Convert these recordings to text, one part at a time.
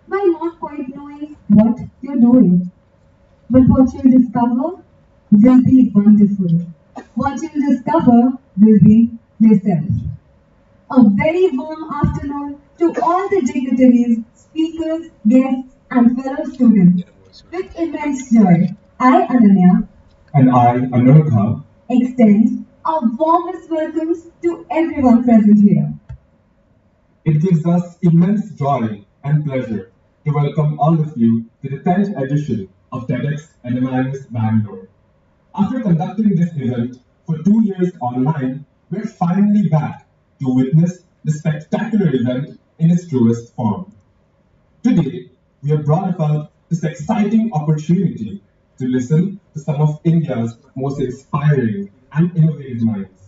by not quite knowing what you're doing. But what you'll discover will be wonderful. What you'll discover will be yourself. A very warm afternoon to all the dignitaries, speakers, guests, and fellow students. With immense joy, I, Ananya, And I, Anuragha, extend our warmest welcomes to everyone present here. it gives us immense joy and pleasure to welcome all of you to the 10th edition of TEDxNMIMS Bangalore. After conducting this event for 2 years online, we're finally back to witness the spectacular event in its truest form. Today, we have brought about this exciting opportunity to listen to some of India's most inspiring and innovative minds.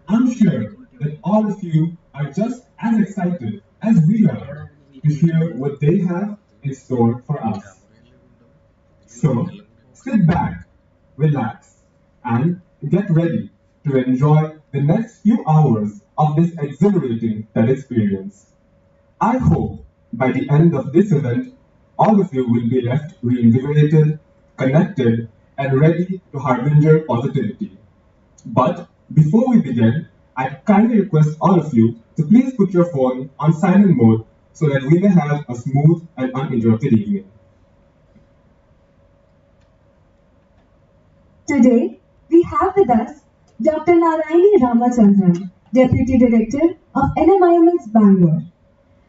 I'm sure that all of you are just as excited as we are to hear what they have in store for us. So, sit back, relax, and get ready to enjoy the next few hours of this exhilarating TED experience. I hope by the end of this event, all of you will be left reinvigorated, connected, and ready to harbinger positivity. But before we begin, I kindly request all of you to please put your phone on silent mode so that we may have a smooth and uninterrupted evening. Today, we have with us Dr. Narayani Ramachandran, Deputy Director of NMIMS Bangalore.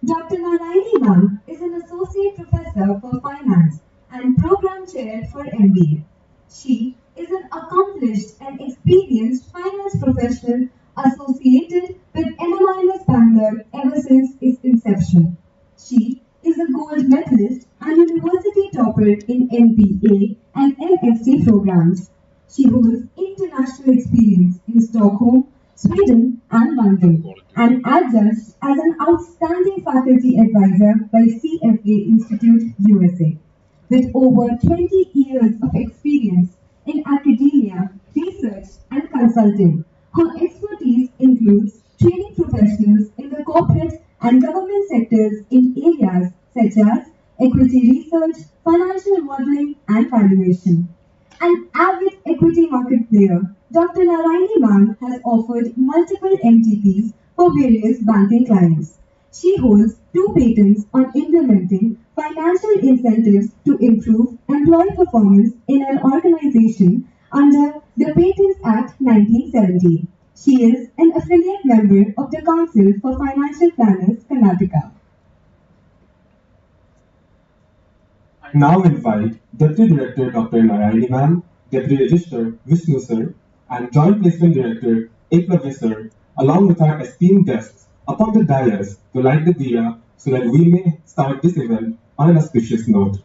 Dr. Narayani Ma'am is an Associate Professor for Finance and Program Chair for MBA. She is an accomplished and experienced finance professional associated with NMIMS Bangalore ever since its inception. She is a gold medalist and university topper in MBA and MSc programs. She holds international experience in Stockholm, Sweden, and London, and adjuncts as an outstanding faculty advisor by CFA Institute, USA. With over 20 years of experience in academia, research, and consulting, her expertise includes training professionals in the corporate and government sectors in areas such as equity research, financial modeling, and valuation. An avid equity market player, Dr. Narayani Ma'am has offered multiple MTPs for various banking clients. She holds 2 patents on implementing financial incentives to improve employee performance in an organization under the Patents Act 1970. She is an affiliate member of the Council for Financial Planners, Karnataka. I now invite Deputy Director Dr. Narayani Ma'am, Deputy Registrar Vishnu Sir, and Joint Placement Director Eklavya Sir, along with our esteemed guests, upon the dais to light the diya so that we may start this event on an auspicious note.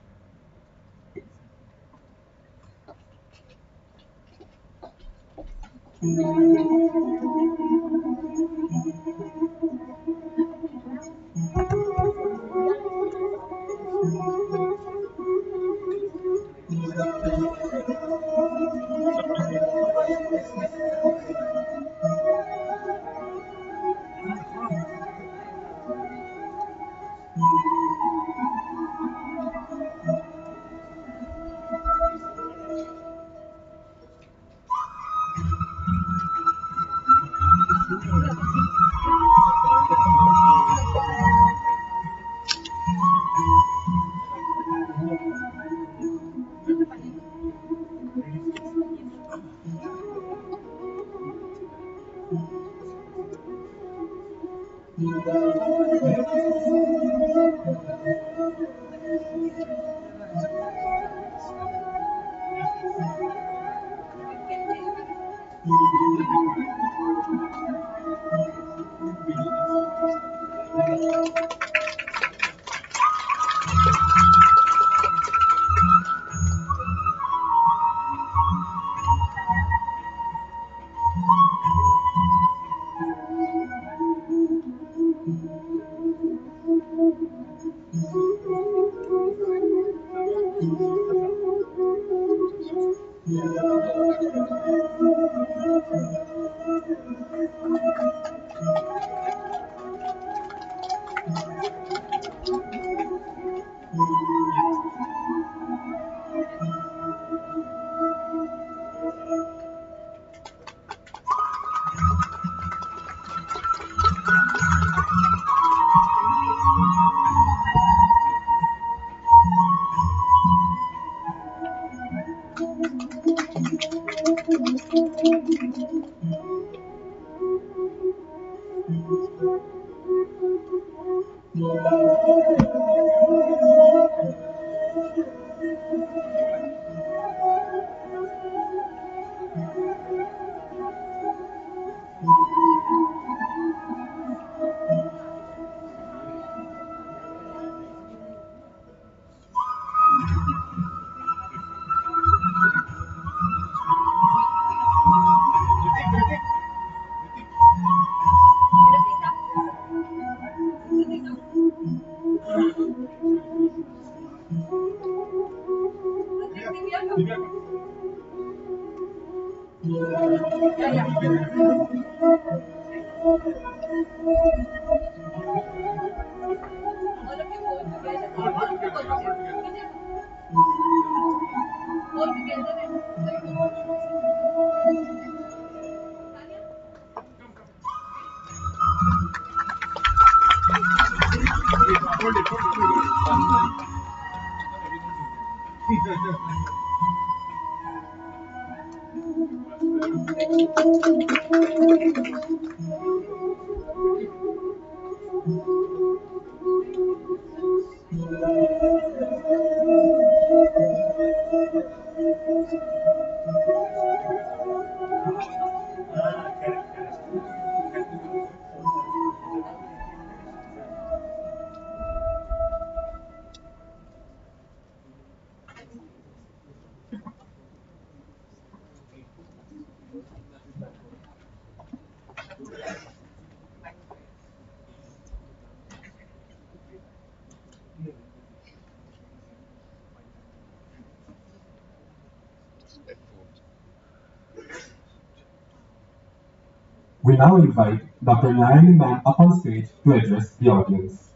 We now invite Dr. Narayani ma'am up on stage to address the audience.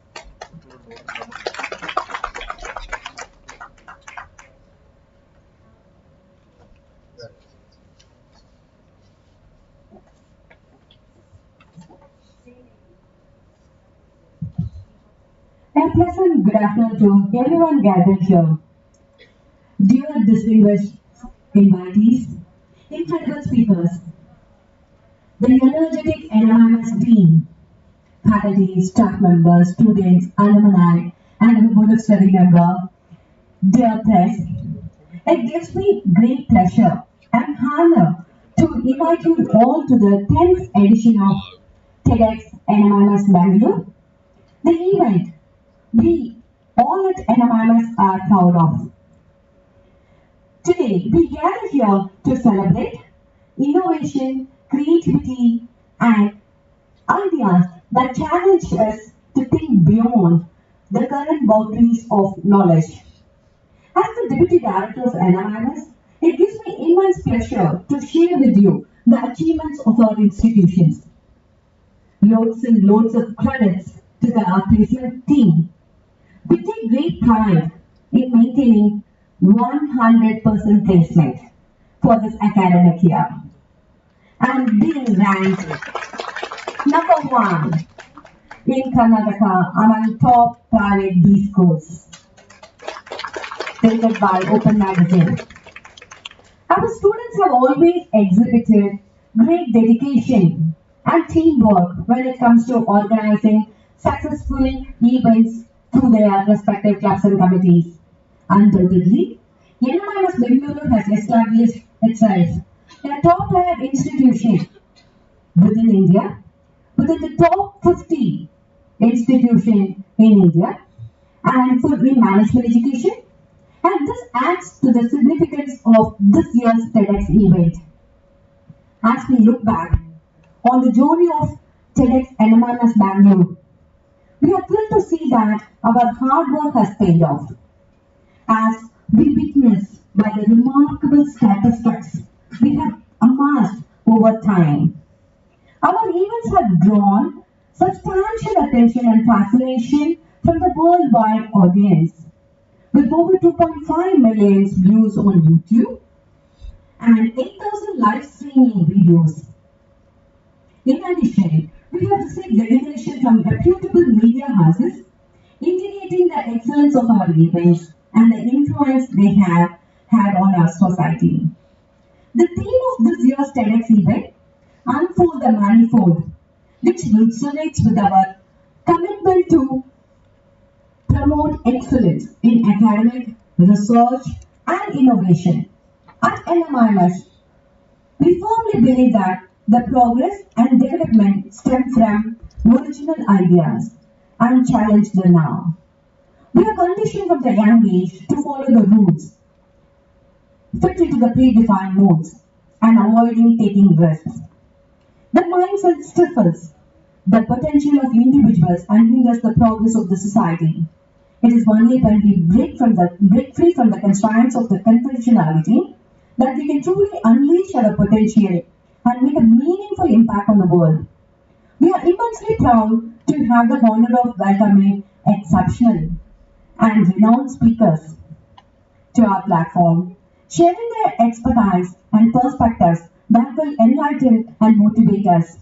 A pleasant good afternoon to everyone gathered here. Dear distinguished invitees, incredible speakers, the energetic NMIMS team, faculty, staff members, students, alumni, and our board of study member, dear press, it gives me great pleasure and honor to invite you all to the 10th edition of TEDxNMIMS Bangalore, the event we all at NMIMS are proud of. Today, we gather here to celebrate innovation, creativity, and ideas that challenge us to think beyond the current boundaries of knowledge. As the Deputy Director of NMIMS, it gives me immense pleasure to share with you the achievements of our institutions. Loads and loads of credits to the artisan team. We take great pride in maintaining 100% placement for this academic year and being ranked number 1 in Karnataka among top private B schools, stated by Open Magazine. Our students have always exhibited great dedication and teamwork when it comes to organizing successful events through their respective clubs and committees. Undoubtedly, NMIMS Bengaluru has established itself a top-tier institution within India, within the top 50 institution in India, and for management education. And this adds to the significance of this year's TEDx event. As we look back on the journey of TEDxNMIMS Bangalore, we are thrilled to see that our hard work has paid off, as we witness by the remarkable statistics we have amassed over time. Our events have drawn substantial attention and fascination from the worldwide audience, with over 2.5 million views on YouTube and 8,000 live streaming videos. In addition, we have received recognition from reputable media houses indicating the excellence of our events and the influence they have had on our society. The theme of this year's TEDx event, Unfold the Manifold, which resonates with our commitment to promote excellence in academic, research, and innovation. At NMIMS, we firmly believe that the progress and development stem from original ideas and challenge the now. We are conditioned from the young age to follow the rules, fit into the predefined modes, and avoiding taking risks. The mindset stifles the potential of individuals and hinders the progress of the society. It is only when we break free from the constraints of the conventionality that we can truly unleash our potential and make a meaningful impact on the world. We are immensely proud to have the honor of welcoming exceptional and renowned speakers to our platform, sharing their expertise and perspectives that will enlighten and motivate us.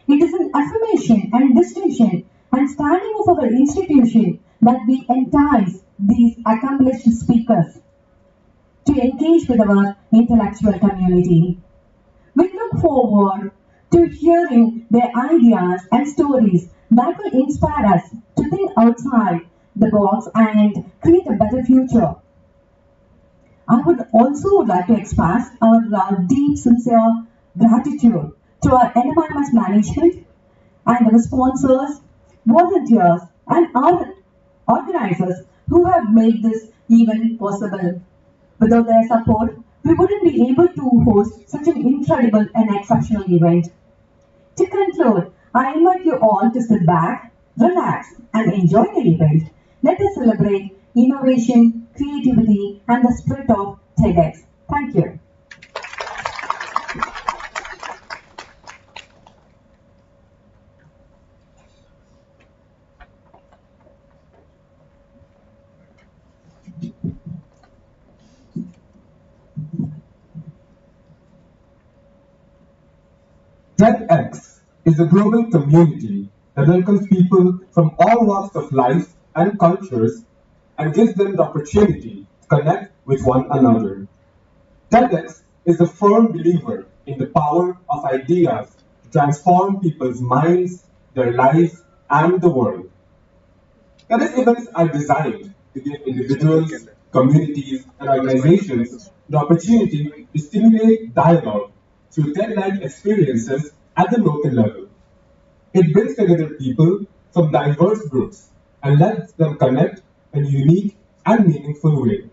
It is an affirmation and distinction and standing of our institution that we entice these accomplished speakers to engage with our intellectual community. We look forward to hearing their ideas and stories that will inspire us to think outside the box and create a better future. I would also like to express our deep, sincere gratitude to our NMIMS management and our sponsors, volunteers, and our organizers who have made this event possible. Without their support, we wouldn't be able to host such an incredible and exceptional event. To conclude, I invite you all to sit back, relax, and enjoy the event. Let us celebrate innovation, creativity, and the spirit of TEDx. Thank you. TEDx is a global community that welcomes people from all walks of life and cultures and gives them the opportunity to connect with one another. TEDx is a firm believer in the power of ideas to transform people's minds, their lives, and the world. TEDx events are designed to give individuals, communities, and organizations the opportunity to stimulate dialogue through TED-like experiences at the local level. It brings together people from diverse groups and lets them connect in a unique and meaningful way.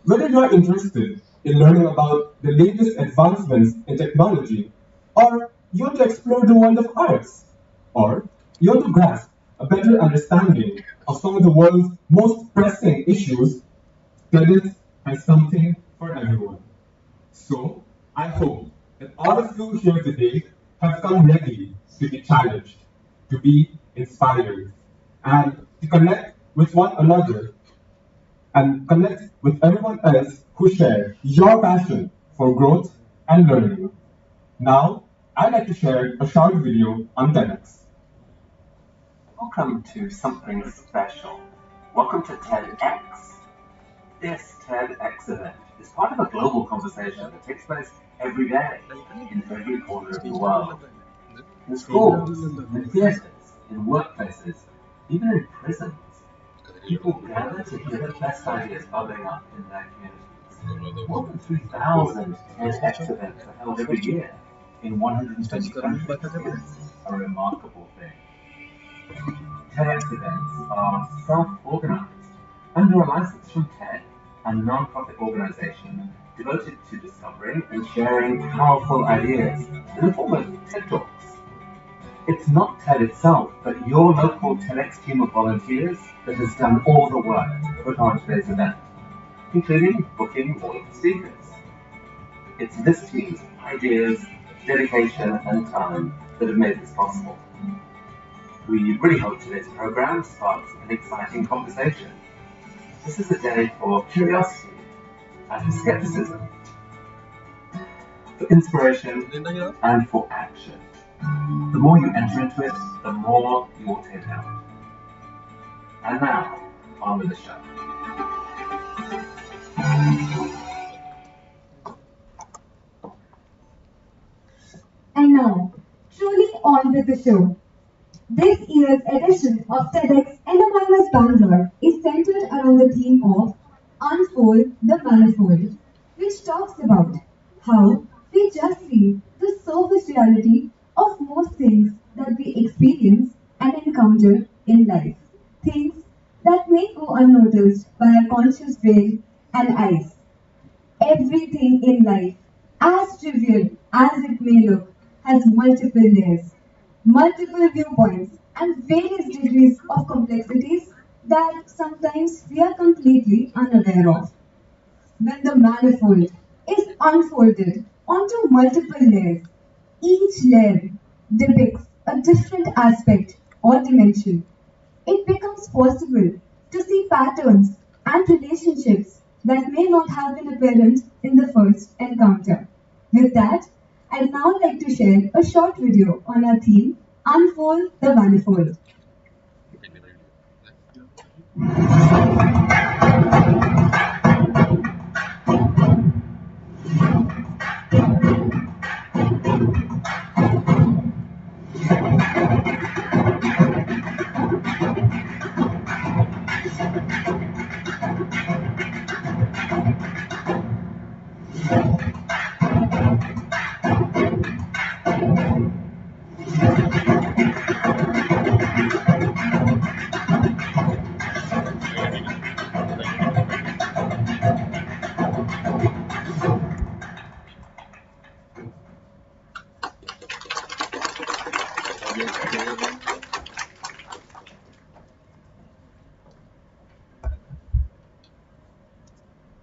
Whether you are interested in learning about the latest advancements in technology, or you want to explore the world of arts, or you want to grasp a better understanding of some of the world's most pressing issues, TEDx has something for everyone. So, I hope that all of you here today have come ready to be challenged, to be inspired, and to connect with one another and connect with everyone else who share your passion for growth and learning. Now, I'd like to share a short video on TEDx. Welcome to something special. Welcome to TEDx. This TEDx event is part of a global conversation that takes place every day in every corner of the world. In schools, in theatres, in workplaces, even in prisons, people gather to hear the best ideas bubbling up in their communities. More than 3,000 TEDx events are held every year in 120 countries. It's a remarkable thing. TEDx events are self-organized under a license from TED, a non-profit organization devoted to discovering and sharing powerful ideas in the form of TED Talks. It's not TED itself, but your local TEDx team of volunteers that has done all the work to put on today's event, including booking all of the speakers. It's this team's ideas, dedication, and time that have made this possible. We really hope today's program sparks an exciting conversation. This is a day for curiosity and for skepticism, for inspiration and for action. The more you enter into it, the more you will take out. And now, on with the show. And now, truly on with the show. This year's edition of TEDxNMIMS Bangalore is centered around the theme of Unfold the Manifold, which talks about how we just see the surface reality of most things that we experience and encounter in life. Things that may go unnoticed by our conscious brain and eyes. Everything in life, as trivial as it may look, has multiple layers, multiple viewpoints, and various degrees of complexities that sometimes we are completely unaware of. When the manifold is unfolded onto multiple layers, each layer depicts a different aspect or dimension. It becomes possible to see patterns and relationships that may not have been apparent in the first encounter. With that, I'd now like to share a short video on our theme, Unfold the Manifold.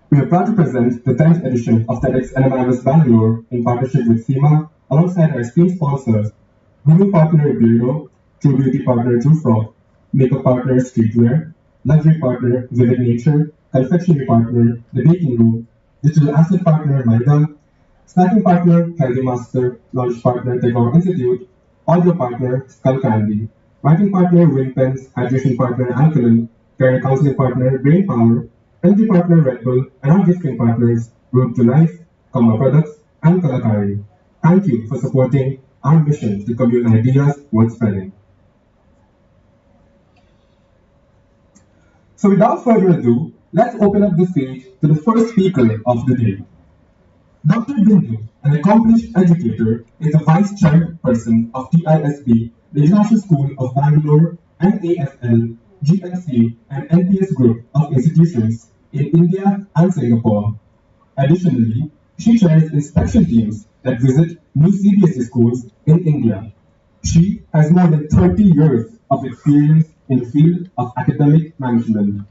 We are proud to present the 10th edition of TEDxNMIMS Bangalore in partnership with SEMA alongside our esteemed sponsors, grooming partner Beardo, True Beauty partner True Frog, makeup partner Streetwear, luxury partner Vivid Nature, confectionery partner The Baking Room, digital asset partner Maida, snacking partner Healthy Master, launch partner Tagore Institute, audio partner Skull Candy, writing partner Wing Pens, hydration partner Alkaline, career counseling partner Brain Power, energy partner Red Bull, and our gifting partners Road to Life, Kama Products, and Kalakari. Thank you for supporting our mission to commune ideas worth spreading. So without further ado, let's open up the stage to the first speaker of the day. Dr. Bindu, an accomplished educator, is the Vice Chairperson of TISB, the International School of Bangalore, and AFL, GMC, and NPS Group of institutions in India and Singapore. Additionally, she chairs inspection teams that visit new CBSE schools in India. She has more than 30 years of experience in the field of academic management.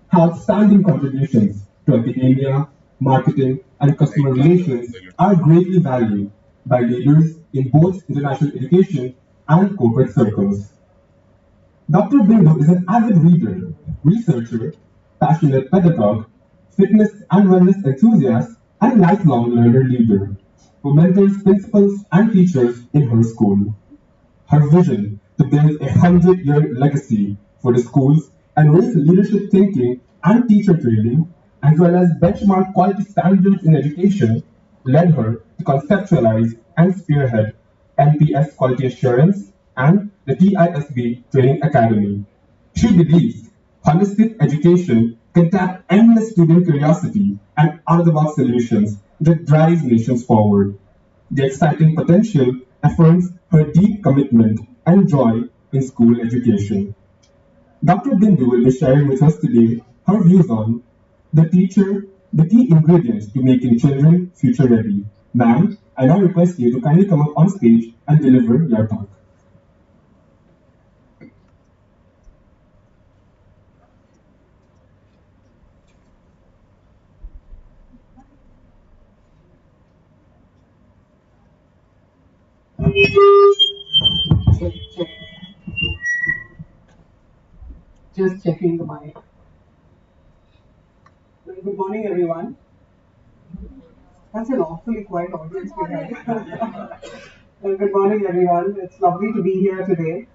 Her outstanding contributions to academia, marketing, and customer relations are greatly valued by leaders in both international education and corporate circles. Dr. Bindu is an avid reader, researcher, passionate pedagogue, fitness and wellness enthusiast, and lifelong learner leader who mentors principals and teachers in her school. Her vision to build a 100-year legacy for the schools and raise leadership thinking and teacher training, as well as benchmark quality standards in education, led her to conceptualize and spearhead NPS Quality Assurance and the TISB Training Academy. She believes holistic education can tap endless student curiosity and out-of-the-box solutions that drive nations forward. The exciting potential affirms her deep commitment and joy in school education. Dr. Bindu will be sharing with us today her views on the teacher, the key ingredient to making children future ready. Ma'am, I now request you to kindly come up on stage and deliver your talk. Check, check. Just checking the mic. Well, good morning, everyone. That's an awfully quiet audience we have. Well, good morning, everyone. It's lovely to be here today.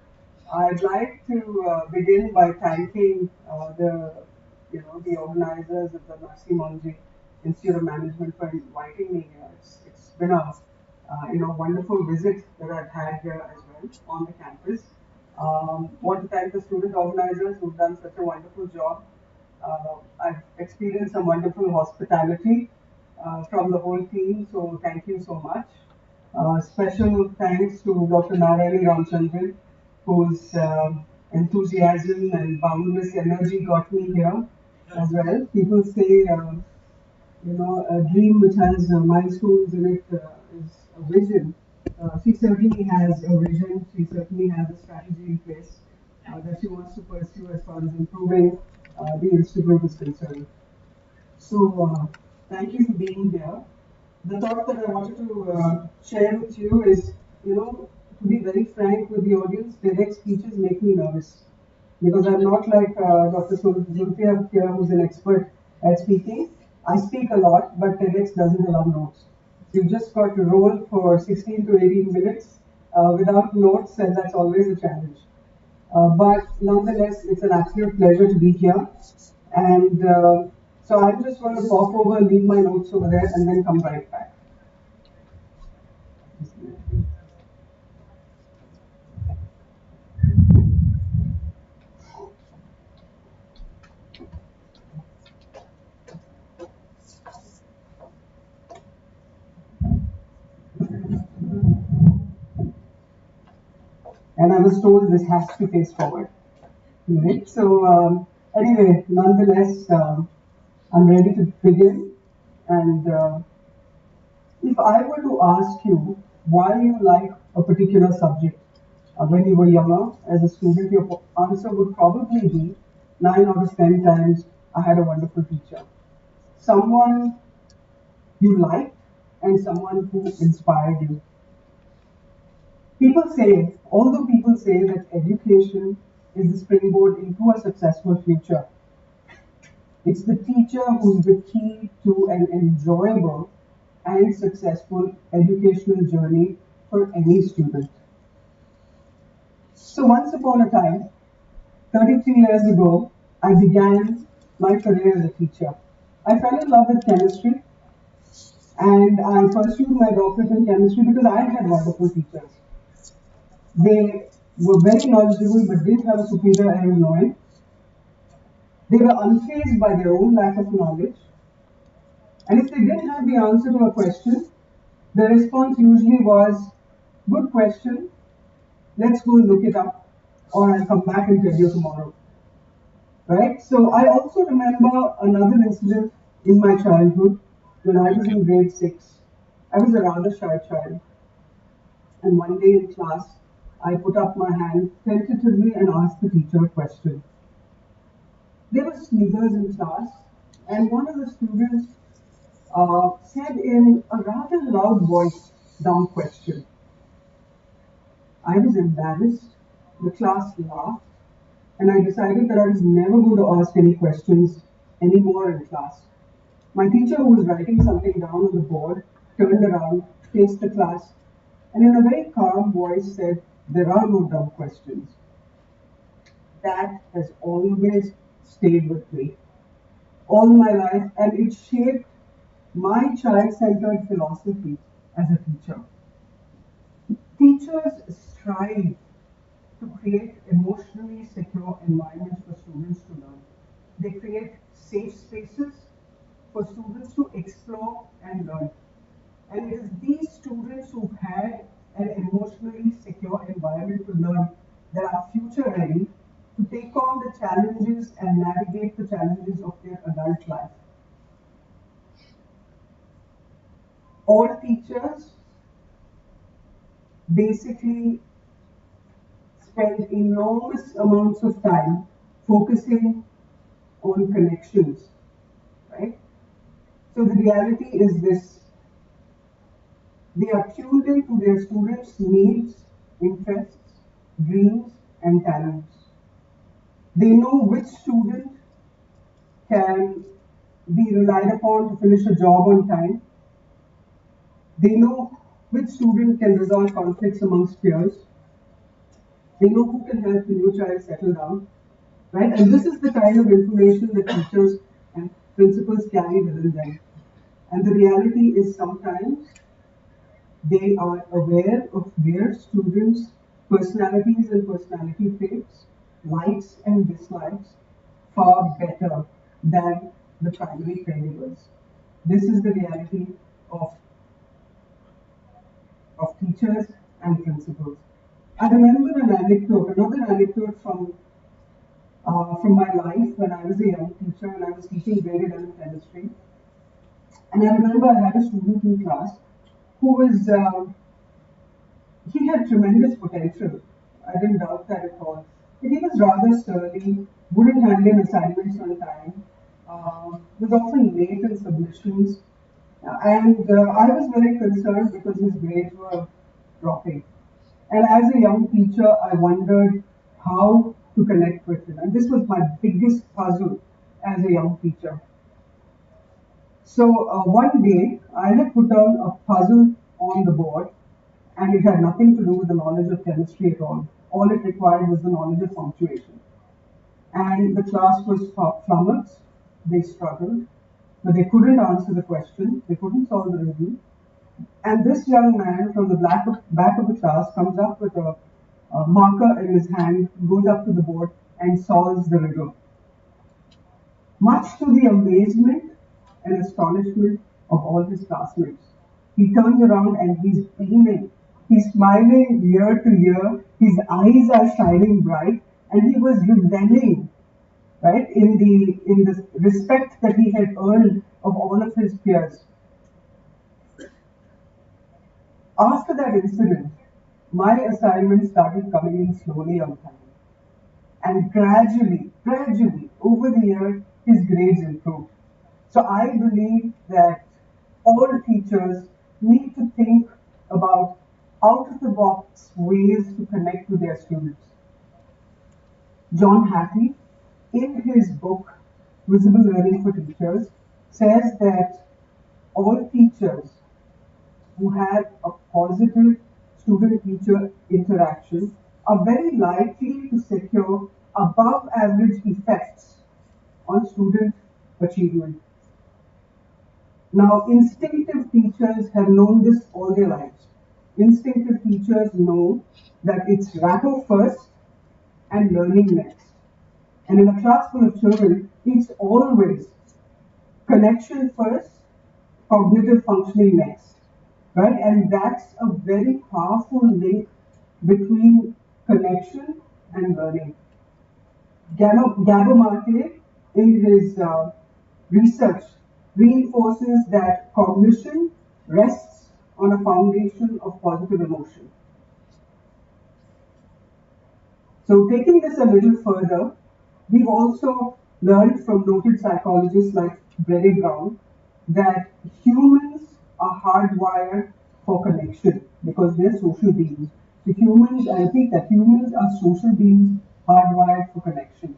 I'd like to begin by thanking the organizers of the Nasi Monji Institute of Management for inviting me here. It's been a wonderful visit that I've had here as well on the campus. Want to thank the student organizers who've done such a wonderful job. I've experienced some wonderful hospitality from the whole team, so thank you so much. Special thanks to Dr. Narayani Ramchandran, whose enthusiasm and boundless energy got me here as well. People say, a dream which has milestones in it is a vision. She certainly has a vision. She certainly has a strategy in place that she wants to pursue as far as improving the institute is concerned. So, thank you for being here. The thought that I wanted to share with you is, to be very frank with the audience, TEDx speeches make me nervous because I'm not like Dr. Zulfia here, who's an expert at speaking. I speak a lot, but TEDx doesn't allow notes. You've just got to roll for 16 to 18 minutes without notes, and that's always a challenge. But nonetheless, it's an absolute pleasure to be here. And so I'm just going to pop over, leave my notes over there, and then come right back. And I was told this has to face forward. Right? So anyway, nonetheless, I'm ready to begin. And if I were to ask you why you like a particular subject when you were younger as a student, your answer would probably be 9 out of 10 times, I had a wonderful teacher. Someone you liked and someone who inspired you. Although people say that education is the springboard into a successful future, it's the teacher who's the key to an enjoyable and successful educational journey for any student. So once upon a time, 33 years ago, I began my career as a teacher. I fell in love with chemistry and I pursued my doctorate in chemistry because I had wonderful teachers. They were very knowledgeable but didn't have a superior air of knowing. They were unfazed by their own lack of knowledge. And if they didn't have the answer to a question, the response usually was, good question, let's go look it up, or I'll come back and tell you tomorrow. Right? So I also remember another incident in my childhood when I was in grade 6. I was a rather shy child. And one day in class, I put up my hand tentatively and asked the teacher a question. There were sneakers in class, and one of the students said in a rather loud voice, dumb question. I was embarrassed, the class laughed, and I decided that I was never going to ask any questions anymore in class. My teacher, who was writing something down on the board, turned around, faced the class, and in a very calm voice said, there are no dumb questions. That has always stayed with me all my life, and it shaped my child-centered philosophy as a teacher. Teachers strive to create emotionally secure environments for students to learn. They create safe spaces for students to explore and learn. And it is these students who've had an emotionally secure environment to learn that are future ready to take on the challenges and navigate the challenges of their adult life. All teachers basically spend enormous amounts of time focusing on connections, right? So the reality is this. They are tuned into their students' needs, interests, dreams, and talents. They know which student can be relied upon to finish a job on time. They know which student can resolve conflicts amongst peers. They know who can help the new child settle down, right? And this is the kind of information that teachers and principals carry within them. And the reality is sometimes They are aware of their students' personalities and personality traits, likes and dislikes, far better than the primary caregivers. This is the reality of teachers and principals. I remember another anecdote from my life when I was a young teacher, when I was teaching grade 11 chemistry. And I remember I had a student in class who was, he had tremendous potential. I didn't doubt that at all. But he was rather surly, wouldn't hand in assignments on time, was often late in submissions, and I was very concerned because his grades were dropping. And as a young teacher, I wondered how to connect with him. And this was my biggest puzzle as a young teacher. So one day, I had put down a puzzle on the board, and it had nothing to do with the knowledge of chemistry at all. All it required was the knowledge of punctuation. And the class was flummoxed, they struggled, but they couldn't answer the question, they couldn't solve the riddle. And this young man from the back of the class comes up with a marker in his hand, goes up to the board and solves the riddle. Much to the amazement and astonishment of all his classmates. He turns around and he's beaming. He's smiling ear to ear. His eyes are shining bright, and he was reveling, right, in the respect that he had earned of all of his peers. After that incident, my assignments started coming in slowly on time. And gradually, over the years, his grades improved. So I believe that all teachers need to think about out-of-the-box ways to connect with their students. John Hattie, in his book, Visible Learning for Teachers, says that all teachers who have a positive student-teacher interaction are very likely to secure above average effects on student achievement. Now, instinctive teachers have known this all their lives. Instinctive teachers know that it's rattle first and learning next. And in a class full of children, it's always connection first, cognitive functioning next. Right? And that's a very powerful link between connection and learning. Gabor Mate, in his research, reinforces that cognition rests on a foundation of positive emotion. So taking this a little further, we've also learned from noted psychologists like Brené Brown that humans are hardwired for connection because they're social beings. So humans, I think that humans are social beings hardwired for connection.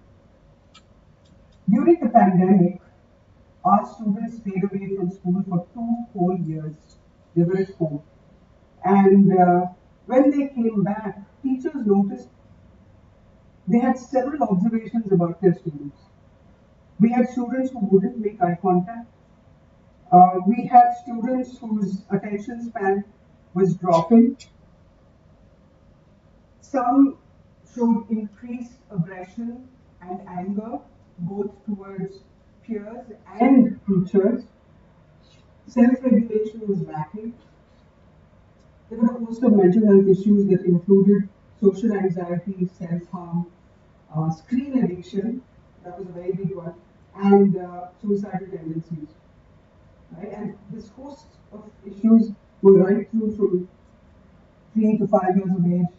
During the pandemic, our students stayed away from school for 2 whole years. They were at home. And when they came back, teachers noticed they had several observations about their students. We had students who wouldn't make eye contact. We had students whose attention span was dropping. Some showed increased aggression and anger, both towards peers and teachers. Self-regulation was lacking. There were a host of mental health issues that included social anxiety, self-harm, screen addiction, that was a very big one, and suicidal tendencies. Right? And this host of issues were right through from 3 to 5 years of age,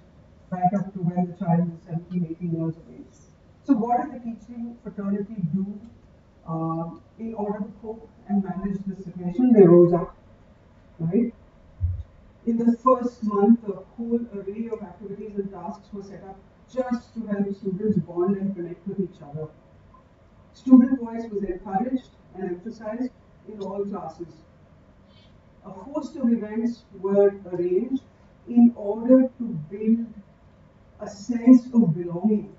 right up to when the child is 17, 18 years of age. So what did the teaching fraternity do in order to cope and manage this situation? They rose up, right? In the first month, a whole array of activities and tasks were set up just to help students bond and connect with each other. Student voice was encouraged and emphasized in all classes. A host of events were arranged in order to build a sense of belonging,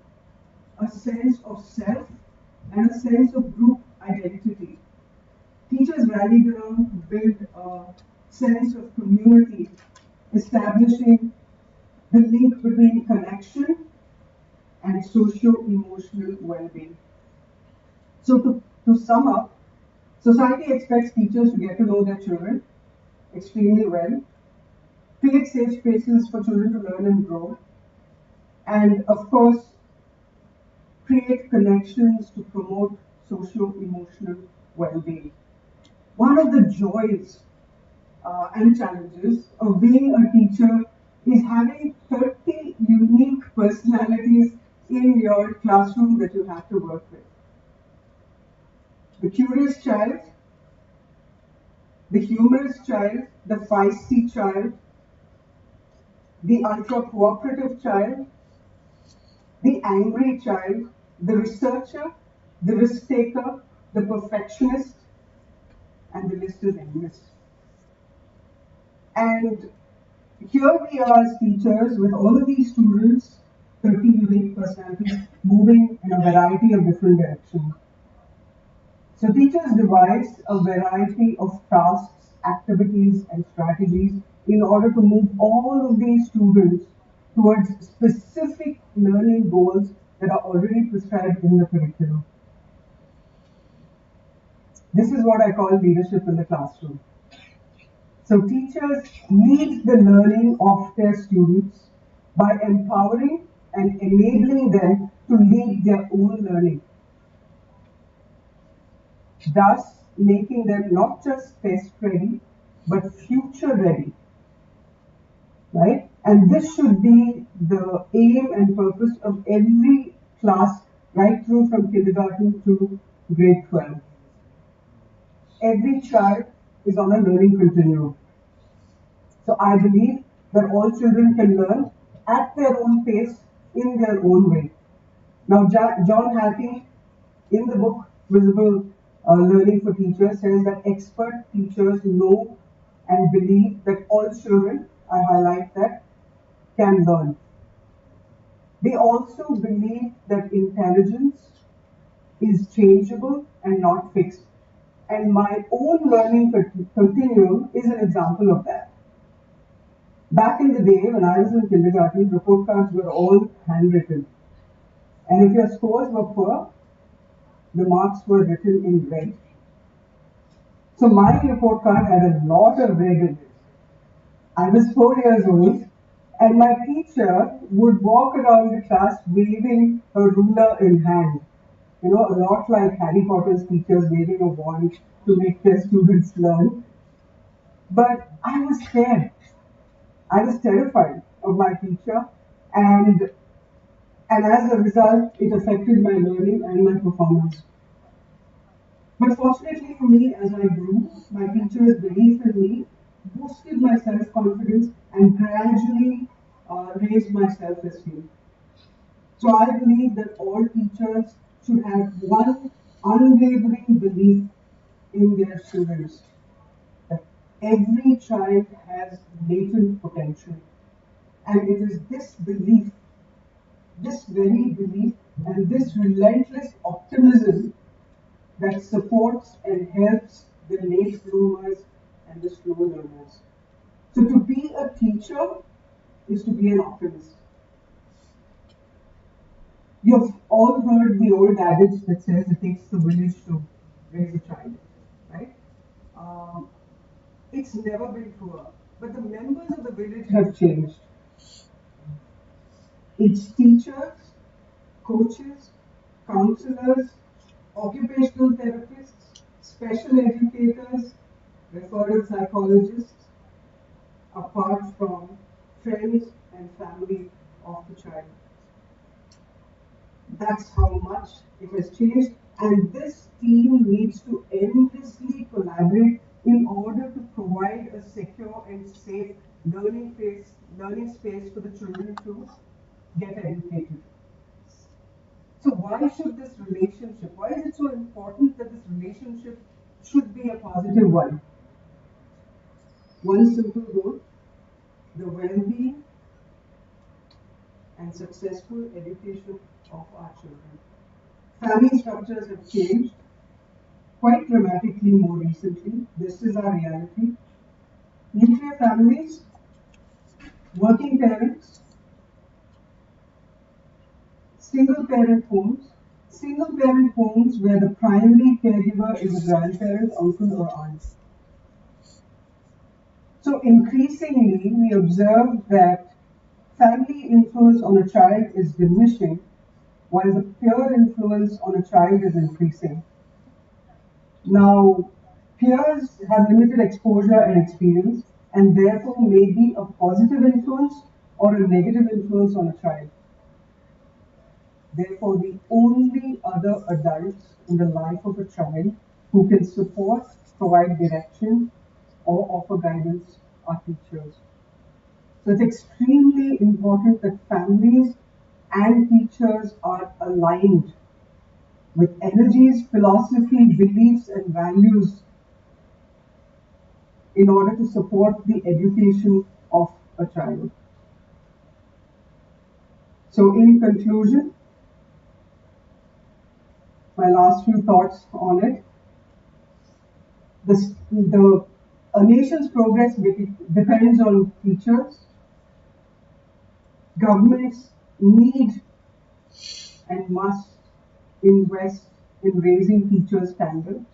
a sense of self, and a sense of group identity. Teachers rallied around to build a sense of community establishing the link between connection and socio-emotional well-being. So to sum up, society expects teachers to get to know their children extremely well, create safe spaces for children to learn and grow, and of course, create connections to promote socio-emotional well-being. One of the joys and challenges of being a teacher is having 30 unique personalities in your classroom that you have to work with. The curious child, the humorous child, the feisty child, the ultra-cooperative child, the angry child, the researcher, the risk-taker, the perfectionist, and the list is endless. And here we are as teachers with all of these students, 30 unique personalities, moving in a variety of different directions. So teachers devise a variety of tasks, activities, and strategies in order to move all of these students towards specific learning goals that are already prescribed in the curriculum. This is what I call leadership in the classroom. So teachers lead the learning of their students by empowering and enabling them to lead their own learning, thus making them not just test ready, but future ready, right? And this should be the aim and purpose of every class right through from kindergarten to grade 12. Every child is on a learning continuum. So I believe that all children can learn at their own pace, in their own way. Now, John Hattie, in the book Visible Learning for Teachers, says that expert teachers know and believe that all children, I highlight that, can learn. They also believe that intelligence is changeable and not fixed. And my own learning continuum is an example of that. Back in the day, when I was in kindergarten, report cards were all handwritten. And if your scores were poor, the marks were written in red. So my report card had a lot of red in it. I was 4 years old, and my teacher would walk around the class waving a ruler in hand. You know, a lot like Harry Potter's teachers waving a wand to make their students learn. But I was scared. I was terrified of my teacher, and as a result, it affected my learning and my performance. But fortunately for me, as I grew, my teacher's belief in me boosted my self-confidence and gradually raised my self-esteem. So I believe that all teachers should have one unwavering belief in their students, that every child has latent potential. And it is this belief, this very belief, and this relentless optimism that supports and helps the late bloomers and the slow learners. So to be a teacher is to be an optimist. You've all heard the old adage that says it takes the village to raise a child, right? It's never been truer, but the members of the village have changed. It's teachers, coaches, counselors, occupational therapists, special educators, referral psychologists, apart from friends and family of the child. That's how much it has changed, and this team needs to endlessly collaborate in order to provide a secure and safe learning space for the children to get educated. So why should this relationship, why is it so important that this relationship should be a positive one? One simple goal, the well-being and successful education of our children. Family structures have changed quite dramatically more recently. This is our reality. Nuclear families working parents, single parent homes where the primary caregiver is a grandparent, uncle or aunt. So increasingly we observe that family influence on a child is diminishing while the peer influence on a child is increasing. Now, peers have limited exposure and experience and therefore may be a positive influence or a negative influence on a child. Therefore, the only other adults in the life of a child who can support, provide direction, or offer guidance are teachers. So it's extremely important that families and teachers are aligned with energies, philosophy, beliefs, and values in order to support the education of a child. So in conclusion, my last few thoughts on it. A nation's progress depends on teachers. Governments need and must invest in raising teacher standards.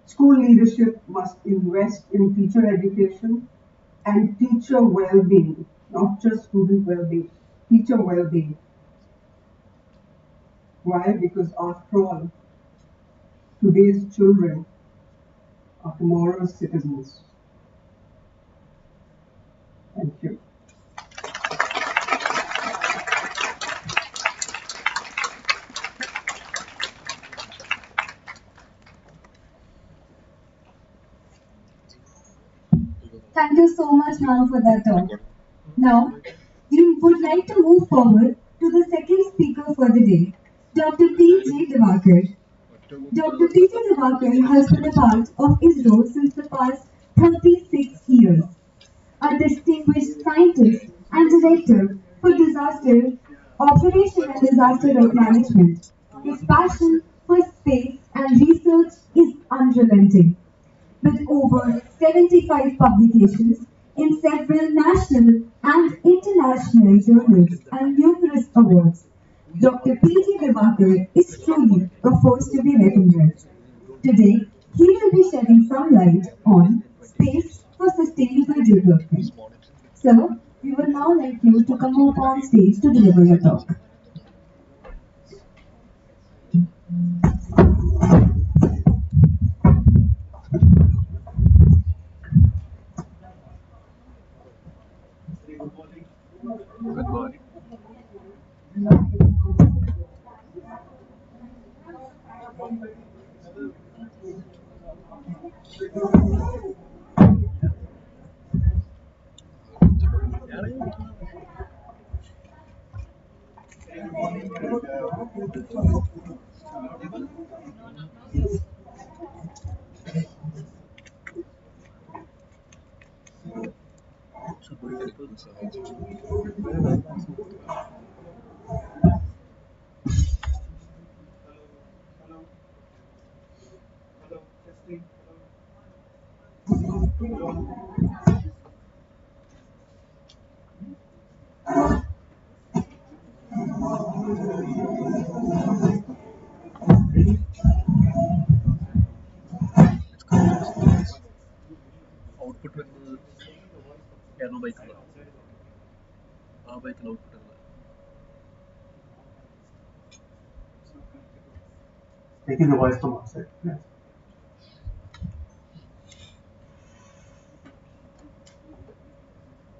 School leadership must invest in teacher education and teacher well-being, not just student well-being, teacher well-being. Why? Because after all, today's children are tomorrow's citizens. Thank you. Thank you so much, ma'am, for that talk. Now, we would like to move forward to the second speaker for the day, Dr. P.J. Devakar. Dr. P.J. Devakar has been a part of ISRO since the past 36 years. A distinguished scientist and director for disaster operation and disaster management. His passion for space and research is unrelenting. With over 75 publications in several national and international journals and numerous awards, Dr. P.J. Devakar is truly a force to be reckoned with. Today, he will be shedding some light on space for sustainable development. Sir, we would now like you to come up on stage to deliver your talk. Good morning. Output വരുന്നത് piano ബൈക്കിലാണ് ആ ബൈക്കിൽ output ഉള്ളത് Taking the voice from outside. Yes.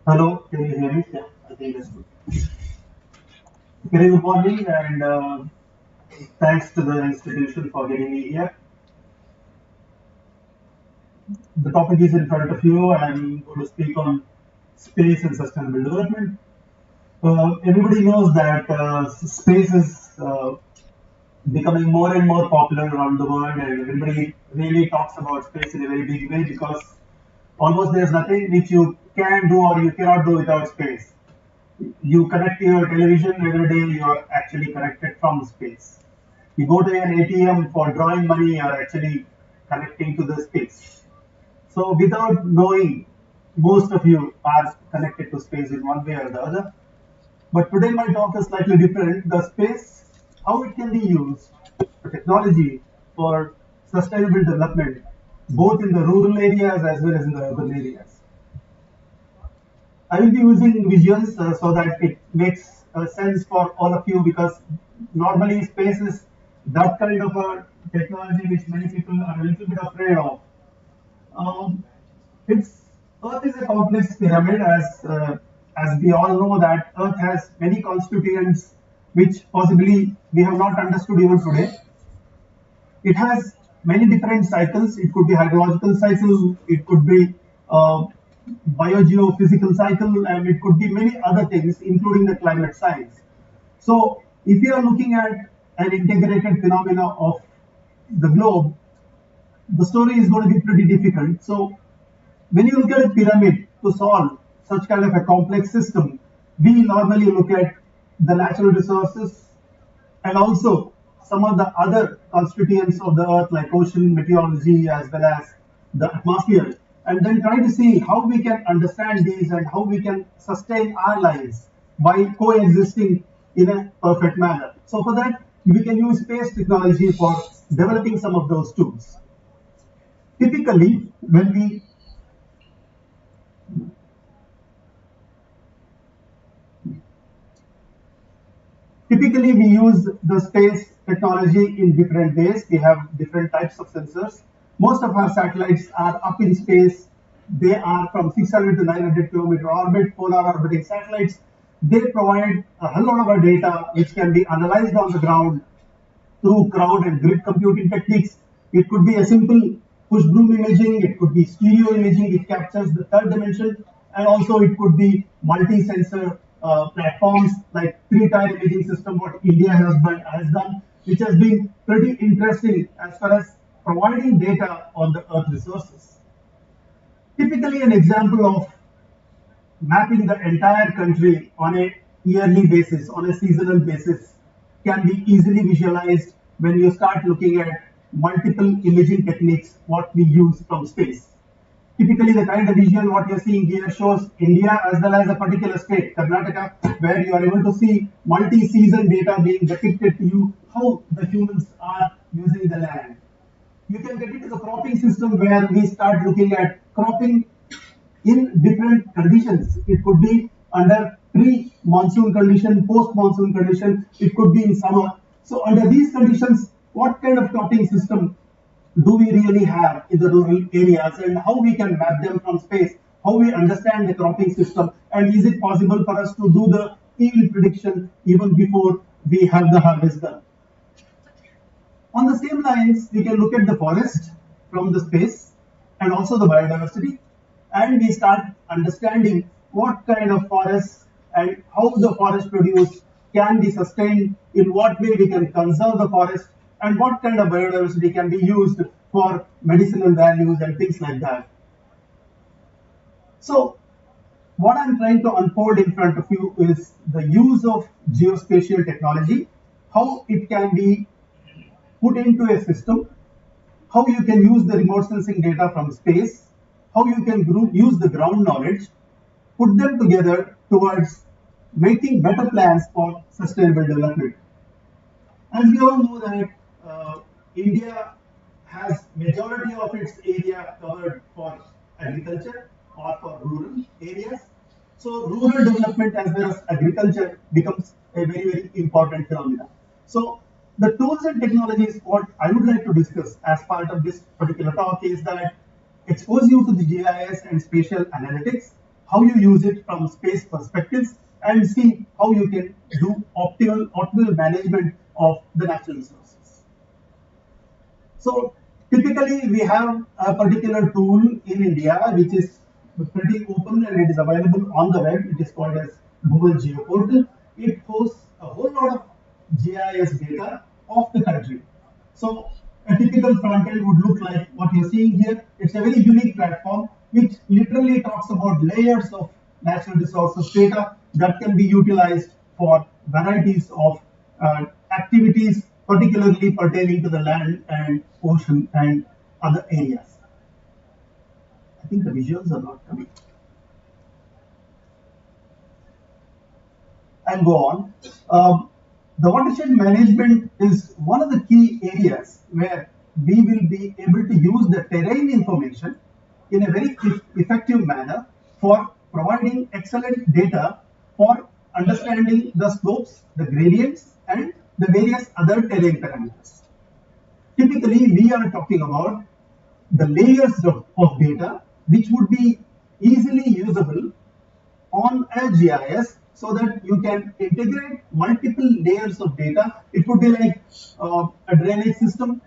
Hello, can you hear me? Yeah, I think that's good. Very good morning and thanks to the institution for getting me here. The topic is in front of you. I'm going to speak on space and sustainable development. Everybody knows that space is becoming more and more popular around the world, and everybody really talks about space in a very big way because almost there's nothing which you can do or you cannot do without space. You connect to your television every day, you are actually connected from space. You go to an ATM for drawing money, you are actually connecting to the space. So without knowing most of you are connected to space in one way or the other. But today my talk is slightly different. The space, how it can be used, the technology for sustainable development, both in the rural areas as well as in the urban areas. I will be using visuals so that it makes sense for all of you, because normally space is that kind of a technology which many people are a little bit afraid of. It's Earth is a complex pyramid, as we all know that Earth has many constituents which possibly we have not understood even today. It has many different cycles. It could be hydrological cycle, it could be biogeophysical cycle, and it could be many other things, including the climate science. So, if you are looking at an integrated phenomena of the globe, the story is going to be pretty difficult. So, when you look at a pyramid to solve such kind of a complex system, we normally look at the natural resources and also some of the other constituents of the earth, like ocean, meteorology, as well as the atmosphere, and then try to see how we can understand these and how we can sustain our lives by coexisting in a perfect manner. So for that, we can use space technology for developing some of those tools. Typically, we use the space technology in different ways. We have different types of sensors. Most of our satellites are up in space. They are from 600 to 900 kilometer orbit, polar orbiting satellites. They provide a whole lot of our data which can be analyzed on the ground through crowd and grid computing techniques. It could be a simple push broom imaging, it could be stereo imaging, it captures the third dimension, and also it could be multi-sensor platforms like 3-tier imaging system, what India has done, which has been pretty interesting as far as providing data on the Earth resources. Typically, an example of mapping the entire country on a yearly basis, on a seasonal basis, can be easily visualized when you start looking at multiple imaging techniques, what we use from space. Typically, the kind of visual what you're seeing here shows India as well as a particular state, Karnataka, where you are able to see multi-season data being depicted to you, how the humans are using the land. You can get into the cropping system where we start looking at cropping in different conditions. It could be under pre-monsoon condition, post-monsoon condition, it could be in summer. So under these conditions, what kind of cropping system do we really have in the rural areas, and how we can map them from space, how we understand the cropping system, and is it possible for us to do the yield prediction even before we have the harvest done. On the same lines, we can look at the forest from the space and also the biodiversity, and we start understanding what kind of forests and how the forest produce can be sustained, in what way we can conserve the forest, and what kind of biodiversity can be used for medicinal values and things like that. So, what I'm trying to unfold in front of you is the use of geospatial technology, how it can be put into a system, how you can use the remote sensing data from space, how you can use the ground knowledge, put them together towards making better plans for sustainable development. As we all know that India has majority of its area covered for agriculture or for rural areas. So rural development as well as agriculture becomes a very, very important phenomenon. So the tools and technologies what I would like to discuss as part of this particular talk is that expose you to the GIS and spatial analytics, how you use it from space perspectives, and see how you can do optimal management of the natural resources. So typically we have a particular tool in India which is pretty open and it is available on the web. It is called as Google Geoportal. It hosts a whole lot of GIS data of the country. So a typical front end would look like what you're seeing here. It's a very unique platform which literally talks about layers of natural resources data that can be utilized for varieties of activities, particularly pertaining to the land and ocean and other areas. I think the visuals are not coming. I'll go on. The watershed management is one of the key areas where we will be able to use the terrain information in a very effective manner for providing excellent data for understanding the slopes, the gradients, and the various other terrain parameters. Typically, we are talking about the layers of data which would be easily usable on a GIS so that you can integrate multiple layers of data. It would be like a drainage system,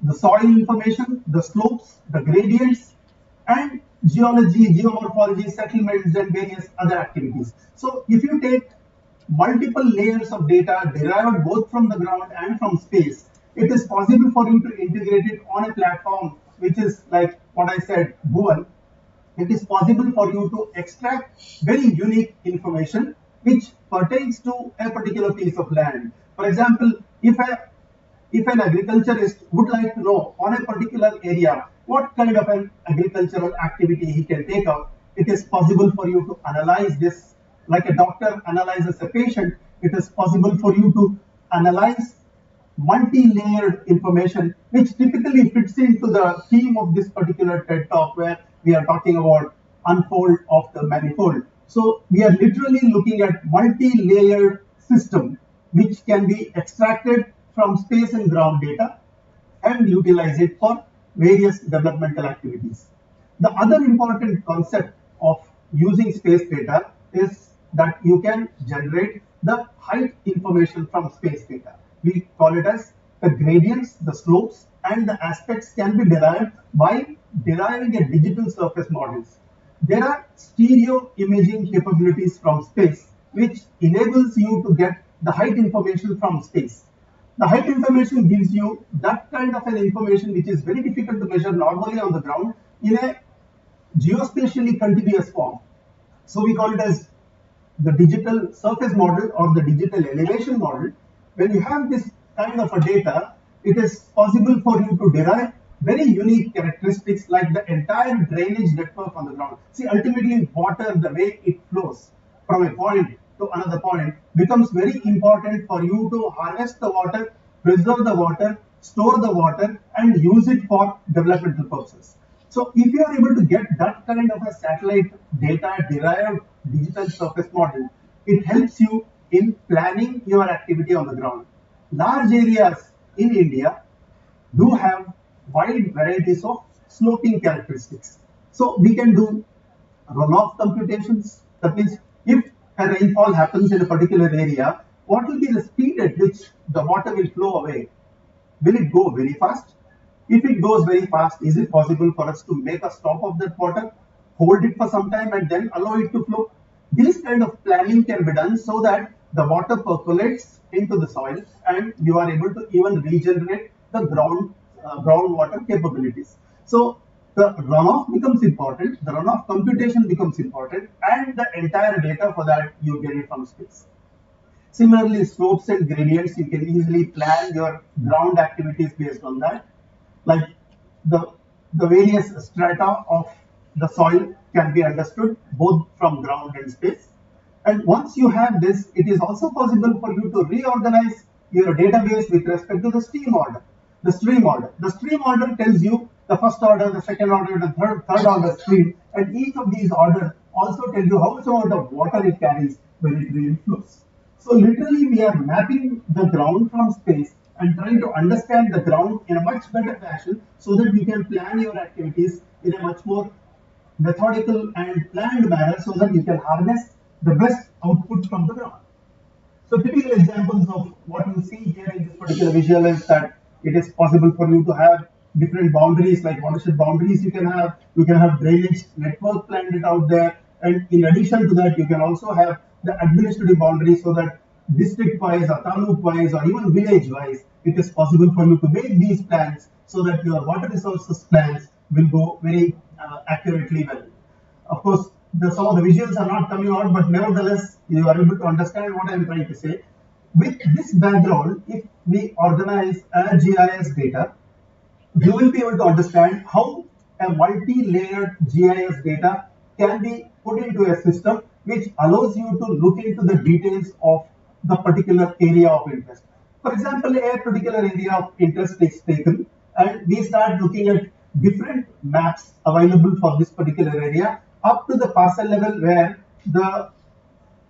the soil information, the slopes, the gradients, and geology, geomorphology, settlements, and various other activities. So if you take multiple layers of data derived both from the ground and from space, it is possible for you to integrate it on a platform which is like what I said, Google. It is possible for you to extract very unique information which pertains to a particular piece of land. For example, if an agriculturist would like to know on a particular area what kind of an agricultural activity he can take up, it is possible for you to analyze this like a doctor analyzes a patient. It is possible for you to analyze multi-layered information, which typically fits into the theme of this particular TED Talk where we are talking about Unfold of the Manifold. So we are literally looking at multi-layered system which can be extracted from space and ground data and utilize it for various developmental activities. The other important concept of using space data is that you can generate the height information from space data. We call it as the gradients, the slopes, and the aspects can be derived by deriving a digital surface models. There are stereo imaging capabilities from space which enables you to get the height information from space. The height information gives you that kind of an information which is very difficult to measure normally on the ground in a geospatially continuous form. So we call it as the digital surface model or the digital elevation model. When you have this kind of a data, it is possible for you to derive very unique characteristics like the entire drainage network on the ground. See, ultimately water, the way it flows from a point to another point becomes very important for you to harvest the water, preserve the water, store the water, and use it for developmental purposes. So if you are able to get that kind of a satellite data derived digital surface model, it helps you in planning your activity on the ground. Large areas in India do have wide varieties of sloping characteristics. So we can do runoff computations. That means if a rainfall happens in a particular area, what will be the speed at which the water will flow away? Will it go very fast? If it goes very fast, is it possible for us to make a stop of that water, hold it for some time and then allow it to flow? This kind of planning can be done so that the water percolates into the soil and you are able to even regenerate the groundwater capabilities. So the runoff becomes important, the runoff computation becomes important, and the entire data for that you get it from space. Similarly, slopes and gradients, you can easily plan your ground activities based on that. Like the various strata of the soil can be understood both from ground and space. And once you have this, it is also possible for you to reorganize your database with respect to the stream order. The stream order tells you the first order, the second order, the third order stream, and each of these orders also tell you how much amount of water it carries when it really flows. So literally we are mapping the ground from space and trying to understand the ground in a much better fashion so that you can plan your activities in a much more methodical and planned manner so that you can harness the best output from the ground. So typical examples of what you see here in this particular visual is that it is possible for you to have different boundaries like watershed boundaries you can have drainage network planned it out there, and in addition to that you can also have the administrative boundaries so that district wise or taluk wise or even village wise it is possible for you to make these plans so that your water resources plans will go very accurately well. Of course, some of the visuals are not coming out, but nevertheless you are able to understand what I am trying to say. With this background, if we organize a GIS data, you will be able to understand how a multi-layered GIS data can be put into a system which allows you to look into the details of the particular area of interest. For example, a particular area of interest is taken and we start looking at different maps available for this particular area up to the parcel level where the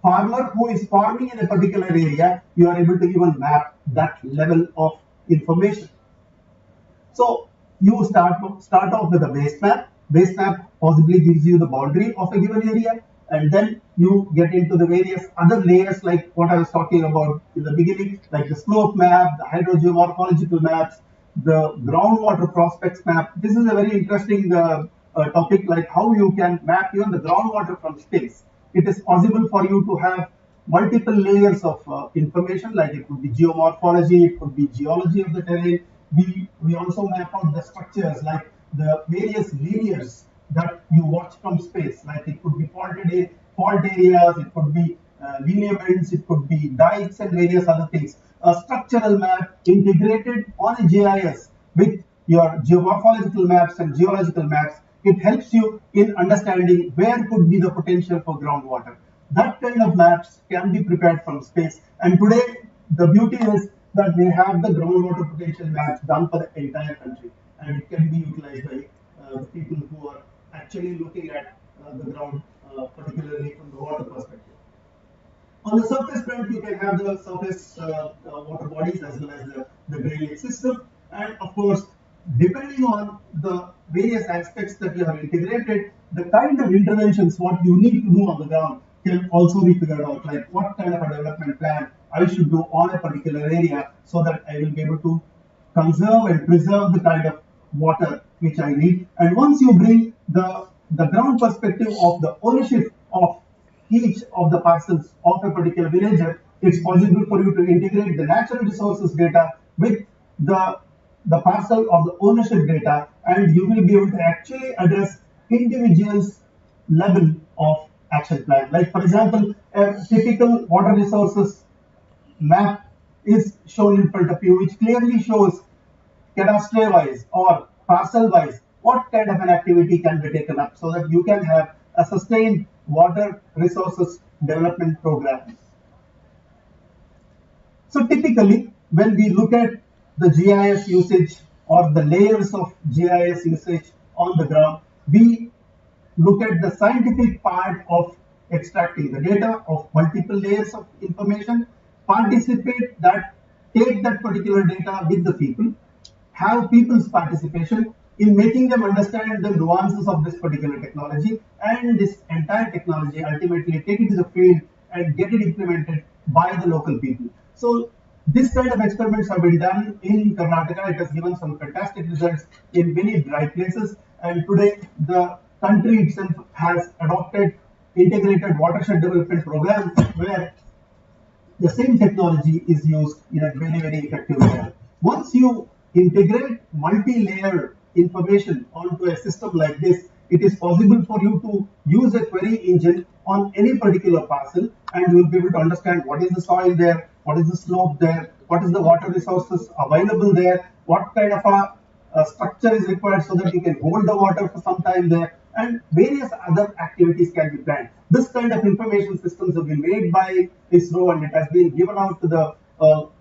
farmer who is farming in a particular area, you are able to even map that level of information. So you start off with a base map. Base map possibly gives you the boundary of a given area, and then you get into the various other layers like what I was talking about in the beginning, like the slope map, the hydrogeomorphological maps, the groundwater prospects map. This is a very interesting topic, like how you can map even the groundwater from space. It is possible for you to have multiple layers of information, like it could be geomorphology, it could be geology of the terrain. We also map out the structures, like the various linears that you watch from space, like it could be fault areas, it could be lineaments, it could be dikes and various other things. A structural map integrated on a GIS with your geomorphological maps and geological maps, it helps you in understanding where could be the potential for groundwater. That kind of maps can be prepared from space. And today, the beauty is that we have the groundwater potential maps done for the entire country. And it can be utilized by the people who are actually looking at the ground, particularly from the water perspective. On the surface front, you can have the surface water bodies as well as the drainage system. And of course, depending on the various aspects that you have integrated, the kind of interventions, what you need to do on the ground can also be figured out, like what kind of a development plan I should do on a particular area so that I will be able to conserve and preserve the kind of water which I need. And once you bring the ground perspective of the ownership of each of the parcels of a particular villager, it's possible for you to integrate the natural resources data with the parcel or the ownership data, and you will be able to actually address individuals' level of action plan. Like for example, a typical water resources map is shown in front of you, which clearly shows cadastre wise or parcel wise what kind of an activity can be taken up so that you can have a sustained water resources development program. So typically, when we look at the GIS usage or the layers of GIS usage on the ground, we look at the scientific part of extracting the data of multiple layers of information, participate that, take that particular data with the people, have people's participation in making them understand the nuances of this particular technology, and this entire technology ultimately take it to the field and get it implemented by the local people. So this kind of experiments have been done in Karnataka. It has given some fantastic results in many dry places, and today the country itself has adopted integrated watershed development programs where the same technology is used in a very, very effective manner. Once you integrate multi-layer information onto a system like this, it is possible for you to use a query engine on any particular parcel, and you will be able to understand what is the soil there, what is the slope there, what is the water resources available there, what kind of a structure is required so that you can hold the water for some time there, and various other activities can be planned. This kind of information systems have been made by ISRO, and it has been given out to the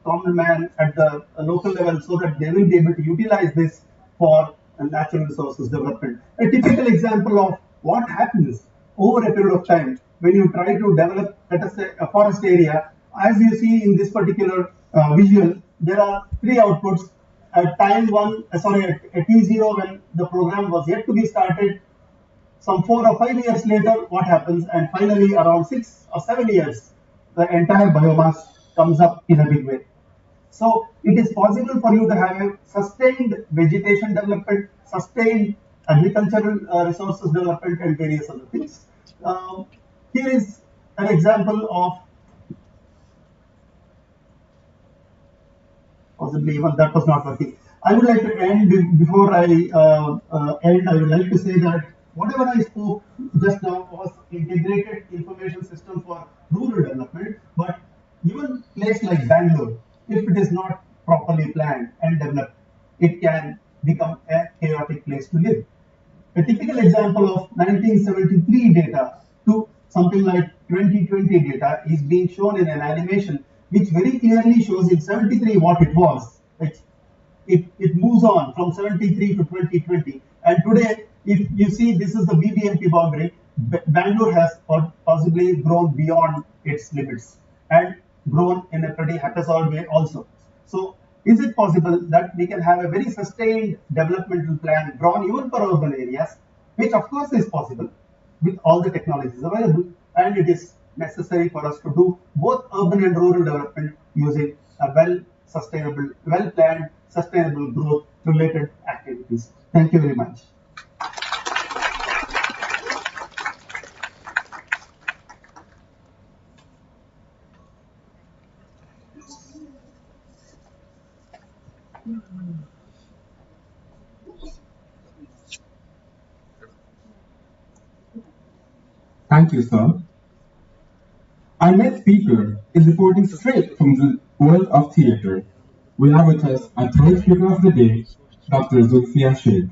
common man at the local level so that they will be able to utilize this for natural resources development. A typical example of what happens over a period of time when you try to develop, let us say, a forest area. As you see in this particular visual, there are three outputs. At time one, at T0, when the program was yet to be started, some 4 or 5 years later, what happens? And finally, around 6 or 7 years, the entire biomass comes up in a big way. So it is possible for you to have a sustained vegetation development, sustained agricultural resources development, and various other things. Here is an example of, possibly even that was not working. I would like to end, before I end, I would like to say that whatever I spoke just now was integrated information system for rural development, but even a place like Bangalore, if it is not properly planned and developed, it can become a chaotic place to live. A typical example of 1973 data to something like 2020 data is being shown in an animation which very clearly shows in 73 what it was. It moves on from 73 to 2020. And today, if you see, this is the BBMP boundary. Bangalore has possibly grown beyond its limits and grown in a pretty haphazard way also. So, is it possible that we can have a very sustained developmental plan drawn even for urban areas, which of course is possible with all the technologies available, and it is necessary for us to do both urban and rural development using a well-planned, sustainable growth related activities. Thank you very much. Thank you, sir. Our next speaker is reporting straight from the world of theatre. We have with us our third speaker of the day, Dr. Zulfia Sheikh.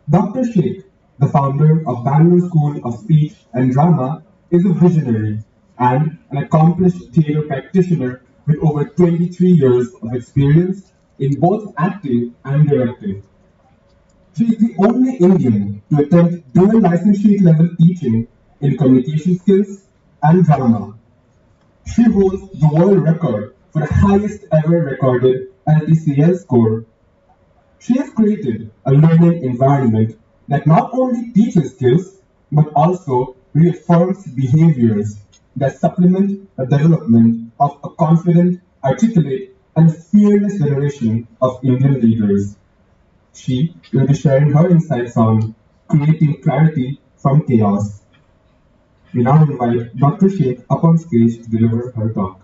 Dr. Sheikh, the founder of Bangalore School of Speech and Drama, is a visionary and an accomplished theatre practitioner with over 23 years of experience in both acting and directing. She is the only Indian to attempt dual licentiate level teaching in communication skills and drama. She holds the world record for the highest ever recorded LTCL score. She has created a learning environment that not only teaches skills, but also reaffirms behaviors that supplement the development of a confident, articulate, and fearless generation of Indian leaders. She will be sharing her insights on creating clarity from chaos. We now invite Dr. Sheikh up on stage to deliver her talk.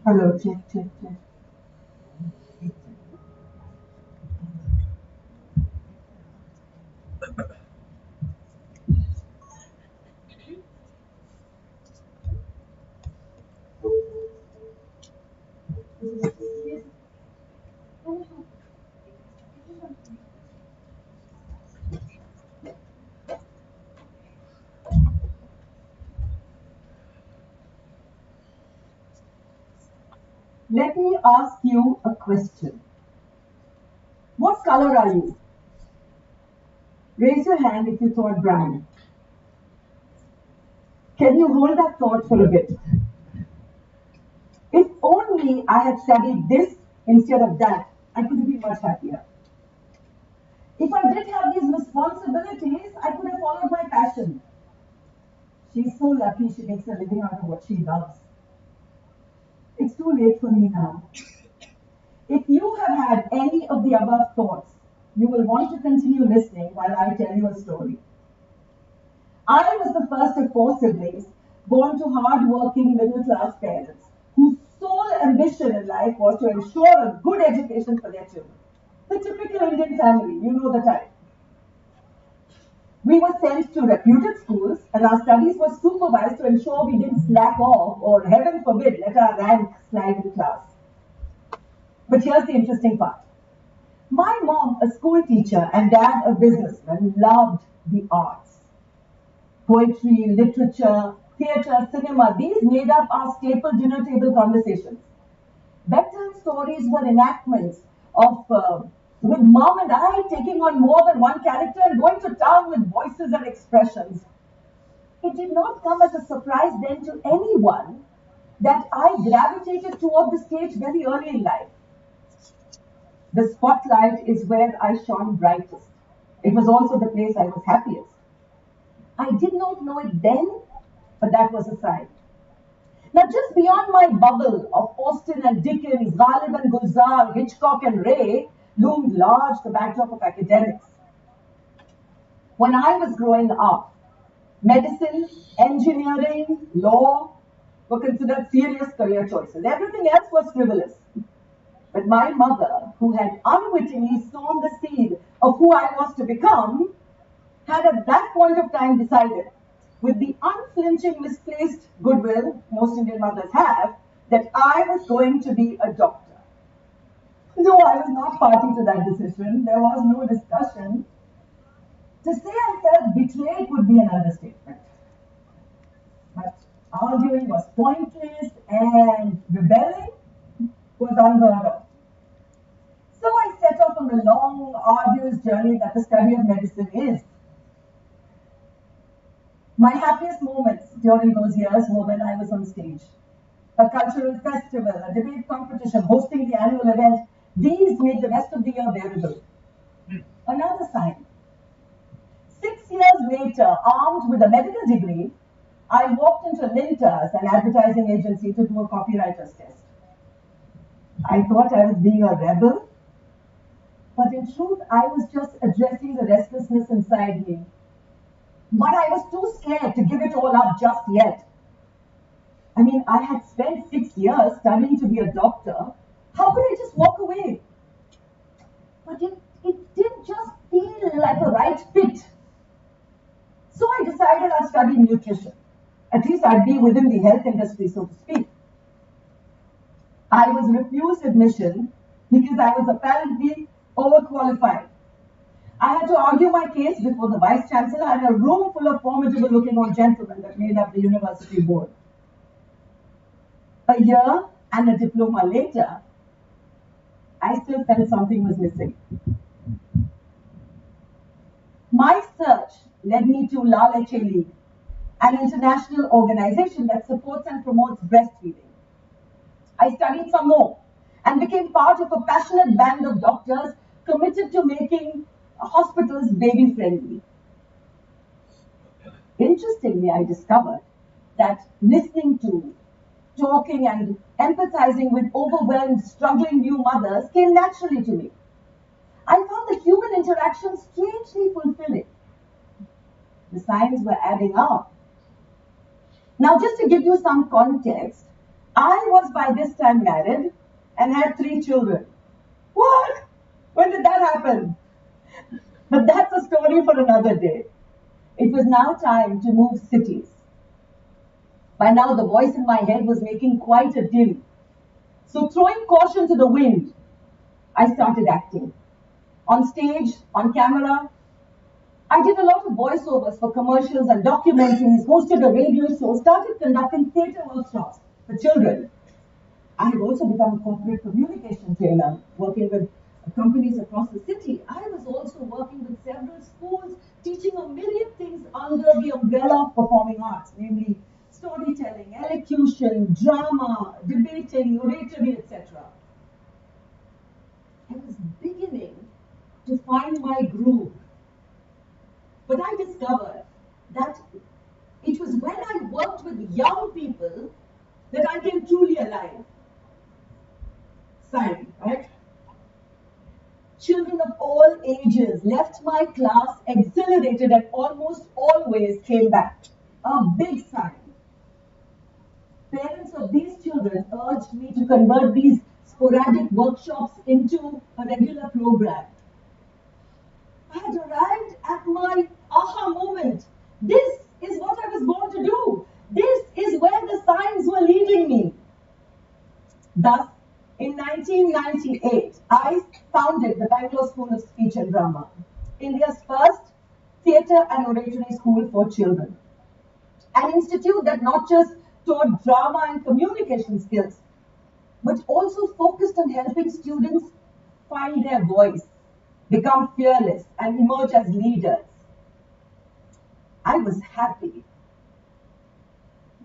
Hello, check. Let me ask you a question. What color are you? Raise your hand if you thought brown. Can you hold that thought for a bit? If only I had studied this instead of that, I could be much happier. If I did have these responsibilities, I could have followed my passion. She's so lucky she makes a living out of what she loves. It's too late for me now. If you have had any of the above thoughts, you will want to continue listening while I tell you a story. I was the first of 4 siblings, born to hard-working middle-class parents, whose sole ambition in life was to ensure a good education for their children. The typical Indian family, you know the type. We were sent to reputed schools, and our studies were supervised to ensure we didn't slack off or, heaven forbid, let our rank slide in class. But here's the interesting part. My mom, a school teacher, and dad, a businessman, loved the arts. Poetry, literature, theatre, cinema, these made up our staple dinner table conversations. Bedtime stories were enactments of with mom and I taking on more than one character and going to town with voices and expressions. It did not come as a surprise then to anyone that I gravitated toward the stage very early in life. The spotlight is where I shone brightest. It was also the place I was happiest. I did not know it then, but that was a sign. Now, just beyond my bubble of Austen and Dickens, Ghalib and Gulzar, Hitchcock and Ray, loomed large the backdrop of academics. When I was growing up, medicine, engineering, law were considered serious career choices. Everything else was frivolous. But my mother, who had unwittingly sown the seed of who I was to become, had at that point of time decided, with the unflinching misplaced goodwill most Indian mothers have, that I was going to be a doctor. No, I was not party to that decision. There was no discussion. To say I felt betrayed would be an understatement. But arguing was pointless and rebelling was unheard of. So I set off on the long, arduous journey that the study of medicine is. My happiest moments during those years were when I was on stage. A cultural festival, a debate competition, hosting the annual event, these made the rest of the year bearable. Another sign. 6 years later, armed with a medical degree, I walked into Lintas, an advertising agency, to do a copywriter's test. I thought I was being a rebel, but in truth, I was just addressing the restlessness inside me. But I was too scared to give it all up just yet. I mean, I had spent 6 years studying to be a doctor. How could I just walk away? But it didn't just feel like a right fit. So I decided I'd study nutrition. At least I'd be within the health industry, so to speak. I was refused admission because I was apparently overqualified. I had to argue my case before the vice chancellor and a room full of formidable looking old gentlemen that made up the university board. A year and a diploma later, I still felt something was missing. My search led me to La Leche League, an international organization that supports and promotes breastfeeding. I studied some more and became part of a passionate band of doctors committed to making hospitals baby-friendly. Interestingly, I discovered that listening to, talking and empathizing with overwhelmed, struggling new mothers came naturally to me. I found the human interaction strangely fulfilling. The signs were adding up. Now, just to give you some context, I was by this time married and had 3 children. What? When did that happen? But that's a story for another day. It was now time to move cities. By now, the voice in my head was making quite a din. So, throwing caution to the wind, I started acting. On stage, on camera. I did a lot of voiceovers for commercials and documentaries, hosted a radio show, started conducting theatre workshops for children. I have also become a corporate communication trainer, working with companies across the city. I was also working with several schools, teaching a million things under the umbrella of performing arts, namely storytelling, elocution, drama, debating, oratory, etc. I was beginning to find my groove. But I discovered that it was when I worked with young people that I came truly alive. Sign, right? Children of all ages left my class exhilarated and almost always came back. A big sign. Parents of these children urged me to convert these sporadic workshops into a regular program. I had arrived at my aha moment. This is what I was born to do. This is where the signs were leading me. Thus, in 1998, I founded the Bangalore School of Speech and Drama, India's first theatre and oratory school for children. An institute that not just taught drama and communication skills, but also focused on helping students find their voice, become fearless, and emerge as leaders. I was happy,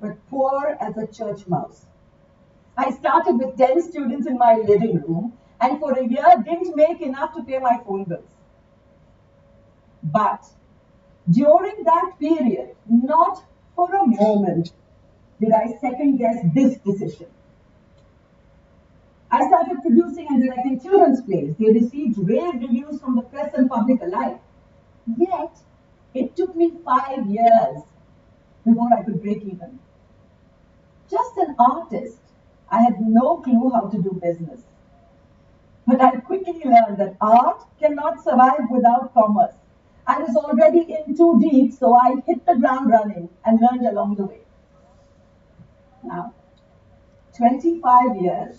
but poor as a church mouse. I started with 10 students in my living room, and for a year didn't make enough to pay my phone bills. But during that period, not for a moment did I second guess this decision. I started producing and directing children's plays. They received rave reviews from the press and public alike. Yet, it took me 5 years before I could break even. Just an artist, I had no clue how to do business. But I quickly learned that art cannot survive without commerce. I was already in too deep, so I hit the ground running and learned along the way. Now, 25 years,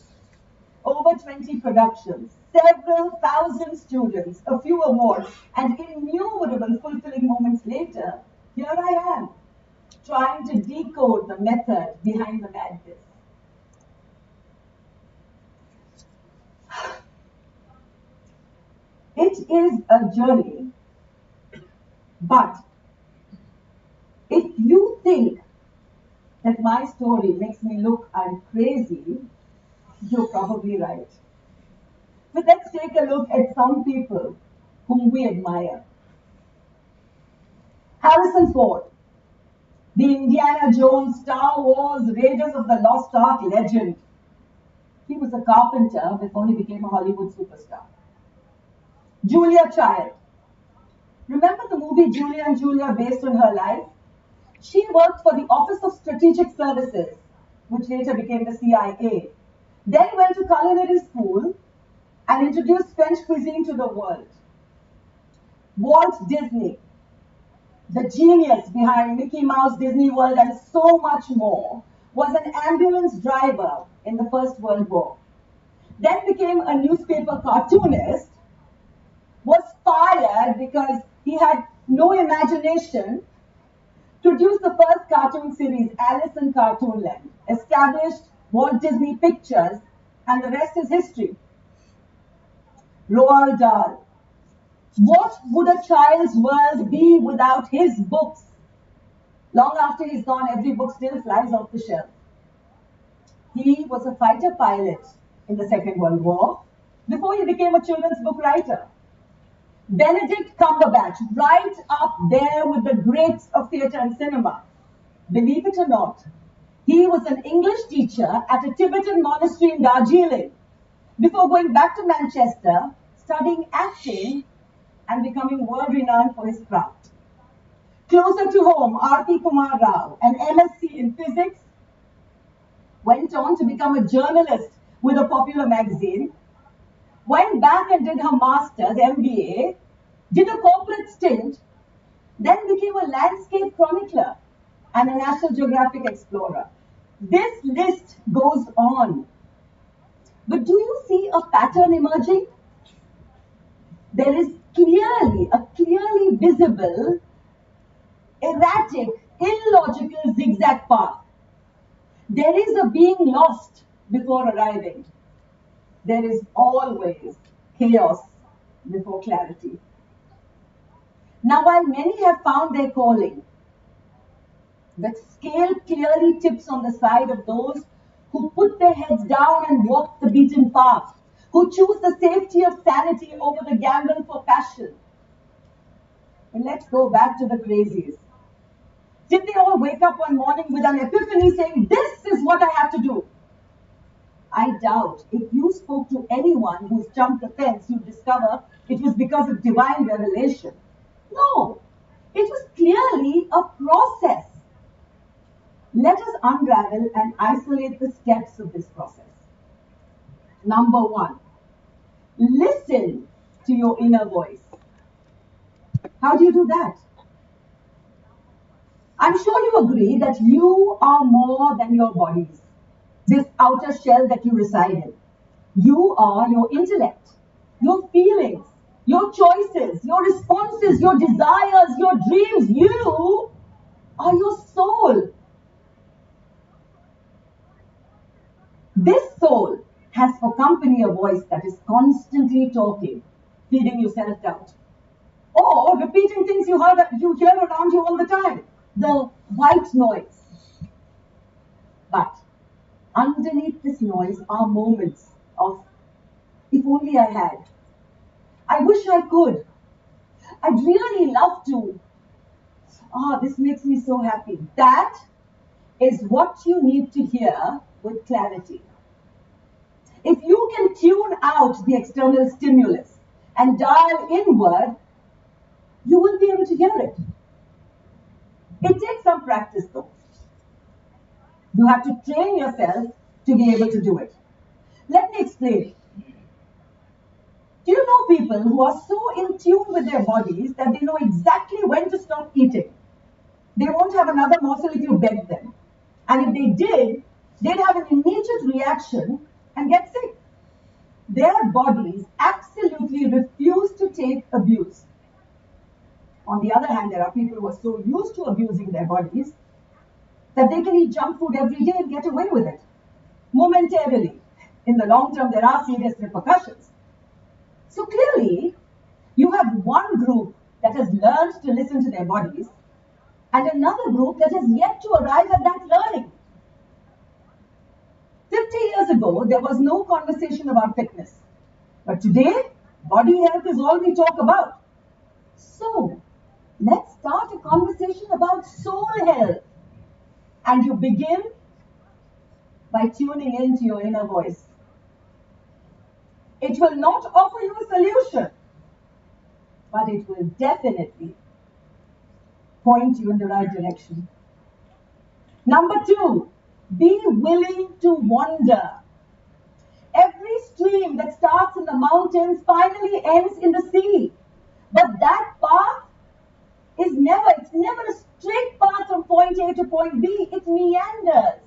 over 20 productions, several thousand students, a few awards, and innumerable fulfilling moments later, here I am, trying to decode the method behind the madness. It is a journey, but if you think that my story makes me look I'm crazy, you're probably right. But let's take a look at some people whom we admire. Harrison Ford, the Indiana Jones, Star Wars, Raiders of the Lost Ark legend. He was a carpenter before he became a Hollywood superstar. Julia Child. Remember the movie Julia and Julia based on her life? She worked for the Office of Strategic Services, which later became the CIA. Then went to culinary school and introduced French cuisine to the world. Walt Disney, the genius behind Mickey Mouse, Disney World, and so much more, was an ambulance driver in the First World War. Then became a newspaper cartoonist, was fired because he had no imagination, produced the first cartoon series, Alice in Cartoonland, established Walt Disney Pictures, and the rest is history. Roald Dahl. What would a child's world be without his books? Long after he's gone, every book still flies off the shelf. He was a fighter pilot in the Second World War before he became a children's book writer. Benedict Cumberbatch, right up there with the greats of theatre and cinema. Believe it or not, he was an English teacher at a Tibetan monastery in Darjeeling before going back to Manchester, studying acting and becoming world-renowned for his craft. Closer to home, R.P. Kumar Rao, an MSc in physics, went on to become a journalist with a popular magazine, went back and did her master's, MBA, did a corporate stint, then became a landscape chronicler and a National Geographic explorer. This list goes on. But do you see a pattern emerging? There is a clearly visible, erratic, illogical zigzag path. There is a being lost before arriving. There is always chaos before clarity. Now, while many have found their calling, the scale clearly tips on the side of those who put their heads down and walk the beaten path, who choose the safety of sanity over the gamble for passion. And let's go back to the crazies. Did they all wake up one morning with an epiphany saying, "This is what I have to do"? I doubt if you spoke to anyone who's jumped the fence, you'd discover it was because of divine revelation. No, it was clearly a process. Let us unravel and isolate the steps of this process. Number one, listen to your inner voice. How do you do that? I'm sure you agree that you are more than your bodies, this outer shell that you reside in. You are your intellect, your feelings, your choices, your responses, your desires, your dreams. You are your soul. This soul has for company a voice that is constantly talking, feeding you self-doubt, or repeating things you hear around you all the time, the white noise. But underneath this noise are moments of, if only I had. I wish I could. I'd really love to. This makes me so happy. That is what you need to hear with clarity. If you can tune out the external stimulus and dial inward, you will be able to hear it. It takes some practice though. You have to train yourself to be able to do it. Let me explain. Do you know people who are so in tune with their bodies that they know exactly when to stop eating? They won't have another morsel if you beg them. And if they did, they'd have an immediate reaction and get sick. Their bodies absolutely refuse to take abuse. On the other hand, there are people who are so used to abusing their bodies that they can eat junk food every day and get away with it. Momentarily. In the long term, there are serious repercussions. So clearly, you have one group that has learned to listen to their bodies and another group that has yet to arrive at that learning. 50 years ago, there was no conversation about fitness. But today, body health is all we talk about. So, let's start a conversation about soul health. And you begin by tuning into your inner voice. It will not offer you a solution, but it will definitely point you in the right direction. Number 2, be willing to wander. Every stream that starts in the mountains finally ends in the sea. But that path is never a straight path from point A to point B. It meanders.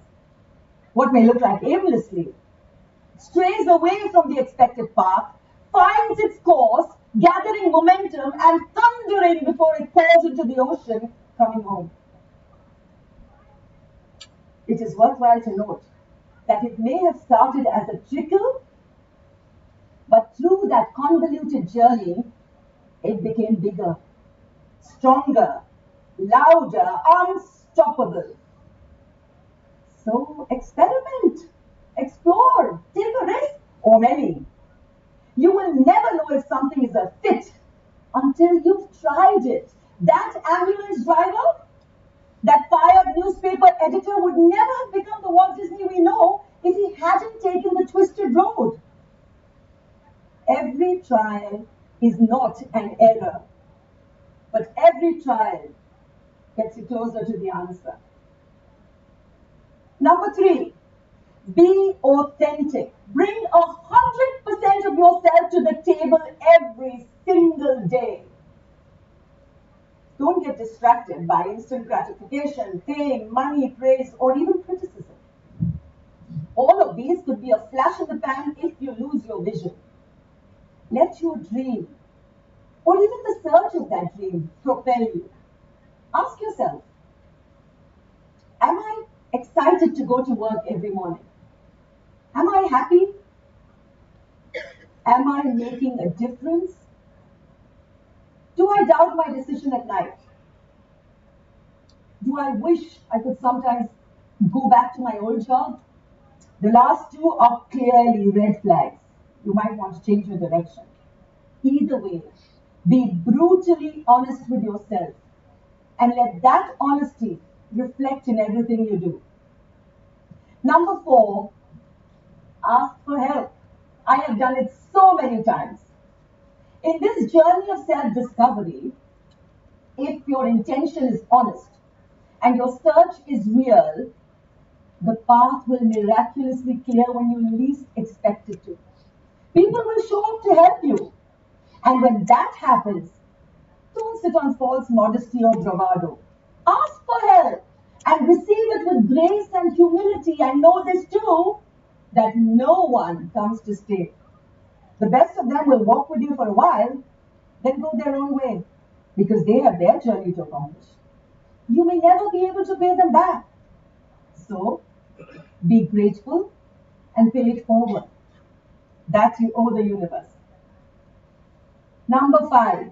What may look like aimlessly, strays away from the expected path, finds its course, gathering momentum and thundering before it falls into the ocean, coming home. It is worthwhile to note that it may have started as a trickle, but through that convoluted journey, it became bigger, stronger, louder, unstoppable. So experiment, explore, take a risk, or many. You will never know if something is a fit until you've tried it. That ambulance driver, that fired newspaper editor would never have become the Walt Disney we know if he hadn't taken the twisted road. Every trial is not an error, but every trial gets you closer to the answer. Number 3, be authentic. Bring 100% of yourself to the table every single day. Don't get distracted by instant gratification, fame, money, praise, or even criticism. All of these could be a flash in the pan if you lose your vision. Let your dream, or even the search of that dream, propel you. Ask yourself, am I excited to go to work every morning? Am I happy? Am I making a difference? Do I doubt my decision at night? Do I wish I could sometimes go back to my old job? The last two are clearly red flags. You might want to change your direction. Either way, be brutally honest with yourself and let that honesty reflect in everything you do. Number 4, ask for help. I have done it so many times. In this journey of self-discovery, if your intention is honest and your search is real, the path will miraculously clear when you least expect it to. People will show up to help you. And when that happens, don't sit on false modesty or bravado. Ask for help and receive it with grace and humility, and know this too, that no one comes to stay. The best of them will walk with you for a while, then go their own way, because they have their journey to accomplish. You may never be able to pay them back. So, be grateful and pay it forward. That you owe the universe. Number 5,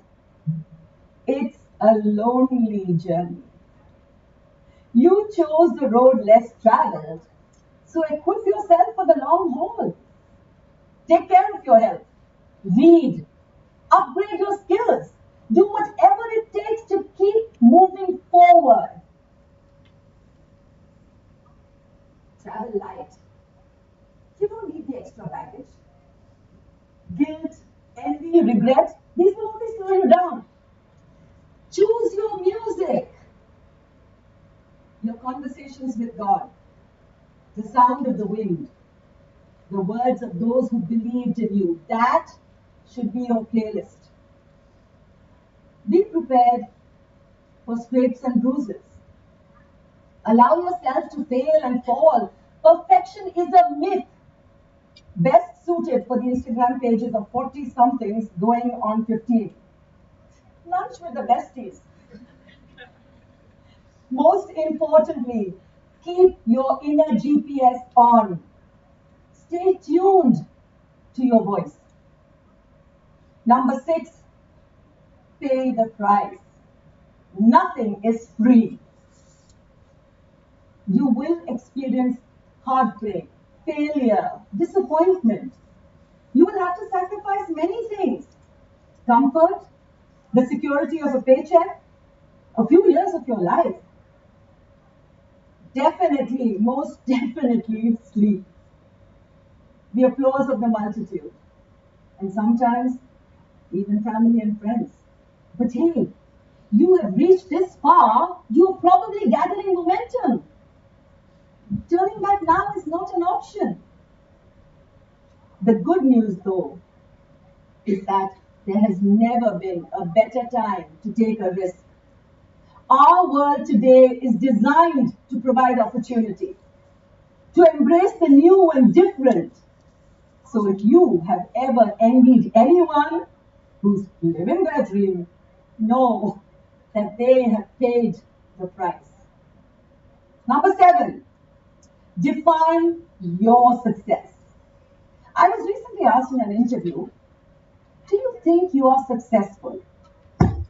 it's a lonely journey. You chose the road less traveled, so equip yourself for the long haul. Take care of your health. Read. Upgrade your skills. Do whatever it takes to keep moving forward. Travel light. You don't need the extra baggage. Guilt, envy, regret, these will only slow you down. Choose your music. Your conversations with God. The sound of the wind. The words of those who believed in you. That should be your playlist. Be prepared for scrapes and bruises. Allow yourself to fail and fall. Perfection is a myth, best suited for the Instagram pages of 40-somethings going on 15. Lunch with the besties. Most importantly, keep your inner GPS on. Stay tuned to your voice. Number 6, pay the price. Nothing is free. You will experience heartbreak, failure, disappointment. You will have to sacrifice many things. Comfort, the security of a paycheck, a few years of your life. Definitely, most definitely sleep. The applause of the multitude. And sometimes even family and friends. But hey, you have reached this far, you are probably gathering momentum. Turning back now is not an option. The good news, though, is that there has never been a better time to take a risk. Our world today is designed to provide opportunity, to embrace the new and different. So if you have ever envied anyone who's living their dream, know that they have paid the price. Number 7, define your success. I was recently asked in an interview, do you think you are successful?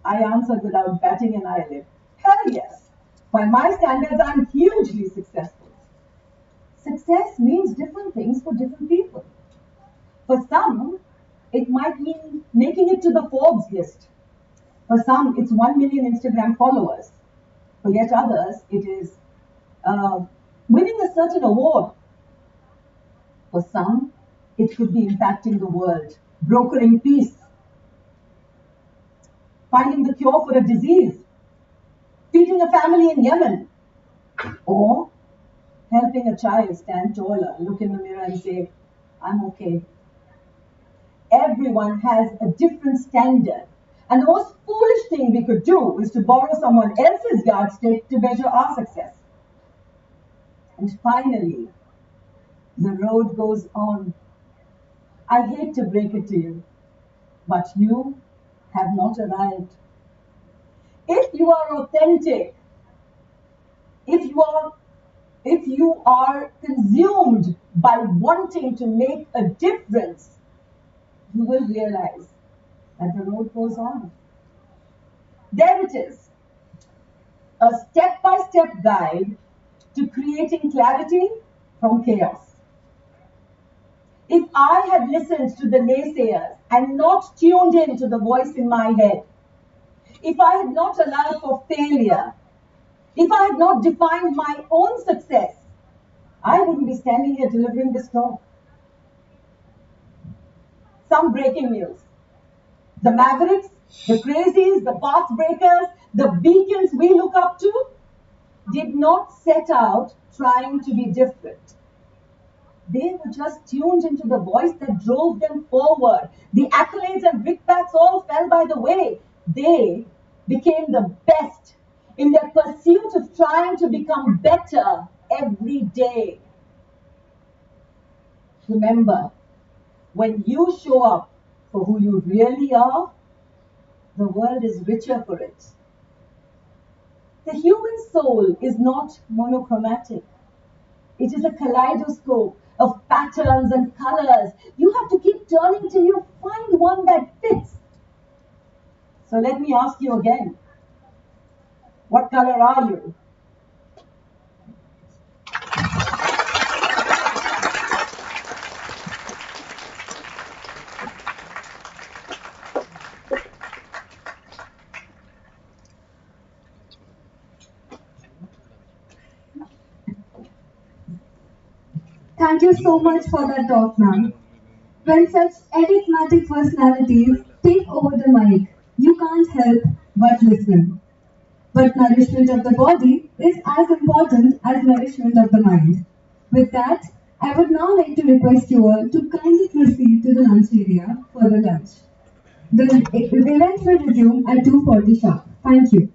I answered without batting an eyelid, hell yes. By my standards, I'm hugely successful. Success means different things for different people. For some, it might mean making it to the Forbes list. For some, it's 1 million Instagram followers. For yet others, it is winning a certain award. For some, it could be impacting the world, brokering peace, finding the cure for a disease, feeding a family in Yemen, or helping a child stand taller, look in the mirror and say, I'm okay. Everyone has a different standard. And the most foolish thing we could do is to borrow someone else's yardstick to measure our success. And finally, the road goes on. I hate to break it to you, but you have not arrived. If you are authentic, if you are consumed by wanting to make a difference, you will realize that the road goes on. There it is, a step-by-step guide to creating clarity from chaos. If I had listened to the naysayers and not tuned in to the voice in my head, if I had not allowed for failure, if I had not defined my own success, I wouldn't be standing here delivering this talk. Some breaking news. The mavericks, the crazies, the path breakers, the beacons we look up to did not set out trying to be different. They were just tuned into the voice that drove them forward. The accolades and brickbats all fell by the way. They became the best in their pursuit of trying to become better every day. Remember, when you show up for who you really are, the world is richer for it. The human soul is not monochromatic. It is a kaleidoscope of patterns and colors. You have to keep turning till you find one that fits. So let me ask you again, what color are you? Thank you so much for that talk, ma'am. When such enigmatic personalities take over the mic, you can't help but listen. But nourishment of the body is as important as nourishment of the mind. With that, I would now like to request you all to kindly proceed to the lunch area for the lunch. The event will resume at 2:40 sharp. Thank you.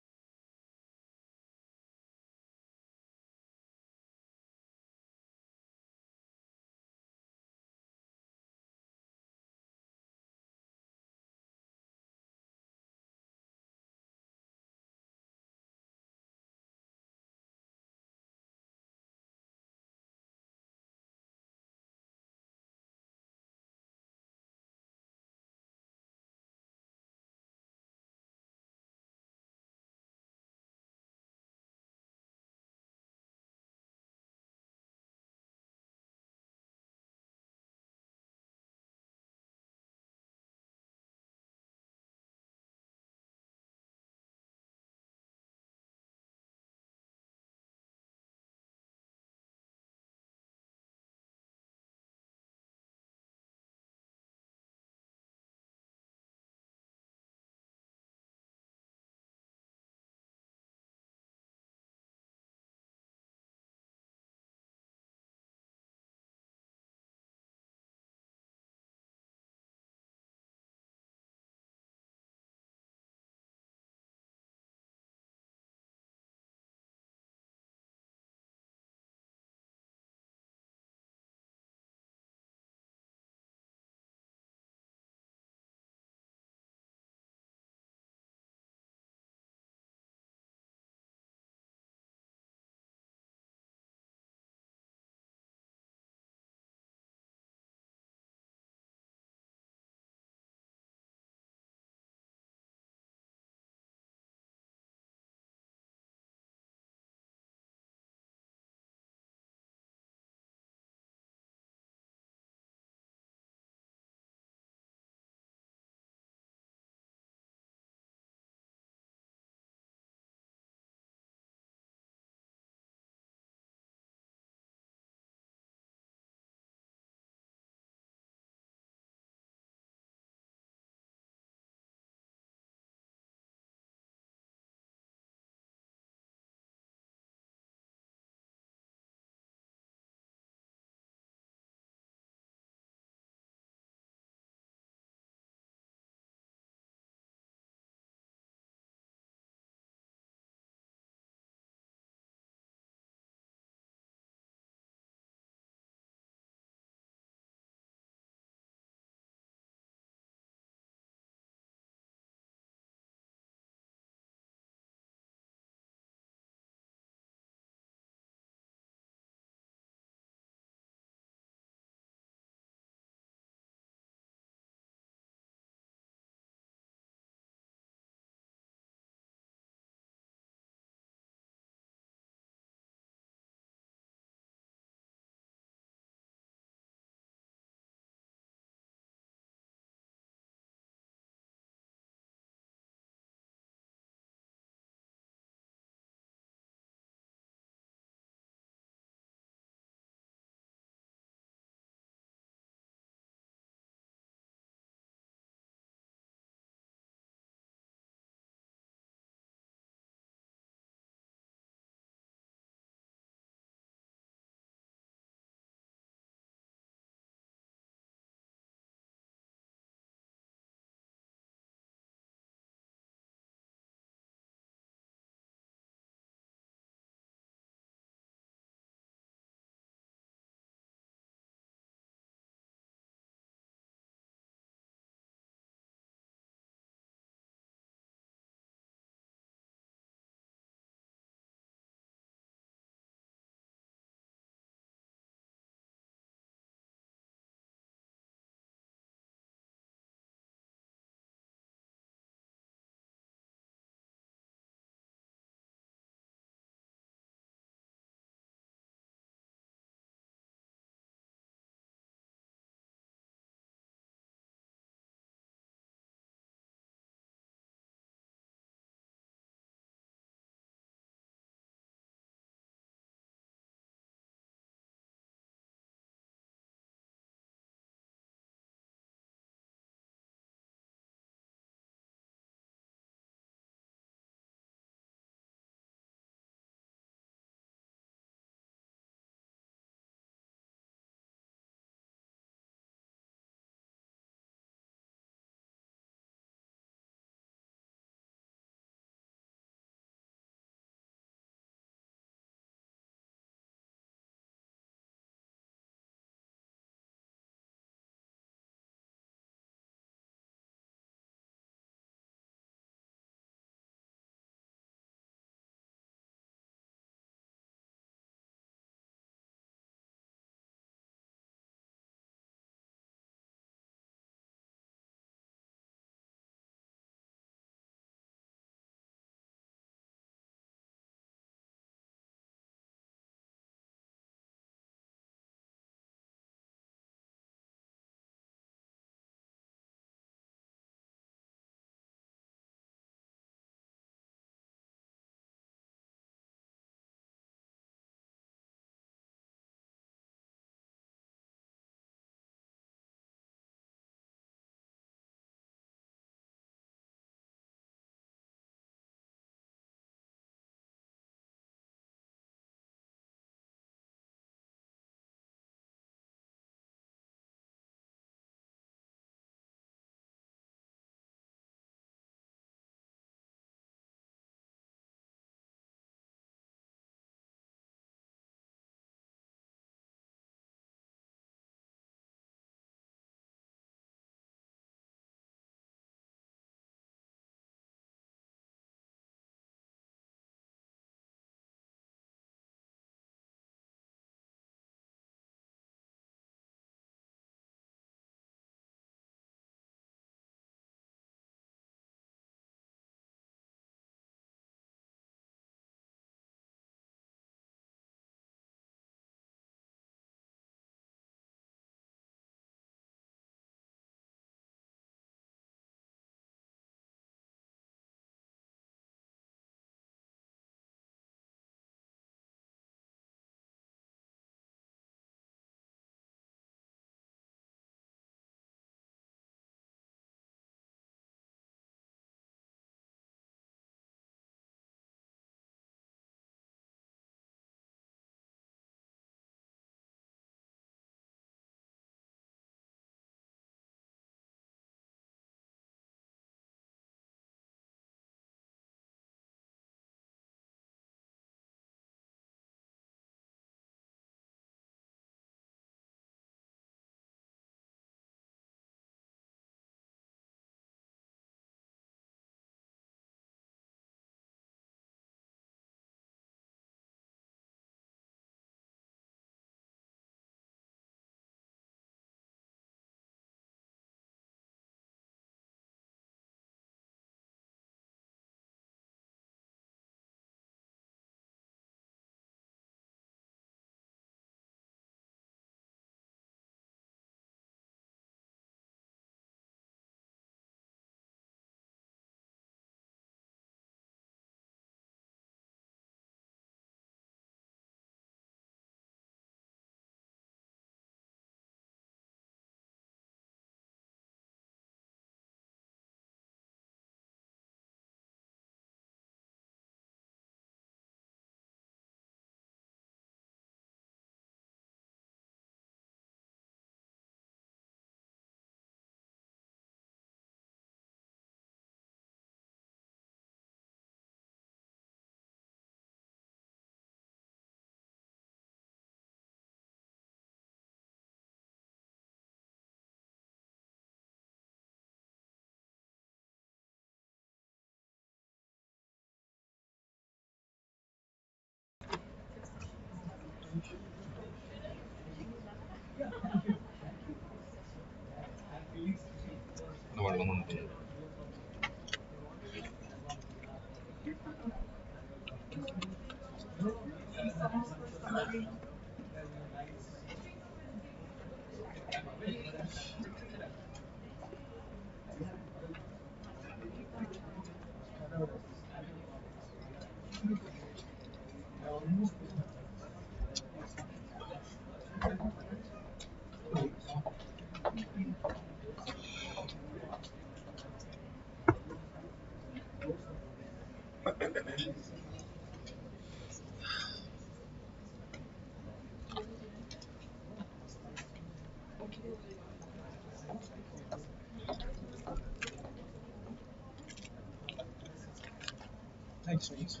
Thanks.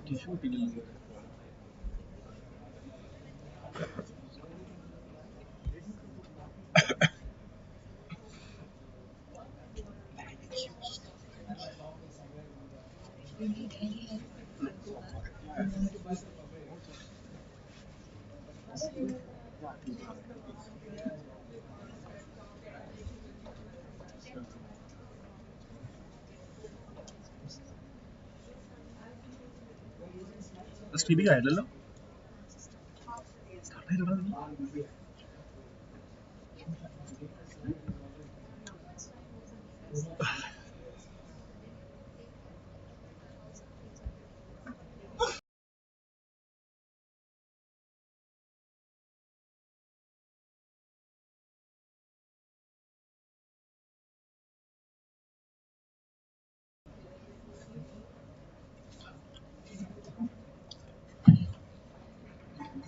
Tissue till streaming ആയില്ലല്ലോ.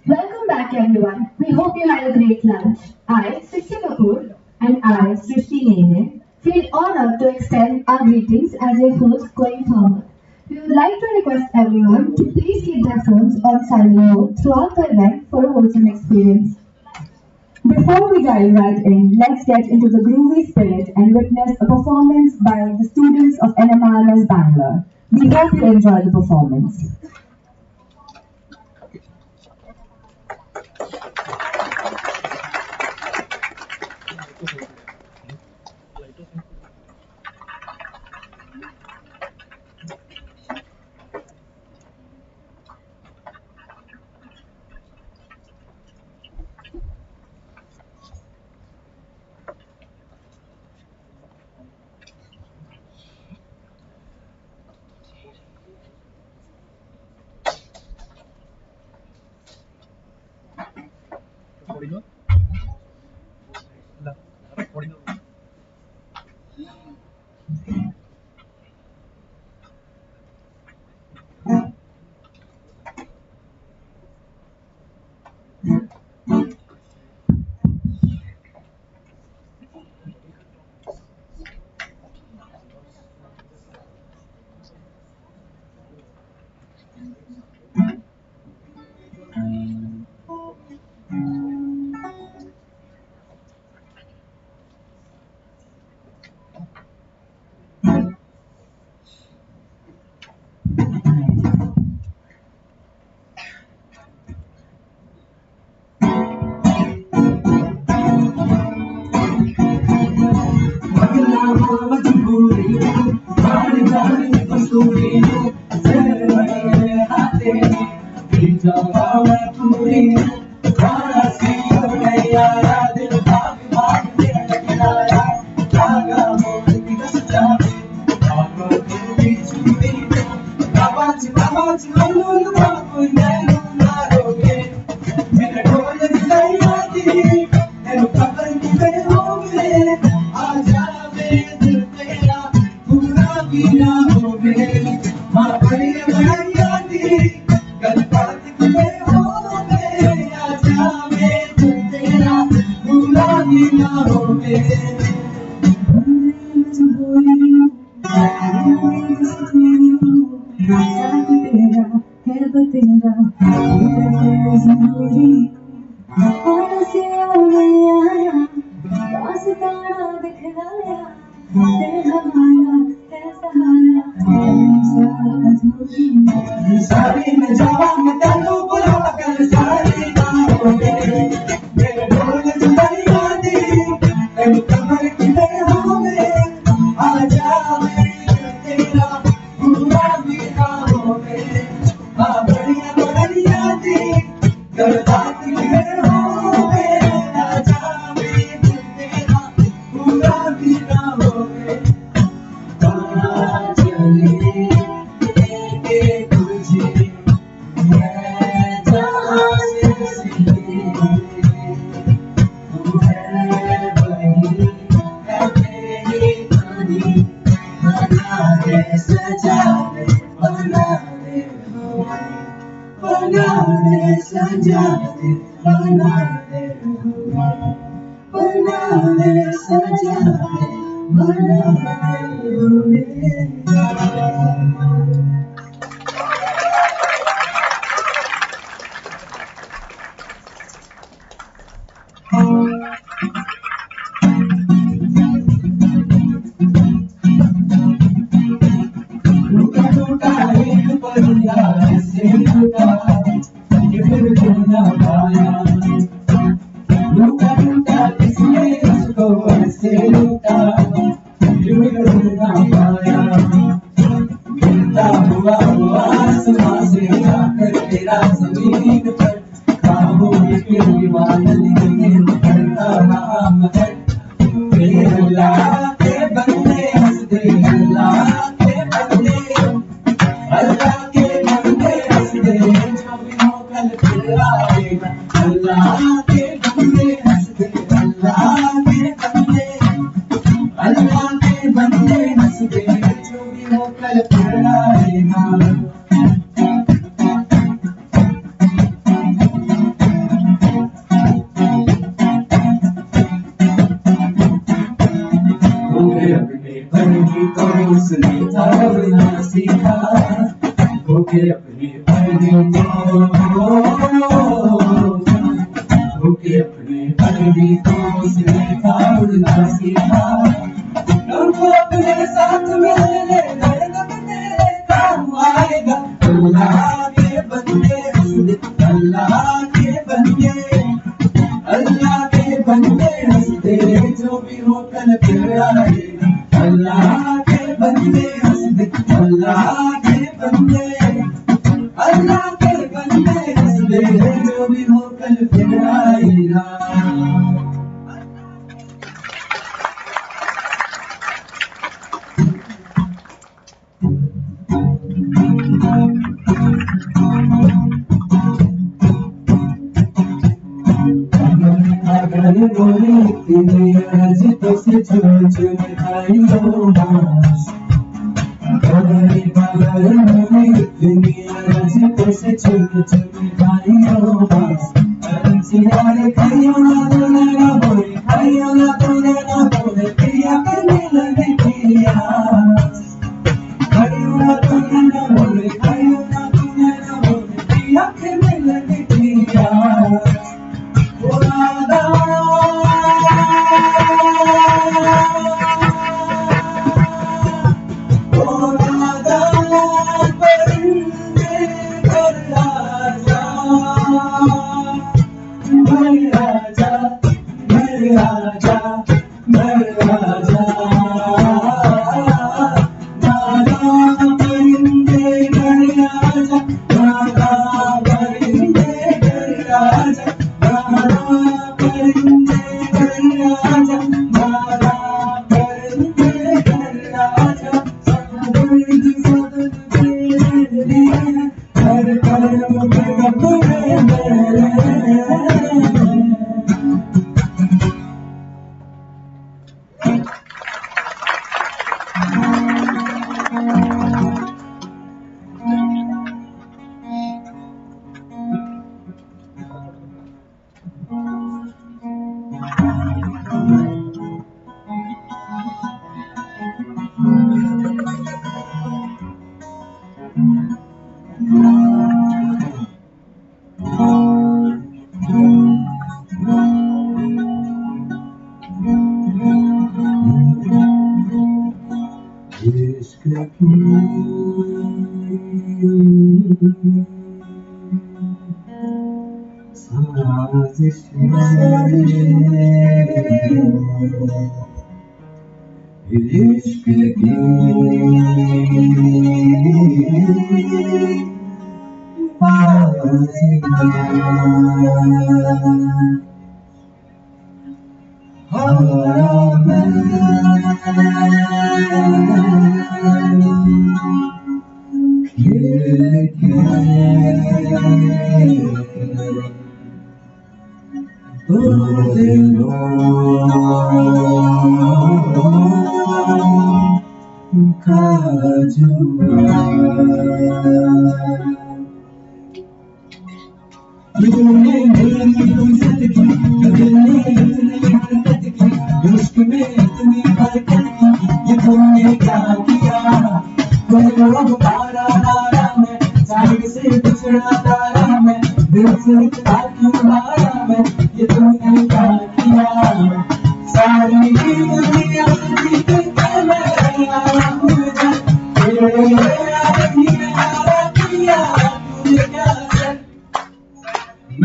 Welcome back everyone. We hope you had a great lunch. I, Srishti Kapoor, and I, Srishti Nene, feel honored to extend our greetings as your host going forward. We would like to request everyone to please keep their phones on silent mode throughout the event for a wholesome experience. Before we dive right in, let's get into the groovy spirit and witness a performance by the students of NMIMS Bangalore. We hope you enjoy the performance.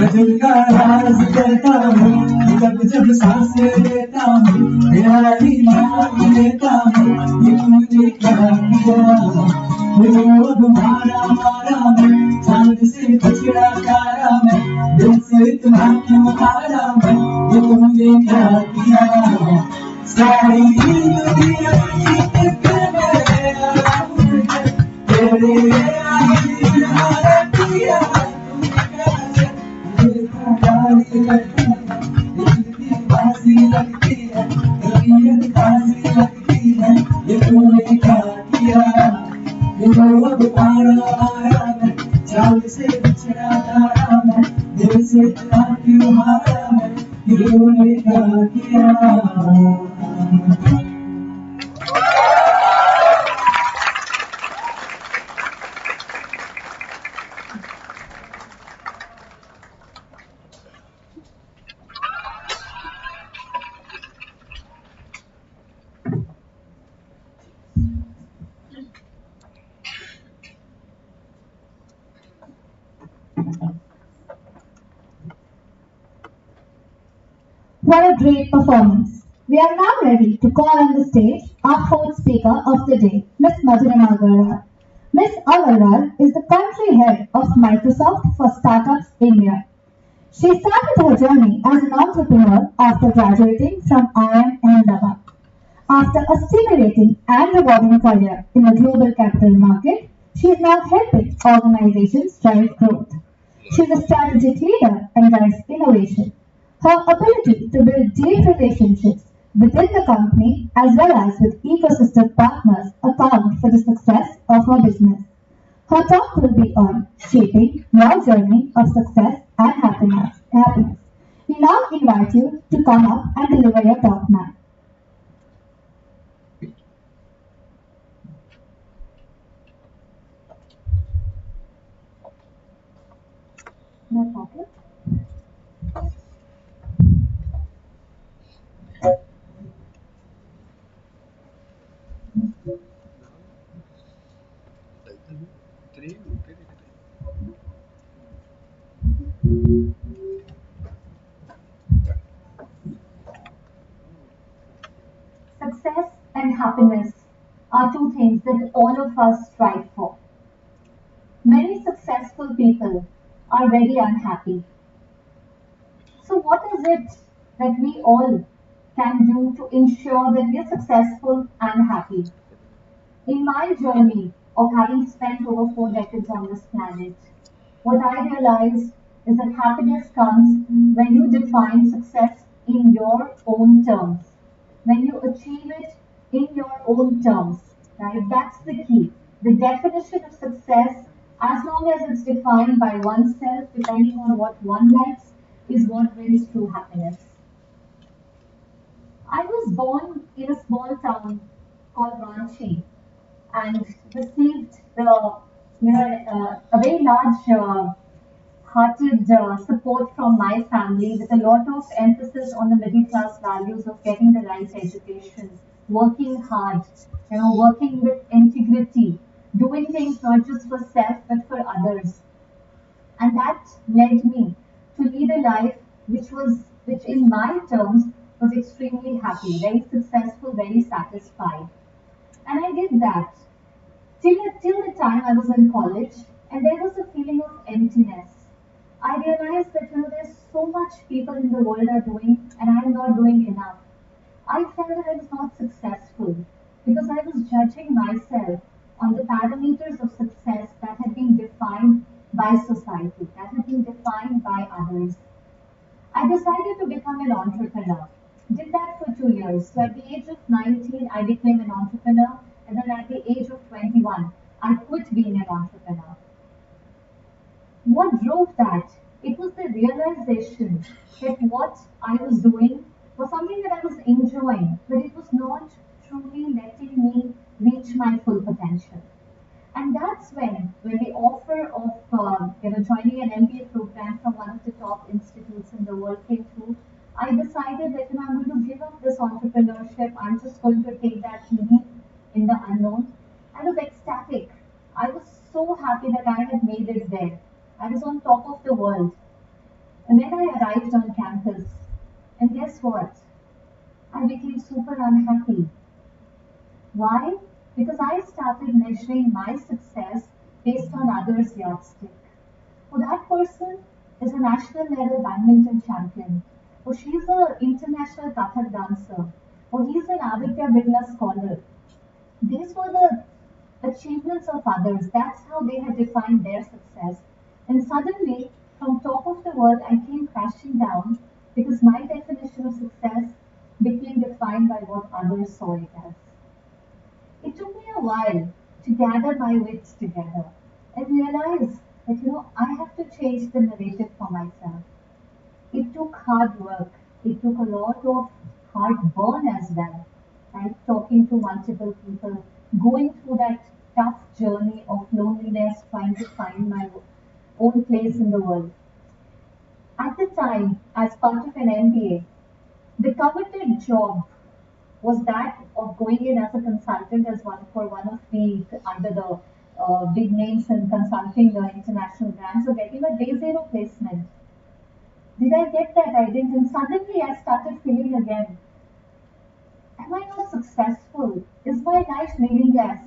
मैं दिल का राज कहता हूँ जब जब सांसें लेता हूँ मेरा ही नाम लेता हूँ ये तूने क्या किया मुझे अब मारा मारा मैं चांद से बिछड़ा तारा मैं दिल से इतना क्यों हारा मैं ये तूने क्या किया सारी दुनिया की तेरे हारा किया बाजी लगती है बाजी लगती है ये तूने क्या किया अब तारा मारा मैं चांद से बिछड़ा तारा मैं दिल से इतना क्यों हारा मैं ये तूने क्या किया What a great performance. We are now ready to call on the stage our fourth speaker of the day, Ms. Madhura Agarwal. Ms. Agarwal is the country head of Microsoft for Startups India. She started her journey as an entrepreneur after graduating from IIM Ahmedabad. After a stimulating and rewarding career in the global capital market, she is now helping organizations drive growth. She is a strategic leader and drives innovation. Her ability to build deep relationships within the company as well as with ecosystem partners account for the success of her business. Her talk will be on shaping your journey of success and happiness. We now invite you to come up and deliver your talk, ma'am. No problem. Success and happiness are two things that all of us strive for. Many successful people are very unhappy. So what is it that we all can do to ensure that we are successful and happy? In my journey of having spent over 4 decades on this planet, what I realized is that happiness comes when you define success in your own terms. When you achieve it in your own terms, right? That's the key. The definition of success, as long as it's defined by oneself, depending on what one likes, is what brings true happiness. I was born in a small town called Ranchi and received a very large hearted support from my family with a lot of emphasis on the middle class values of getting the right education, working hard, working with integrity, doing things not just for self but for others. And that led me to lead a life which in my terms was extremely happy, very successful, very satisfied. And I did that till the time I was in college, and there was a feeling of emptiness. I realized that there's so much people in the world are doing, and I'm not doing enough. I felt that I was not successful because I was judging myself on the parameters of success that had been defined by society, that had been defined by others. I decided to become an entrepreneur. Did that for 2 years. So at the age of 19, I became an entrepreneur, and then at the age of 21, I quit being an entrepreneur. What drove that It was the realization that what I was doing was something that I was enjoying, but it was not truly letting me reach my full potential. And that's when the offer of joining an MBA program from one of the top institutes in the world came through, I decided that I'm going to give up this entrepreneurship. I'm just going to take that leap in the unknown. I was ecstatic. I was so happy that I had made it there. I was on top of the world. And then I arrived on campus. And guess what? I became super unhappy. Why? Because I started measuring my success based on others' yardstick. Oh, that person is a national level badminton champion. Oh, she's an international Kathak dancer. Oh, he's an Aditya Birla scholar. These were the achievements of others. That's how they had defined their success. And suddenly, from top of the world, I came crashing down because my definition of success became defined by what others saw it as. It took me a while to gather my wits together and realize that I have to change the narrative for myself. It took hard work. It took a lot of heartburn as well. Right? Talking to multiple people, going through that tough journey of loneliness, trying to find my own place in the world. At the time, as part of an MBA, the coveted job was that of going in as a consultant as one of the under the big names in consulting the international brands, or getting a day zero placement. Did I get that? I didn't. And suddenly I started feeling again, am I not successful? Is my life meaningless?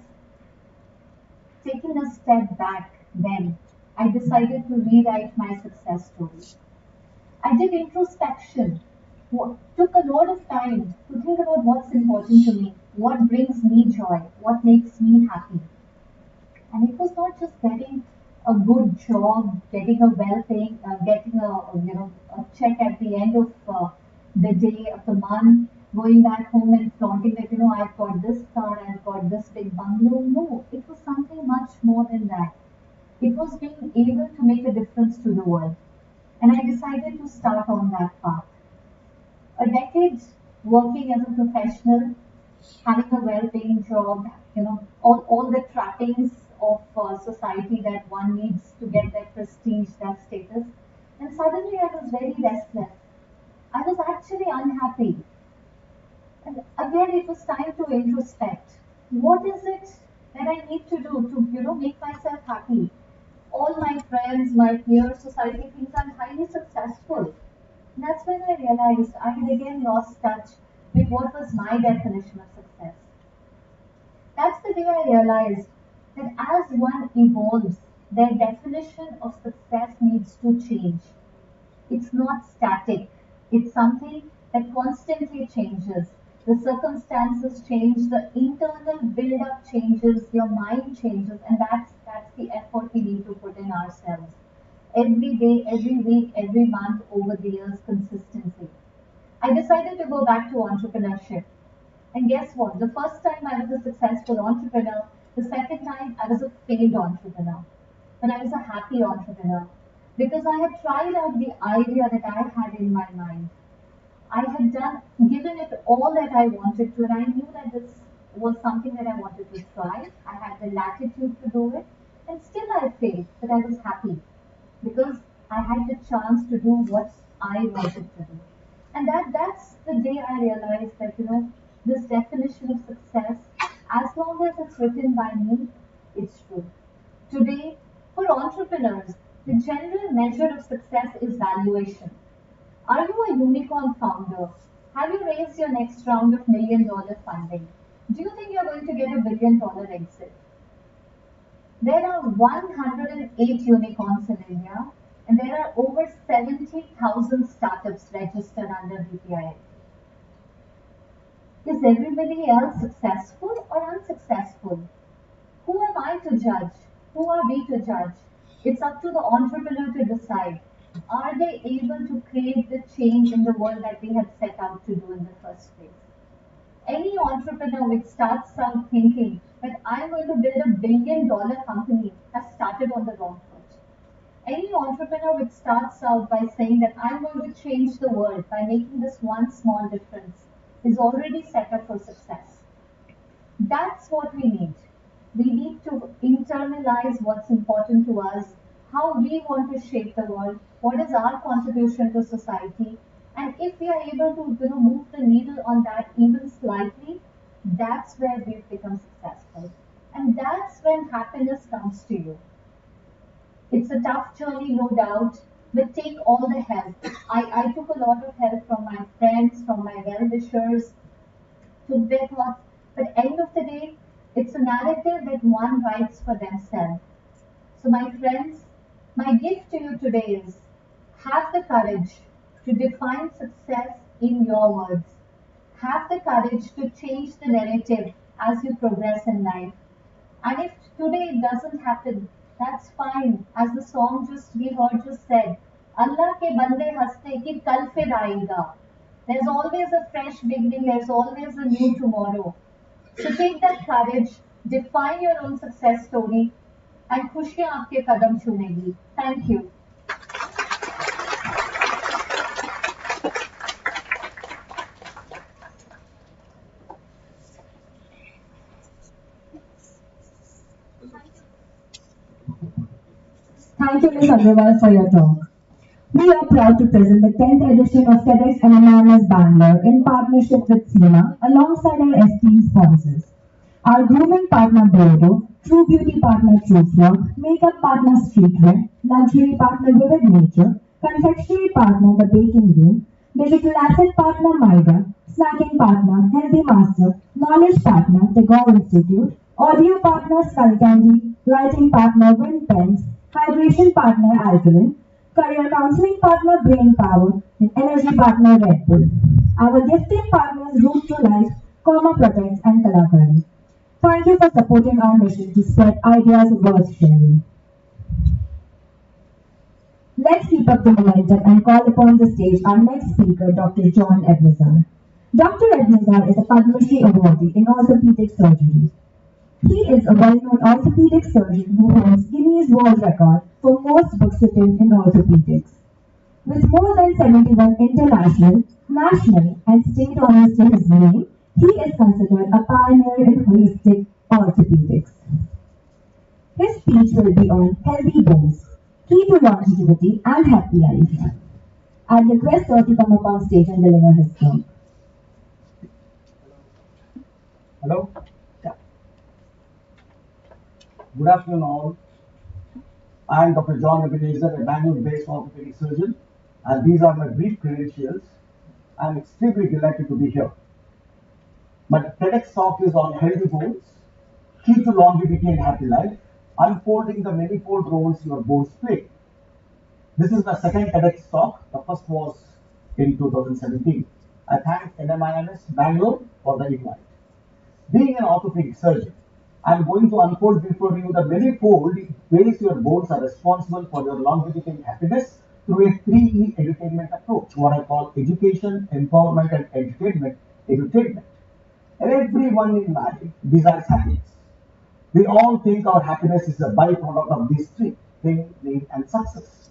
Taking a step back, then I decided to rewrite my success story. I did introspection. Took a lot of time to think about what's important to me, what brings me joy, what makes me happy. And it was not just getting a good job, getting a well-paying, getting a check at the end of the day of the month, going back home and flaunting that I've got this car, I've got this big bungalow. No, it was something much more than that. It was being able to make a difference to the world, and I decided to start on that path. A decade working as a professional, having a well-paying job, all the trappings of society that one needs to get that prestige, that status. And suddenly I was very restless. I was actually unhappy. And again, it was time to introspect. What is it that I need to do to, make myself happy? All my friends, my peers, society thinks I'm highly successful. That's when I realized I had again lost touch with what was my definition of success. That's the day I realized that as one evolves, their definition of success needs to change. It's not static. It's something that constantly changes. The circumstances change, the internal build-up changes, your mind changes, and that's the effort we need to put in ourselves. Every day, every week, every month, over the years, consistently. I decided to go back to entrepreneurship. And guess what? The first time I was a successful entrepreneur, the second time I was a failed entrepreneur. But I was a happy entrepreneur because I had tried out the idea that I had in my mind. I had given it all that I wanted to, and I knew that this was something that I wanted to try. I had the latitude to do it, and still I failed, but I was happy because I had the chance to do what I wanted to do. And that's the day I realized that, this definition of success, as long as it's written by me, it's true. Today, for entrepreneurs, the general measure of success is valuation. Are you a unicorn founder? Have you raised your next round of $1 million funding? Do you think you're going to get a $1 billion exit? There are 108 unicorns in India, and there are over 70,000 startups registered under DPIA. Is everybody else successful or unsuccessful? Who am I to judge? Who are we to judge? It's up to the entrepreneur to decide. Are they able to create the change in the world that they had set out to do in the first place? Any entrepreneur which starts out thinking that I'm going to build $1 billion company has started on the wrong foot. Any entrepreneur which starts out by saying that I'm going to change the world by making this one small difference is already set up for success. That's what we need. We need to internalize what's important to us, how we want to shape the world, what is our contribution to society, and if we are able to move the needle on that even slightly, that's where we've become successful. And that's when happiness comes to you. It's a tough journey, no doubt, but take all the help. I took a lot of help from my friends, from my well-wishers, took their thoughts, but end of the day, it's a narrative that one writes for themselves. So my friends, my gift to you today is have the courage to define success in your words. Have the courage to change the narrative as you progress in life. And if today it doesn't happen, that's fine. As the song we heard just said, Allah ke bande haste ki kal fir aayega. There's always a fresh beginning, there's always a new tomorrow. So take that courage, define your own success story, and खुशियां आपके कदम चूमेगी. Thank you. Thank you, Ms. Agrawal, for your talk. We are proud to present the 10th edition of TEDxNMIMS Bangalore in partnership with SEMA alongside our esteemed sponsors. Our grooming partner Bengaluru, True Beauty partner True Flow, Makeup partner Streetwear, Luxury partner Vivid Nature, Confectionery partner The Baking Room, Digital Asset partner Maida, Snacking partner Healthy Master, Knowledge partner The Gore Institute, Audio partner Skull Candy, Writing partner Wind Pens, Hydration partner Alkaline, Career Counseling partner Brain Power, and Energy partner Red Bull. Our gifting partners Root to Life, Comma Protects, and Kalakari. Thank you for supporting our mission to spread ideas worth sharing. Let's keep up the momentum and call upon the stage our next speaker, Dr. John Ebnizar. Dr. Ebnizar is a Padma Shri awardee in orthopedic surgery. He is a well-known orthopedic surgeon who holds Guinness World Record for most books written in orthopedics. With more than 71 international, national, and state honors to his name, he is considered a pioneer in holistic orthopedics. His speech will be on healthy bones, key to longevity and happy life. I request sir to come up on stage and deliver his talk. Hello? Yeah. Good afternoon all. I am Dr. John Ebenezer, a Bangalore-based orthopedic surgeon, and these are my brief credentials. I am extremely delighted to be here. My TEDx talk is on healthy bones, key to longevity and happy life, unfolding the manifold roles your bones play. This is my second TEDx talk. The first was in 2017. I thank NMIMS Bangalore for the invite. Being an orthopedic surgeon, I am going to unfold before you the manifold ways your bones are responsible for your longevity and happiness through a 3E edutainment approach, what I call education, empowerment, and entertainment. Everyone in life desires happiness. We all think our happiness is a byproduct of these three: fame, need, and success.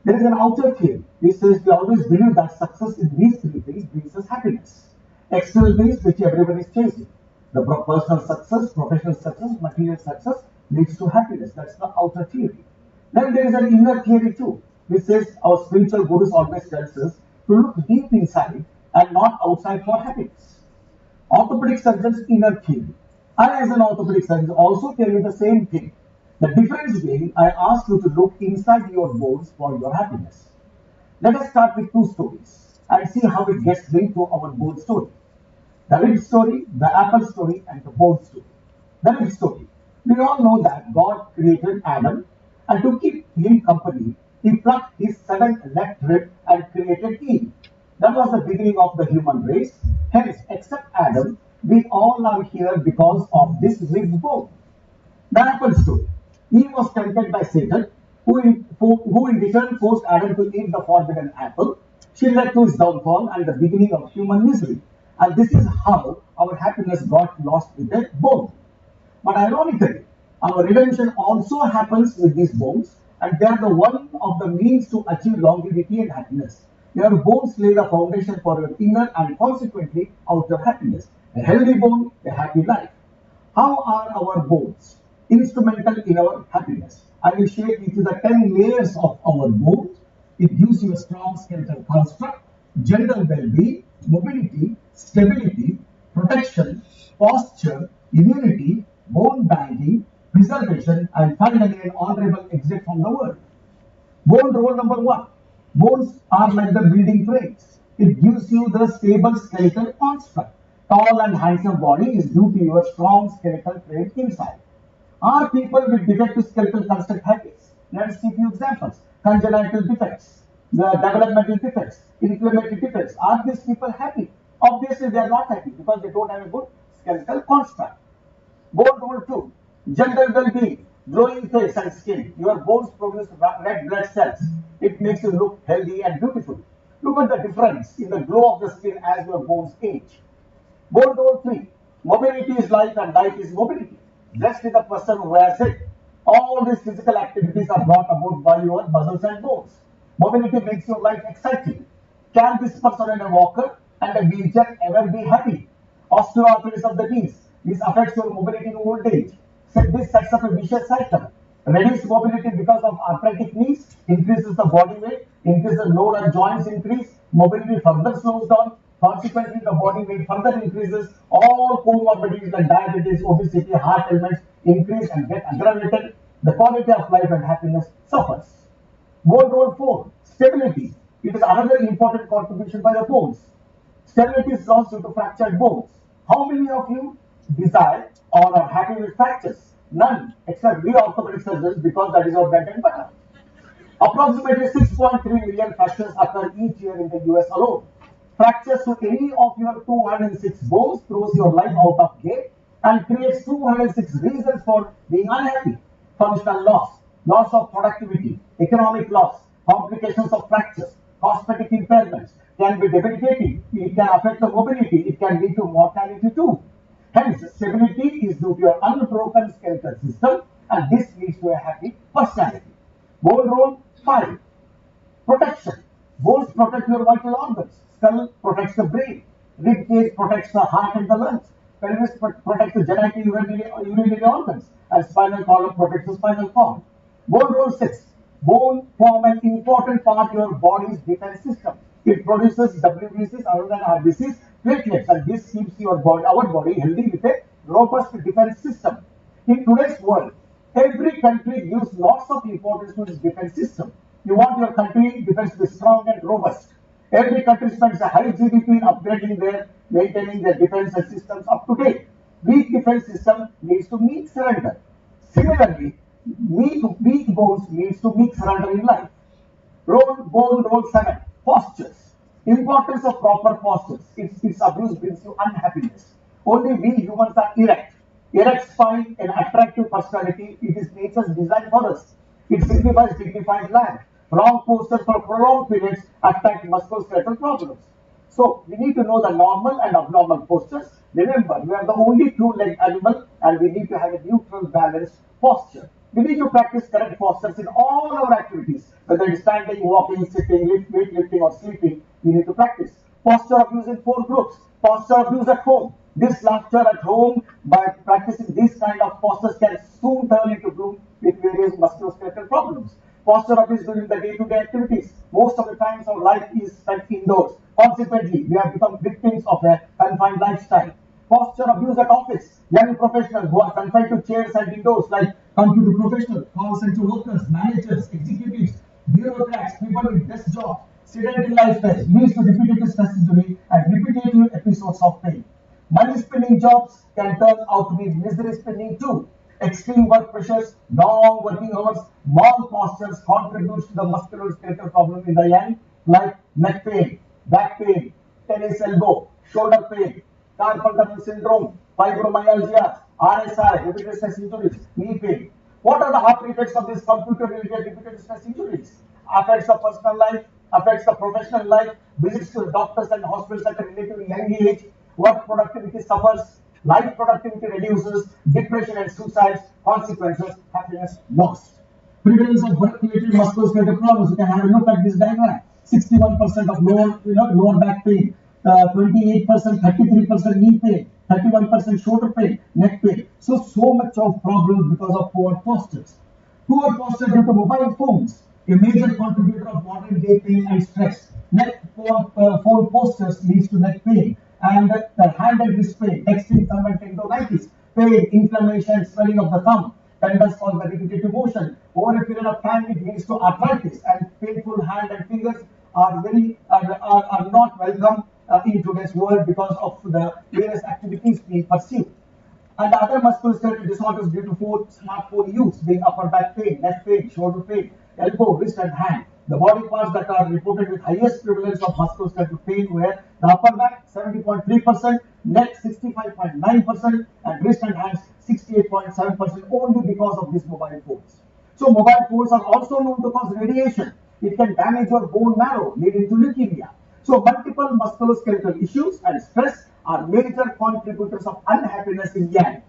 There is an outer theory which says we always believe that success in these three things brings us happiness. External things which everyone is chasing. The personal success, professional success, material success leads to happiness. That's the outer theory. Then there is an inner theory too, which says our spiritual gurus always tells us to look deep inside and not outside for happiness. Orthopedic surgeon's inner theory. I, as an orthopedic surgeon, also tell you the same thing. The difference being, I ask you to look inside your bones for your happiness. Let us start with two stories and see how it gets linked to our bone story. The rib story, the apple story, and the bone story. The rib story. We all know that God created Adam, and to keep him company, he plucked his seventh left rib and created Eve. That was the beginning of the human race. Hence, except Adam, we all are here because of this rib bone. The apple story. Eve was tempted by Satan, who in return forced Adam to eat the forbidden apple. She led to his downfall and the beginning of human misery. And this is how our happiness got lost with that bone. But ironically, our redemption also happens with these bones, and they are the one of the means to achieve longevity and happiness. Your bones lay the foundation for your inner and consequently outer happiness. A healthy bone, a happy life. How are our bones instrumental in our happiness? I will share with you the 10 layers of our bones. It gives you a strong skeletal construct, general well-being, mobility, stability, protection, posture, immunity, bone banking, preservation, and finally an honorable exit from the world. Bone role number 1. Bones are like the building frames. It gives you the stable skeletal construct. Tall and handsome body is due to your strong skeletal frame inside. Are people with defective skeletal construct happy? Let's see few examples. Congenital defects, the developmental defects, inflammatory defects. Are these people happy? Obviously, they are not happy because they don't have a good skeletal construct. Bone rule 2. General well-being, glowing face and skin. Your bones produce red blood cells. It makes you look healthy and beautiful. Look at the difference in the glow of the skin as your bones age. Bone rule 3. Mobility is life and life is mobility. Just with the person who wears it. All these physical activities are brought about by your muscles and bones. Mobility makes your life exciting. Can this person in a walker and a wheelchair ever be happy? Osteoarthritis of the knees. This affects your mobility in old age. So this sets up a vicious cycle. Reduced mobility because of arthritic knees increases the body weight, increases the load on joints increase, mobility further slows down. Consequently, the body weight further increases. All comorbidities like diabetes, obesity, heart ailments increase and get aggravated. The quality of life and happiness suffers. Bone role 4. Stability. It is another important contribution by the bones. Stability is lost due to fractured bones. How many of you desire or are happy with fractures? None, except we orthopedic surgeons because that is our bread and butter. Approximately 6.3 million fractures occur each year in the US alone. Fractures to any of your 206 bones throws your life out of gear and creates 206 reasons for being unhappy. Functional loss, loss of productivity, economic loss, complications of fractures, cosmetic impairments can be debilitating. It can affect the mobility. It can lead to mortality too. Hence, stability is due to your unbroken skeletal system, and this leads to a happy personality. Bone role 5. Protection. Bones protect your vital organs. Skull protects the brain. Rib cage protects the heart and the lungs. Pelvis protects the genital urinary organs. And spinal column protects the spinal cord. Bone role 6. Bone form an important part of your body's defense system. It produces WBCs other than RBCs, platelets, and this keeps our body healthy with a robust defense system. In today's world, every country gives lots of importance to its defense system. You want your country defense to be strong and robust. Every country spends a high GDP in upgrading maintaining their defense systems up to date. Weak defense system leads to meek surrender. Similarly, weak bones leads to meek surrender in life. Bone role 7. Postures. Importance of proper postures. Its abuse brings you unhappiness. Only we humans are erect. Erect spine, an attractive personality. It is nature's design for us. It signifies dignified life. Wrong postures for prolonged periods attack musculoskeletal problems. So we need to know the normal and abnormal postures. Remember, we are the only two-legged animal and we need to have a neutral, balanced posture. We need to practice correct postures in all our activities, whether it is standing, walking, sitting, weightlifting, or sleeping. We need to practice. Posture abuse in 4 groups. Posture abuse at home. This laughter at home by practicing these kind of postures can soon turn into gloom with various musculoskeletal problems. Posture abuse during the day-to-day activities. Most of the times our life is spent indoors. Consequently, we have become victims of a confined lifestyle. Posture abuse at office. Young professionals who are confined to chairs and indoors, like computer professionals, call center workers, managers, executives, bureaucrats, people with desk jobs, sedentary lifestyle leads to repetitive stress injury and repetitive episodes of pain. Money spending jobs can turn out to be misery spending too. Extreme work pressures, long working hours, wrong postures contributes to the musculoskeletal problem in the young, like neck pain, back pain, tennis elbow, shoulder pain, carpal tunnel syndrome, fibromyalgia, RSI, repetitive stress injuries, knee pain. What are the after effects of these computer-related repetitive stress injuries? Affects the personal life, affects the professional life, visits to the doctors and hospitals at a relatively young age, work productivity suffers, life productivity reduces, depression and suicides, consequences, happiness lost. Prevalence of work-related musculoskeletal problems. You can have a look at this diagram. 61% of lower back pain, 28%, 33% knee pain, 31% shoulder pain, neck pain. So much of problems because of poor postures. Poor posture due to mobile phones, a major contributor of modern day pain and stress. Neck phone postures leads to neck pain and the hand and wrist pain, texting thumb and tendonitis, pain, inflammation, swelling of the thumb, tendons for the repetitive motion. Over a period of time, it leads to arthritis, and painful hand and fingers are not welcome in today's world because of the various activities being pursued. And other musculoskeletal disorders due to smartphone use, being upper back pain, neck pain, shoulder pain, elbow, wrist, and hand. The body parts that are reported with highest prevalence of musculoskeletal pain were the upper back 70.3%, neck 65.9%, and wrist and hands 68.7% only because of these mobile phones. So mobile phones are also known to cause radiation. It can damage your bone marrow, leading to leukemia. So multiple musculoskeletal issues and stress are major contributors of unhappiness in young.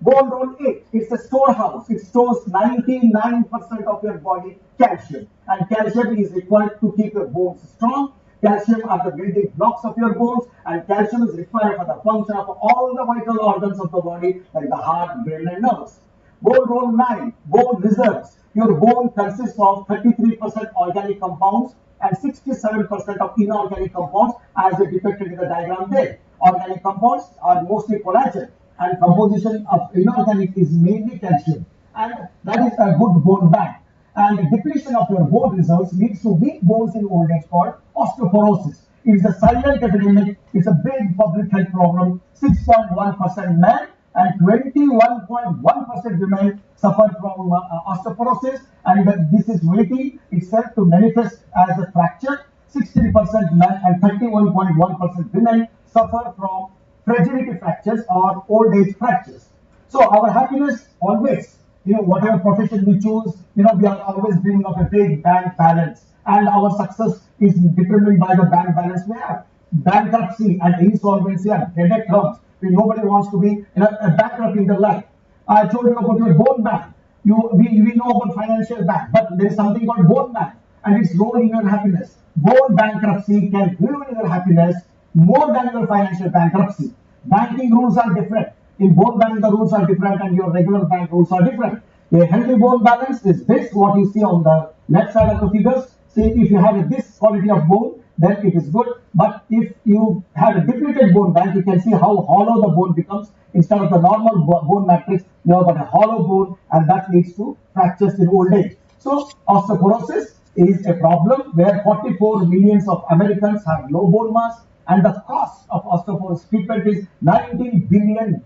Bone roll 8, it's a storehouse. It stores 99% of your body calcium. And calcium is required to keep your bones strong. Calcium are the building blocks of your bones, and calcium is required for the function of all the vital organs of the body, like the heart, brain, and nerves. Bone roll 9, bone reserves. Your bone consists of 33% organic compounds and 67% of inorganic compounds, as depicted in the diagram there. Organic compounds are mostly collagen, and composition of inorganic is mainly calcium, and that is a good bone bank. And depletion of your bone reserves leads to weak bones in old age called osteoporosis. It is a silent epidemic. It's a big public health problem. 6.1% men and 21.1% women suffer from osteoporosis, and this is waiting itself to manifest as a fracture. 16% men and 31.1% women suffer from fragility fractures or old age fractures. So our happiness always, whatever profession we choose, we are always dreaming of a big bank balance, and our success is determined by the bank balance we have. Bankruptcy and insolvency are dreaded terms. Nobody wants to be a bankrupt in their life. I told you about your bone bank. We know about financial bank, but there is something called bone bank, and it's role in your happiness. Bone bankruptcy can ruin your happiness more than your financial bankruptcy. Banking rules are different. In bone bank, the rules are different, and your regular bank rules are different. A healthy bone balance is this, what you see on the left side of the figures. See, if you have this quality of bone, then it is good. But if you have a depleted bone bank, you can see how hollow the bone becomes. Instead of the normal bone matrix, you have got a hollow bone, and that leads to fractures in old age. So osteoporosis is a problem where 44 million of Americans have low bone mass, and the cost of osteoporosis treatment is $19 billion.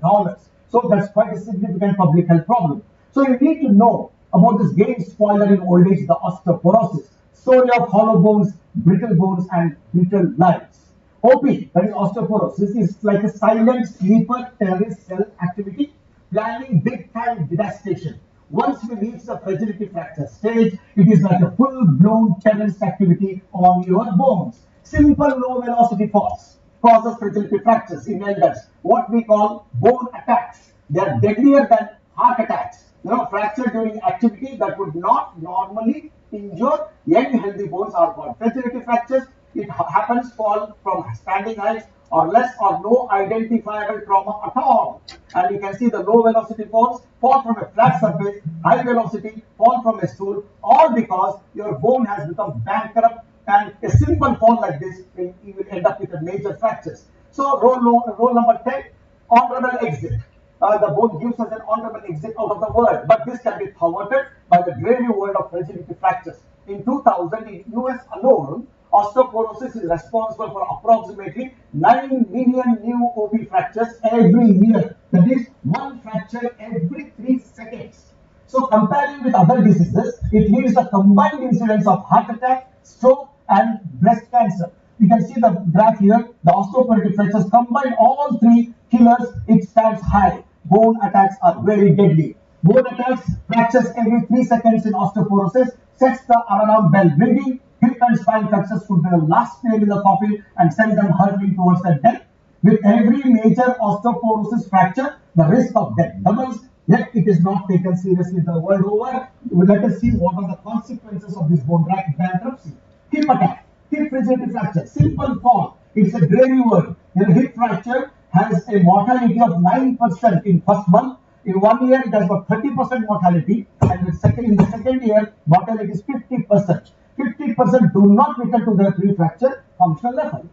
So that's quite a significant public health problem. So you need to know about this game spoiler in old age, the osteoporosis. Story of hollow bones, brittle bones, and brittle lives. OP, that is osteoporosis, is like a silent sleeper terrorist cell activity, planning big time devastation. Once we reach the fragility fracture stage, it is like a full-blown terrorist activity on your bones. Simple low velocity falls causes fragility fractures in elders, what we call bone attacks. They are deadlier than heart attacks. Fracture during activity that would not normally injure young healthy bones are called fragility fractures. It happens fall from standing heights or less or no identifiable trauma at all. And you can see the low velocity falls fall from a flat surface, high velocity fall from a stool, all because your bone has become bankrupt, and a simple fall like this, you will end up with a major fractures. So role number 10, honorable exit. The bone gives us an honorable exit out of the world, but this can be thwarted by the dreary world of fragility fractures. In 2000, in US alone, osteoporosis is responsible for approximately 9 million new OP fractures every year. That is one fracture every 3 seconds. So comparing with other diseases, it leads the combined incidence of heart attack, stroke, and breast cancer. You can see the graph here, the osteoporotic fractures combine all three killers, it stands high. Bone attacks are very deadly. Bone attacks, fractures every 3 seconds in osteoporosis, sets the alarm bell ringing. Hip and spine fractures could be the last nail in the coffin and send them hurtling towards their death. With every major osteoporosis fracture, the risk of death doubles. yet it is not taken seriously the world over. Let us see what are the consequences of this bone bankruptcy. Hip attack, hip rigidity fracture, simple form. It's a dreary word. A hip fracture has a mortality of 9% in first month. In 1 year, it has got 30% mortality, and in the second year, mortality is 50%. 50% do not return to their pre-fracture functional level.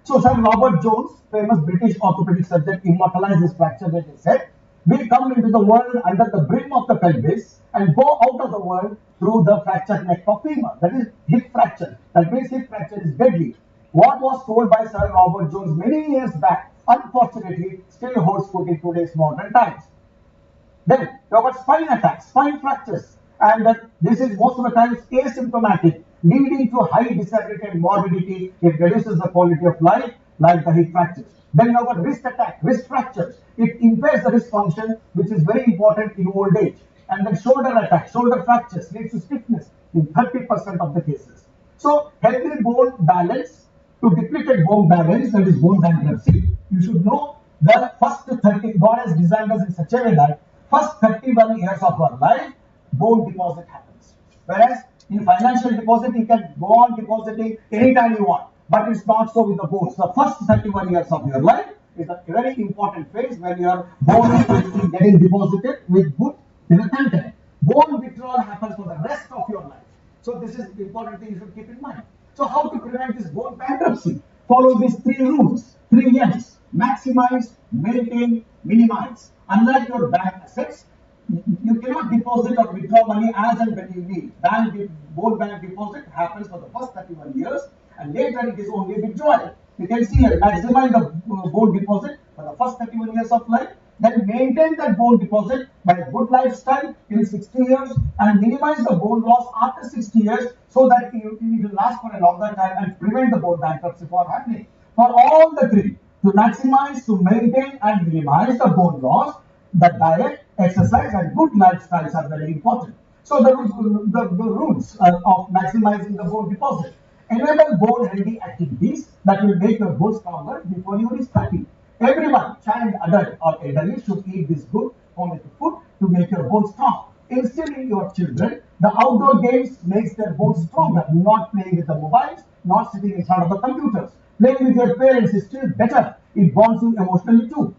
So, Sir Robert Jones, famous British orthopedic surgeon, immortalized this fracture when he said, "We come into the world under the brim of the pelvis and go out of the world through the fractured neck of femur." That is hip fracture. That means hip fracture is deadly. What was told by Sir Robert Jones many years back, unfortunately, still holds good in today's modern times. Then you have got spine attacks, spine fractures, and this is most of the time asymptomatic, leading to high disability and morbidity. It reduces the quality of life, like the hip fractures. Then you have got wrist attack, wrist fractures. It impairs the wrist function, which is very important in old age. And then shoulder attack, shoulder fractures leads to stiffness in 30% of the cases. So healthy bone balance to depleted bone balance, that is bone bankruptcy. You should know the first 30, God has designed us in such a way that first 31 years of our life, bone deposit happens. Whereas in financial deposit, you can go on depositing anytime you want. But it's not so with the bones. The first 31 years of your life is a very important phase when your bone is getting deposited with good content. Bone withdrawal happens for the rest of your life. So this is the important thing you should keep in mind. So how to prevent this bone bankruptcy? Follow these 3 rules, 3 M's: maximize, maintain, minimize. Unlike your bank assets, you cannot deposit or withdraw money as and when you need. Bone bank deposit happens for the first 31 years, and later it is only withdrawal. You can see here, maximize the bone deposit for the first 31 years of life, then maintain that bone deposit by a good lifestyle till 60 years, and minimize the bone loss after 60 years so that it will last for a longer time and prevent the bone bankruptcy from happening. For all the 3, to maximize, to maintain and minimize the bone loss, the diet, exercise and good lifestyles are very important. So the rules of maximizing the bone deposit: enable bone healthy activities that will make your bone stronger before you reach 30. Everyone, child, adult or elderly, should eat this good homemade food to make your bones strong. Instill in your children the outdoor games makes their bones stronger, not playing with the mobiles, not sitting in front of the computers. Playing with your parents is still better. It bonds you emotionally too.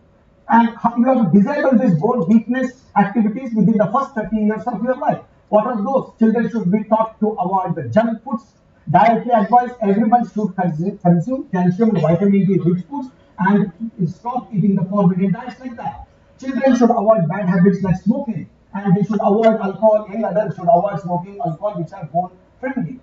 And you have to disable these bone weakness activities within the first 30 years of your life. What are those? Children should be taught to avoid the junk foods. Dietary advice: everyone should consume calcium and vitamin D rich foods and stop eating the forbidden diets like that. Children should avoid bad habits like smoking, and they should avoid alcohol. Young adults should avoid smoking alcohol, which are bone friendly,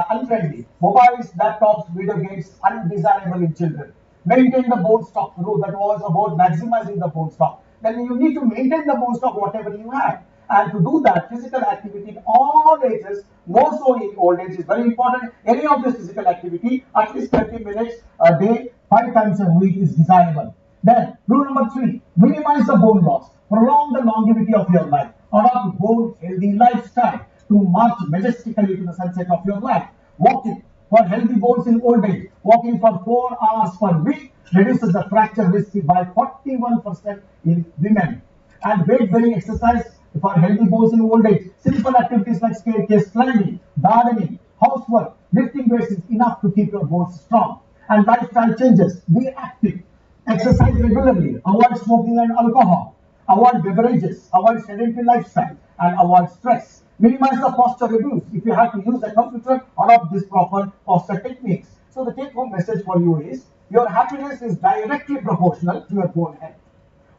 unfriendly. Mobiles, laptops, video games, undesirable in children. Maintain the bone stock rule. That was about maximizing the bone stock. Then you need to maintain the bone stock whatever you have. And to do that, physical activity in all ages, more so in old age, is very important. Any of this physical activity, at least 30 minutes a day, 5 times a week is desirable. Then, rule number 3, minimize the bone loss. Prolong the longevity of your life. Adopt bone healthy lifestyle to march majestically to the sunset of your life. Walking. For healthy bones in old age, walking for 4 hours per week reduces the fracture risk by 41% in women. And weight bearing exercise for healthy bones in old age. Simple activities like staircase climbing, gardening, housework, lifting weights is enough to keep your bones strong. And lifestyle changes: be active, exercise regularly, avoid smoking and alcohol, avoid beverages, avoid sedentary lifestyle, and avoid stress. Minimize the posture abuse. If you have to use a computer, adopt this proper posture techniques. So the take-home message for you is: your happiness is directly proportional to your bone health.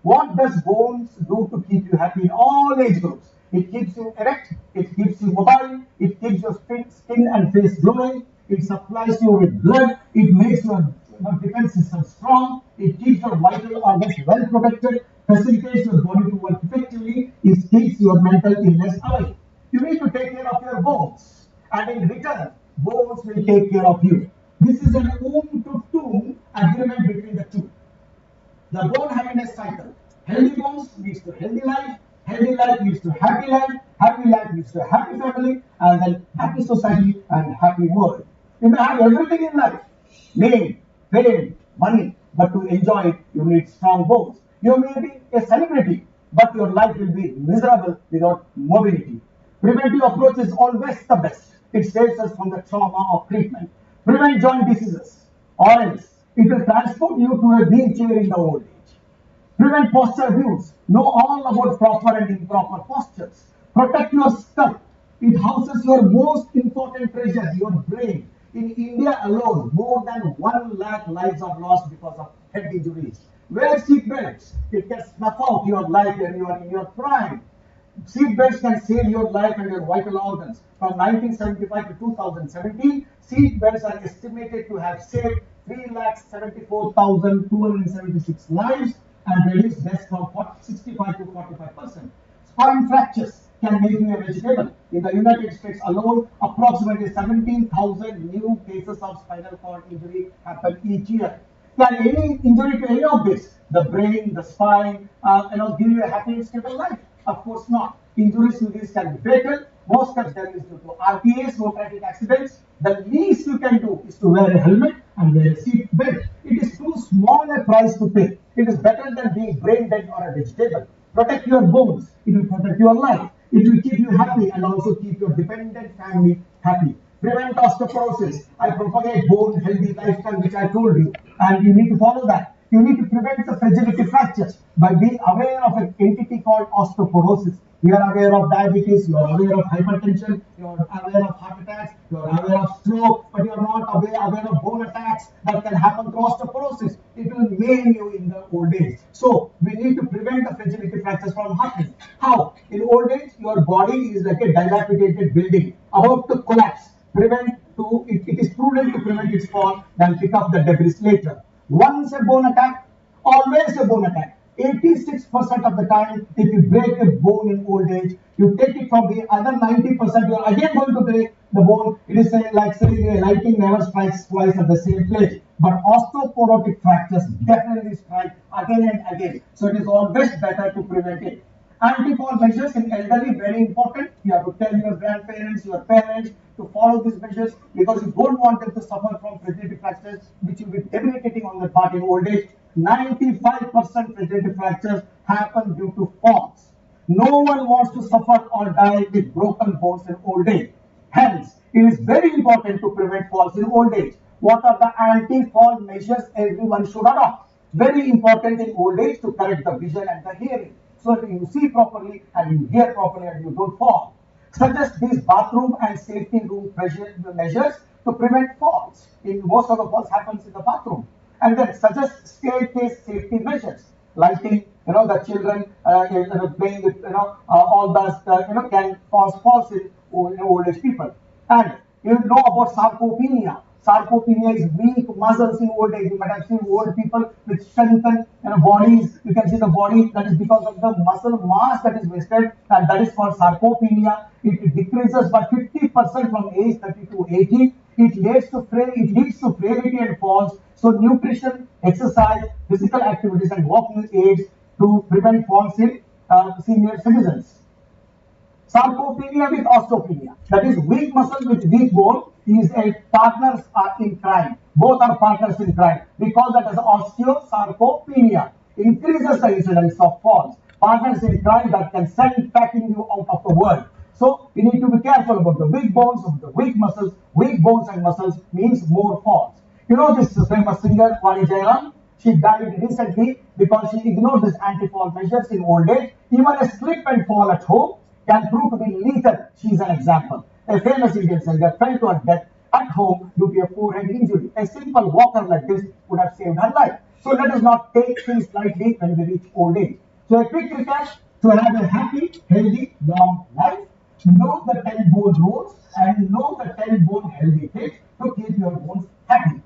What does bones do to keep you happy in all age groups? It keeps you erect, it keeps you mobile, it keeps your skin and face glowing, it supplies you with blood, it makes your defense system strong, it keeps your vital organs well protected, facilitates your body to work effectively, it keeps your mental illness away. You need to take care of your bones, and in return, bones will take care of you. This is an womb to tomb agreement between the two. The bone happiness cycle. Healthy bones leads to healthy life leads to happy life leads to happy family, and then happy society and happy world. You may have everything in life: name, fame, money, but to enjoy it, you need strong bones. You may be a celebrity, but your life will be miserable without mobility. Preventive approach is always the best. It saves us from the trauma of treatment. Prevent joint diseases, or else it will transport you to a wheelchair in the old age. Prevent posture abuse. Know all about proper and improper postures. Protect your skull. It houses your most important treasure, your brain. In India alone, more than 1 lakh lives are lost because of head injuries. Wear seat belts. It can snuff out your life when you are in your prime. Seat belts can save your life and your vital organs. From 1975 to 2017, seat belts are estimated to have saved 3,74,276 lives and reduced deaths from 65 to 45%. Spine fractures can make you a vegetable. In the United States alone, approximately 17,000 new cases of spinal cord injury happen each year. Can any injury to any of this, the brain, the spine, give you a happy and stable life? Of course not. Injuries to these can be fatal. Most of them is due to RPAs, road traffic accidents. The least you can do is to wear a helmet and wear a seat belt. It is too small a price to pay. It is better than being brain dead or a vegetable. Protect your bones. It will protect your life. It will keep you happy and also keep your dependent family happy. Prevent osteoporosis. I propagate bone healthy lifestyle, which I told you, and you need to follow that. You need to prevent the fragility fractures by being aware of an entity called osteoporosis. You are aware of diabetes, you are aware of hypertension, you are aware of heart attacks, you are aware of stroke, but you are not aware of bone attacks that can happen through osteoporosis. It will maim you in the old age. So we need to prevent the fragility fractures from happening. How? In old age, your body is like a dilapidated building about to collapse. It is prudent to prevent its fall than pick up the debris later. Once a bone attack, always a bone attack. 86% of the time, if you break a bone in old age, you take it from the other 90%, you are again going to break the bone. It is like saying lightning never strikes twice at the same place. But osteoporotic fractures definitely strike again and again. So it is always better to prevent it. Anti-fall measures in elderly, very important. You have to tell your grandparents, your parents to follow these measures because you don't want them to suffer from fragility fractures, which will be debilitating on their part in old age. 95% fragility fractures happen due to falls. No one wants to suffer or die with broken bones in old age. Hence, it is very important to prevent falls in old age. What are the anti-fall measures everyone should adopt? Very important in old age to correct the vision and the hearing, so that you see properly and you hear properly and you don't fall. Suggest these bathroom and safety room measures to prevent falls. Most of the falls happens in the bathroom. And then suggest staircase safety measures. Lighting, the children playing with, all that, can cause falls in old age people. And you know about sarcopenia. Sarcopenia is weak muscles in old age. You might have seen old people with strengthened bodies. You can see the body, that is because of the muscle mass that is wasted, and that is called sarcopenia. It decreases by 50% from age 30 to 80. It leads to frailty and falls. So nutrition, exercise, physical activities and walking aids to prevent falls in senior citizens. Sarcopenia with osteopenia, that is weak muscle with weak bone, is a partners are in crime. Both are partners in crime. We call that as osteosarcopenia. Increases the incidence of falls. Partners in crime that can send packing you out of the world. So we need to be careful about the weak bones, of the weak muscles. Weak bones and muscles means more falls. You know this famous singer, Vani Jairam? She died recently because she ignored these anti-fall measures in old age. Even a slip and fall at home can prove to be lethal. She is an example. A famous Indian singer fell to her death at home due to a forehead injury. A simple walker like this would have saved her life. So let us not take things lightly when we reach old age. So a quick recap: to have a happy, healthy, long life, know the 10 bone rules and know the 10 bone healthy tips to keep your bones happy.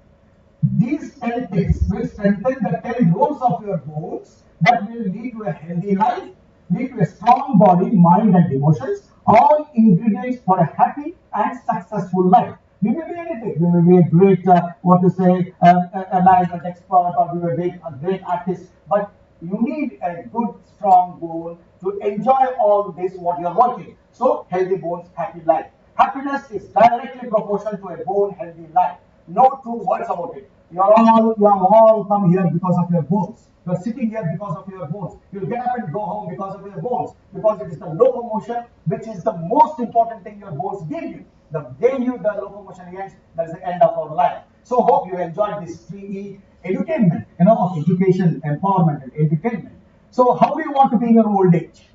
These 10 tips will strengthen the 10 roles of your bones that will lead to a healthy life, lead to a strong body, mind and emotions, all ingredients for a happy and successful life. We may be anything. We may be a great, a management expert, or we may be a great artist, but you need a good, strong bone to enjoy all this what you are working. So, healthy bones, happy life. Happiness is directly proportional to a bone healthy life. No two words about it. You have all come here because of your goals. You are sitting here because of your goals. You'll get up and go home because of your goals. Because it is the locomotion which is the most important thing your goals give you. The day the locomotion ends, that is the end of our life. So hope you enjoyed this 3E edutainment, of education, empowerment, and entertainment. So how do you want to be in your old age?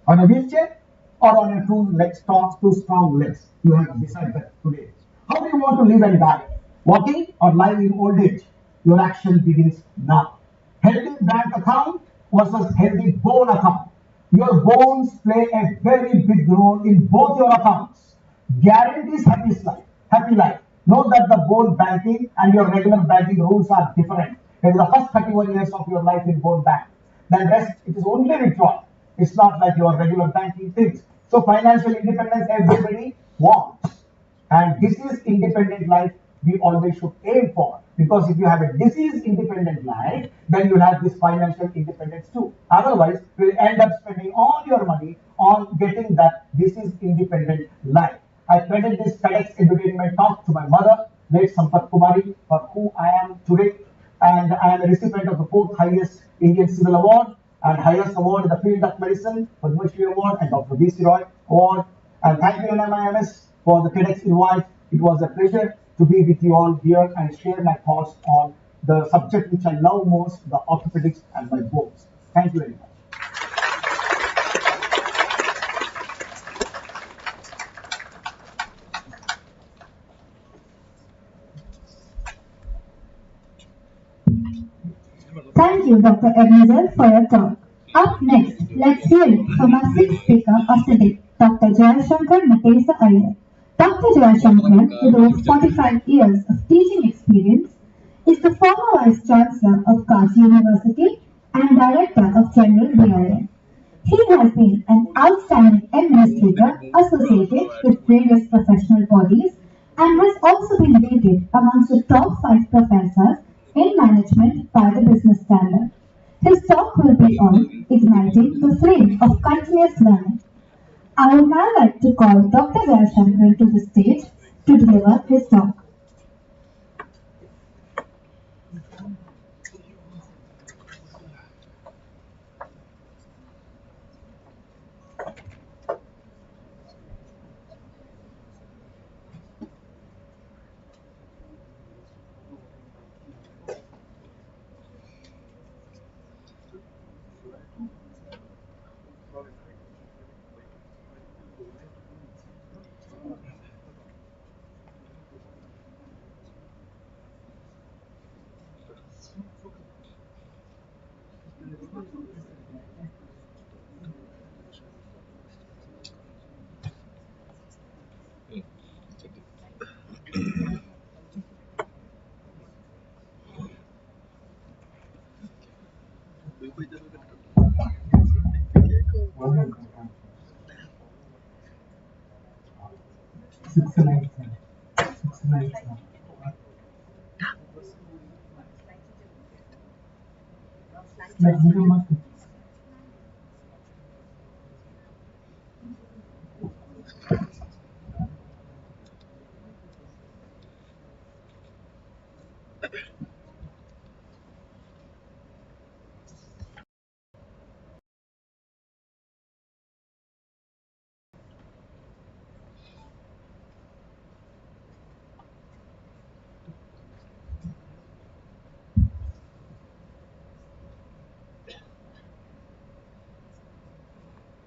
On a wheelchair or on your two strong legs? You have to decide that today. How do you want to live and die? Walking or lying in old age? Your action begins now. Healthy bank account versus healthy bone account. Your bones play a very big role in both your accounts. Guarantees happy life. Know that the bone banking and your regular banking rules are different. It is the first 31 years of your life in bone bank. Then rest, it is only withdrawal. It's not like your regular banking things. So financial independence everybody wants. And disease independent life we always should aim for. Because if you have a disease independent life, then you have this financial independence too. Otherwise, you will end up spending all your money on getting that disease independent life. I present this TEDx entertainment talk to my mother, late Sampat Kumari, for who I am today. And I am a recipient of the 4th highest Indian Civil Award and highest award in the field of medicine, Padma Shri Award and Dr. B.C. Roy Award. And thank you NMIMS for the TEDx invite. It was a pleasure to be with you all here and share my thoughts on the subject which I love most, the orthopedics and my goals. Thank you very much. Thank you, Dr. Ebenezer, for your talk. Up next, let's hear it from our sixth speaker of the day, Dr. Jayashankar Matesa Iyer. Dr. Jayashankar, with over 45 years of teaching experience, is the former Vice Chancellor of Kashi University and Director of General BIM. He has been an outstanding administrator associated with various professional bodies and has also been rated amongst the top 5 professors in management by the Business Standard. His talk will be on igniting the flame of continuous learning. I would now like to call Dr. Jayashankar to the stage to deliver his talk.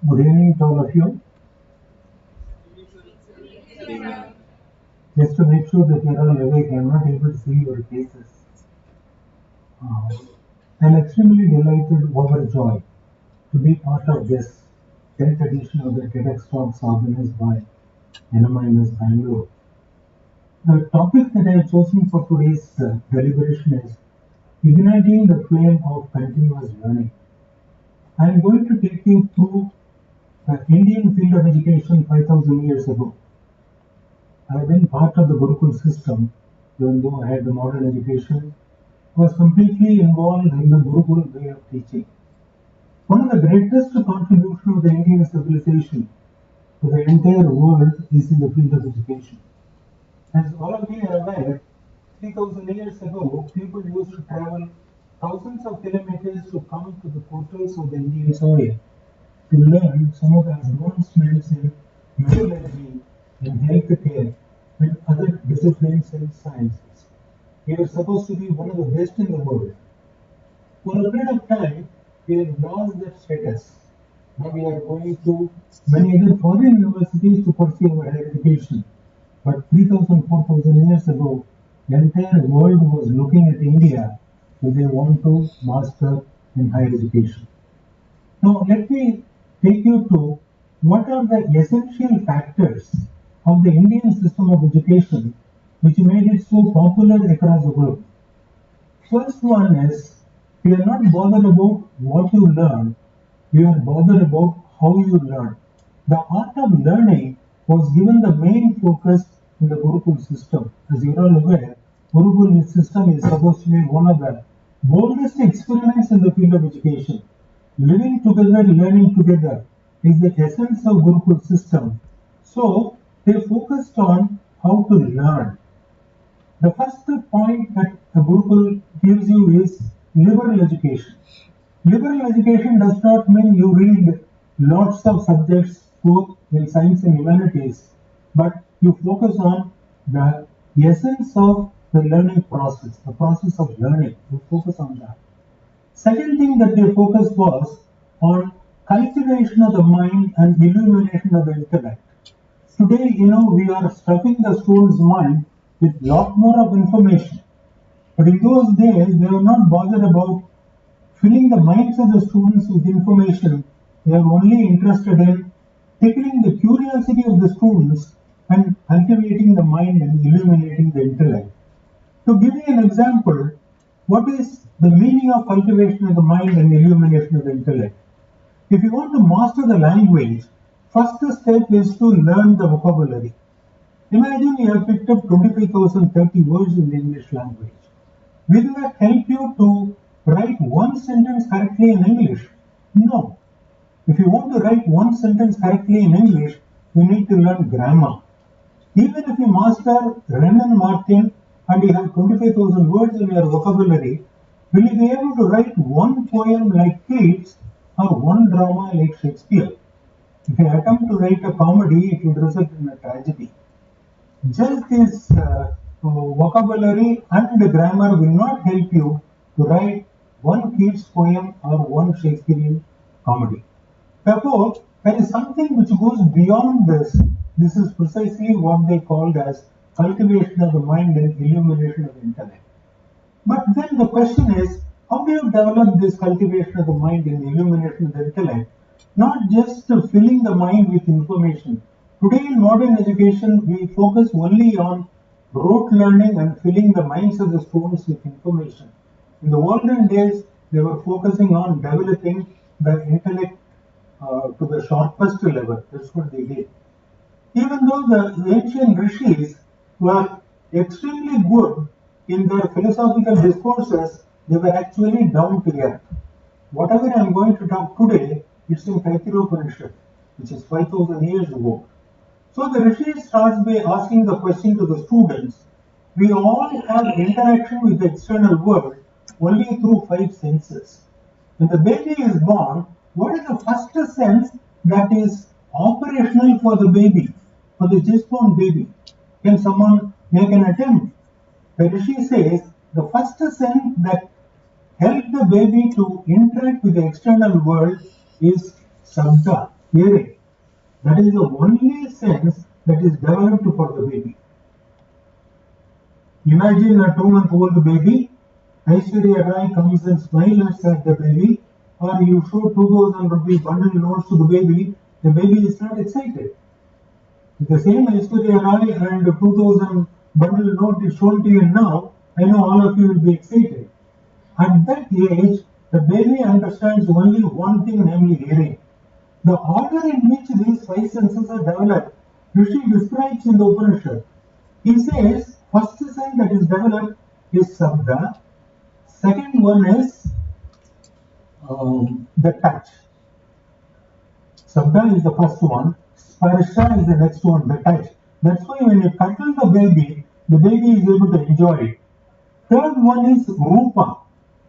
Good evening to all of you. Just to make sure that you are all awake, I am not able to see your faces. I am extremely delighted, overjoyed to be part of this 10th edition of the TEDx Talks organized by NMIMS Bangalore. The topic that I have chosen for today's deliberation is igniting the flame of continuous learning. I am going to take you through the Indian field of education 5,000 years ago. I have been part of the Gurukul system, even though I had the modern education. I was completely involved in the Gurukul way of teaching. One of the greatest contributions of the Indian civilization to the entire world is in the field of education. As all of you are aware, 3,000 years ago, people used to travel thousands of kilometers to come to the portals of the Indian soil to learn some of the advancements in metallurgy, in healthcare, and other disciplines in sciences. We are supposed to be one of the best in the world. For a period of time, we have lost that status. Now we are going to many other foreign universities to pursue our higher education. But 3,000, 4,000 years ago, the entire world was looking at India if they want to master in higher education. Now let me take you to what are the essential factors of the Indian system of education which made it so popular across the globe. First one is, we are not bothered about what you learn, we are bothered about how you learn. The art of learning was given the main focus in the Gurukul system. As you are all aware, Gurukul system is supposed to be one of the boldest experiments in the field of education. Living together, learning together is the essence of Gurukul system. So, they focused on how to learn. The first point that the Gurukul gives you is liberal education. Liberal education does not mean you read lots of subjects both in science and humanities, but you focus on the essence of the learning process, the process of learning. You focus on that. Second thing that they focused was on cultivation of the mind and illumination of the intellect. Today, we are stuffing the student's mind with lot more of information. But in those days, they were not bothered about filling the minds of the students with information. They are only interested in tickling the curiosity of the students and cultivating the mind and illuminating the intellect. To give you an example, what is the meaning of cultivation of the mind and illumination of the intellect? If you want to master the language, first step is to learn the vocabulary. Imagine you have picked up 25,030 words in the English language. Will that help you to write one sentence correctly in English? No. If you want to write one sentence correctly in English, you need to learn grammar. Even if you master Wren and Martin and you have 25,000 words in your vocabulary, will you be able to write one poem like Keats or one drama like Shakespeare? If you attempt to write a comedy, it will result in a tragedy. Just this vocabulary and the grammar will not help you to write one Keats poem or one Shakespearean comedy. Therefore, there is something which goes beyond this. This is precisely what they called as cultivation of the mind and illumination of the intellect. But then the question is, how do you develop this cultivation of the mind and illumination of the intellect? Not just filling the mind with information. Today in modern education, we focus only on rote learning and filling the minds of the students with information. In the olden days, they were focusing on developing the intellect to the sharpest level. That's what they did. Even though the ancient rishis were extremely good in their philosophical discourses, they were actually down to earth. Whatever I am going to talk today, it's in Upanishad, which is 5,000 years ago. So the Rishi starts by asking the question to the students. We all have interaction with the external world only through 5 senses. When the baby is born, what is the first sense that is operational for the baby, for the just born baby? Can someone make an attempt? The Rishi says the first sense that helps the baby to interact with the external world is Sabda, hearing. That is the only sense that is developed for the baby. Imagine a 2-month-old baby. Aishwarya Rai comes and smiles at the baby, or you show 2,000 rupee bundle notes to the baby is not excited. If the same Aishwarya Rai and 2,000 bundle note is shown to you now, I know all of you will be excited. At that age, the baby understands only one thing, namely hearing. The order in which these 5 senses are developed, Rishi describes in the Upanishad. He says, first sense that is developed is Sabda, second one is the touch. Sabda is the first one, Sparsha is the next one, the touch. That's why when you cuddle the baby is able to enjoy it. Third one is Rupa.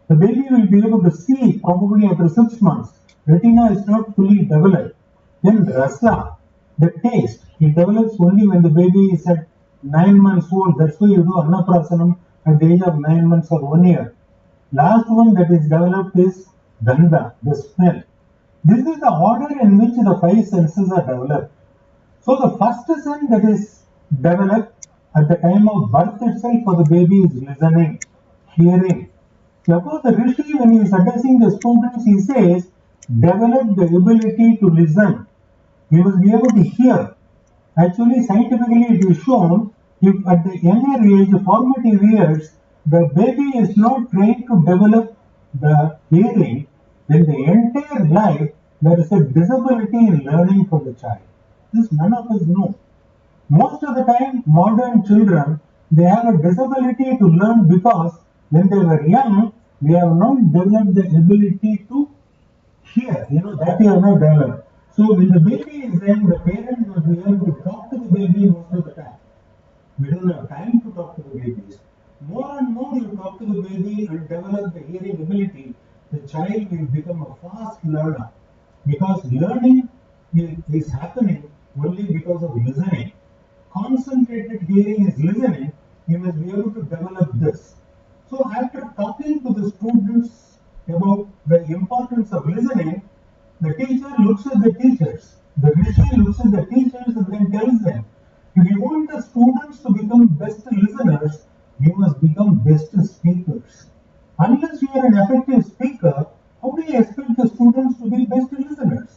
The baby will be able to see probably after 6 months. Retina is not fully developed. Then Rasa, the taste, it develops only when the baby is at 9 months old. That's why you do Annaprasanam at the age of 9 months or 1 year. Last one that is developed is Gandha, the smell. This is the order in which the 5 senses are developed. So the first sense that is developed at the time of birth itself for the baby is listening, hearing. Therefore, the Rishi, when he is addressing the students, he says, develop the ability to listen. You must be able to hear. Actually, scientifically, it is shown if at the younger age, formative years, the baby is not trained to develop the hearing, then the entire life there is a disability in learning for the child. This none of us know. Most of the time, modern children, they have a disability to learn because when they were young, we have not developed the ability to hear. That we have not developed. So when the baby is young, the parent must be able to talk to the baby most of the time. We don't have time to talk to the babies. More and more you talk to the baby and develop the hearing ability, the child will become a fast learner. Because learning is happening only because of listening. Concentrated hearing is listening. You must be able to develop this. So after talking to the students about the importance of listening, the teacher looks at the teachers. The Rishi looks at the teachers and then tells them, if you want the students to become best listeners, you must become best speakers. Unless you are an effective speaker, how do you expect the students to be best listeners?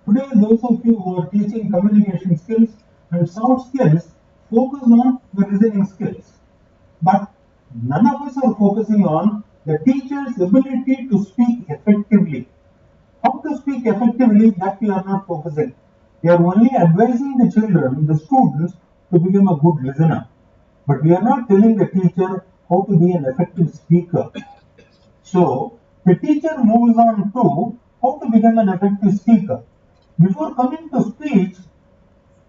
Today, those of you who are teaching communication skills and soft skills focus on the listening skills. But none of us are focusing on the teacher's ability to speak effectively. How to speak effectively, that we are not focusing. We are only advising the children, the students, to become a good listener. But we are not telling the teacher how to be an effective speaker. So, the teacher moves on to how to become an effective speaker. Before coming to speech,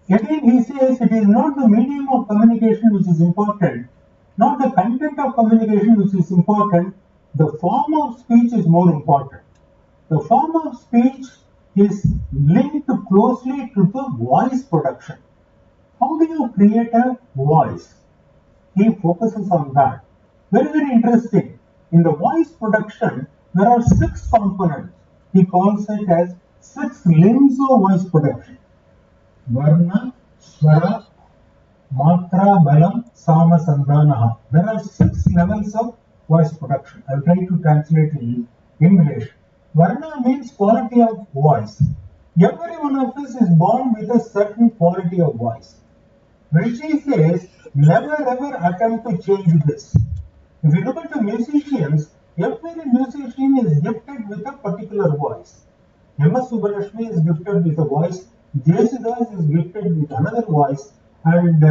again he says it is not the medium of communication which is important, not the content of communication which is important, the form of speech is more important. The form of speech is linked closely to the voice production. How do you create a voice? He focuses on that. Very, very interesting. In the voice production, there are 6 components. He calls it as 6 limbs of voice production. Varna, Swara, Matra, Balam, Sama, Sandhanaha. There are 6 levels of voice production. I will try to translate in English. Varna means quality of voice. Every one of us is born with a certain quality of voice. Rishi says, never ever attempt to change this. If you look at the musicians, every musician is gifted with a particular voice. M.S. Subbulakshmi is gifted with a voice, Jesudas is gifted with another voice, and